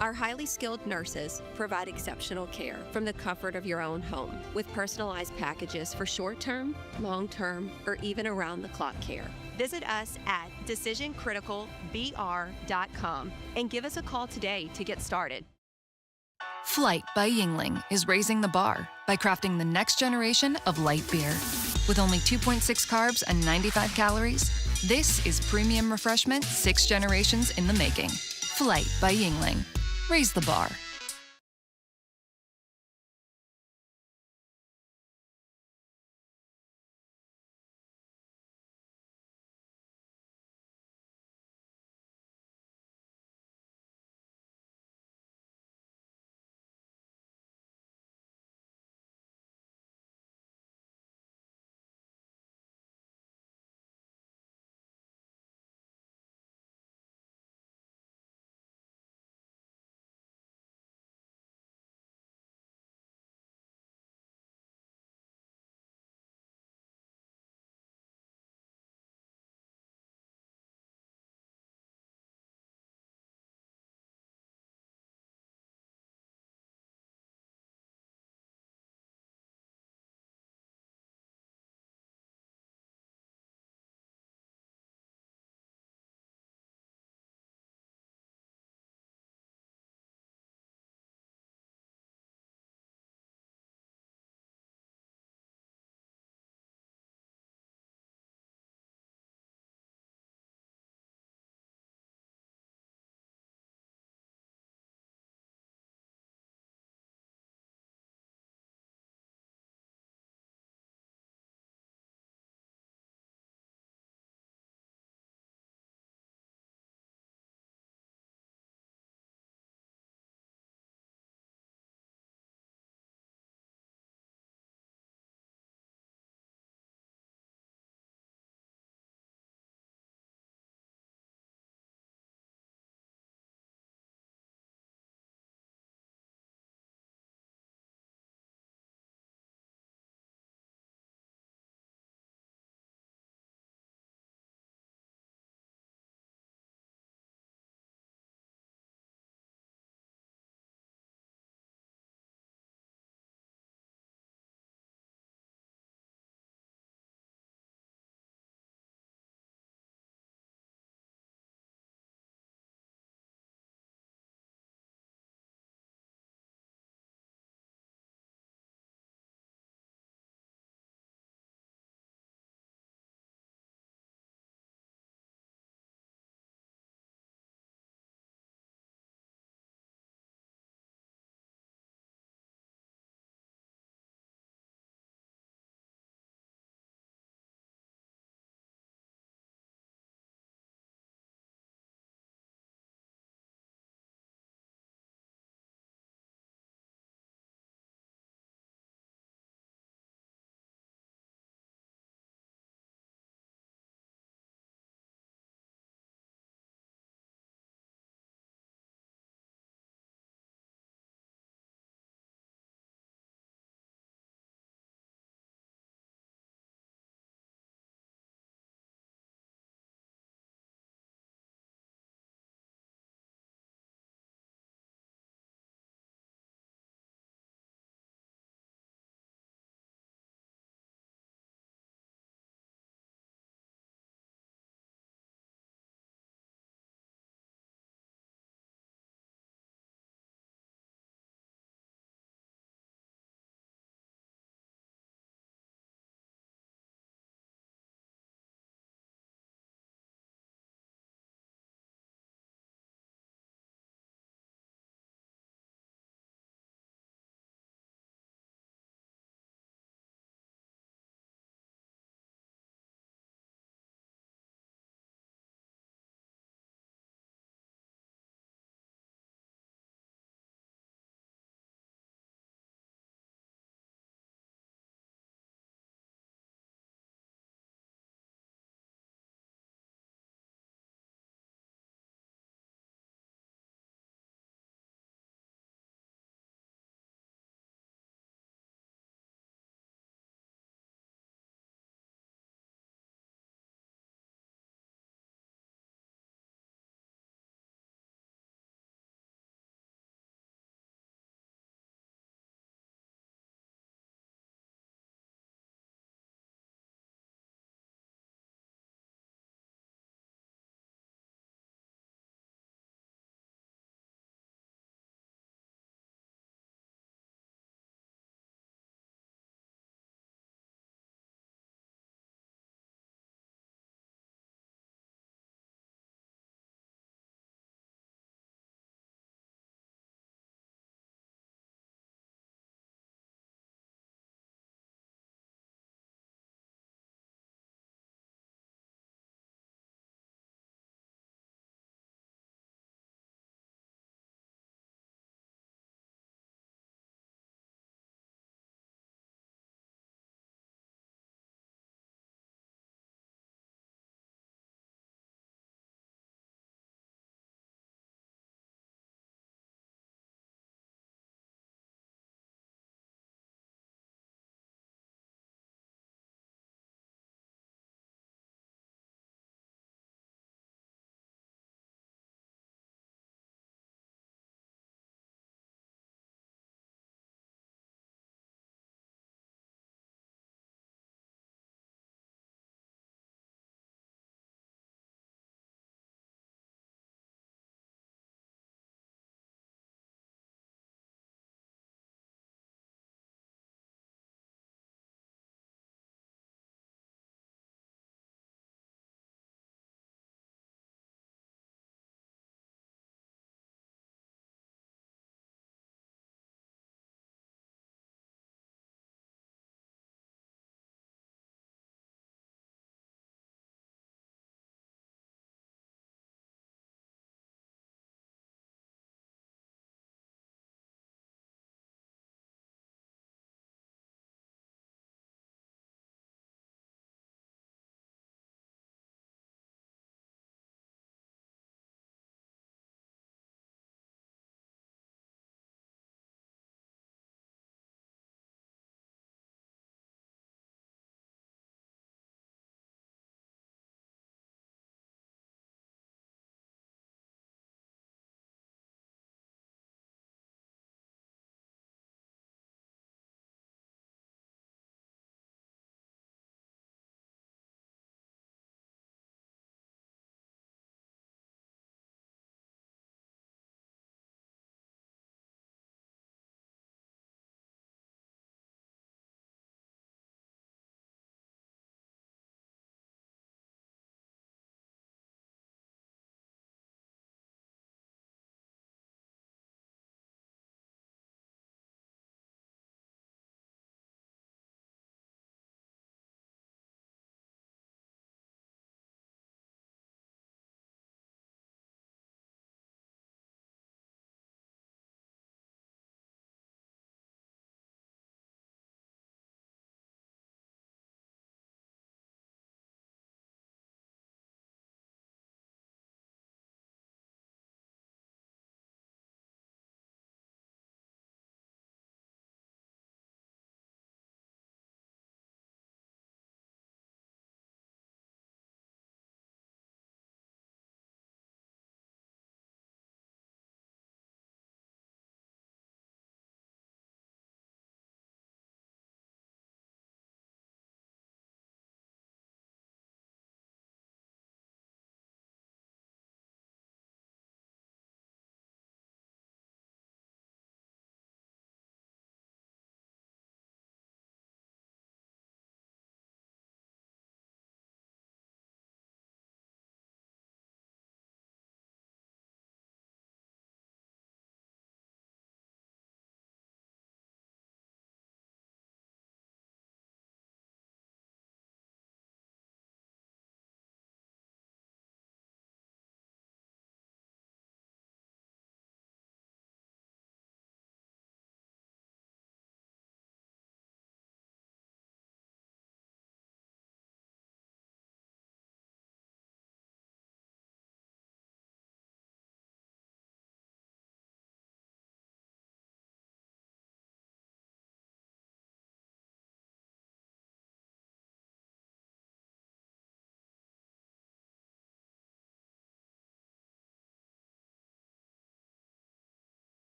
Our highly skilled nurses provide exceptional care from the comfort of your own home with personalized packages for short-term, long-term, or even around-the-clock care. Visit us at decisioncriticalbr.com and give us a call today to get started. Flight by Yingling is raising the bar by crafting the next generation of light beer. With only 2.6 carbs and 95 calories, this is premium refreshment 6 generations in the making. Flight by Yingling. Raise the bar.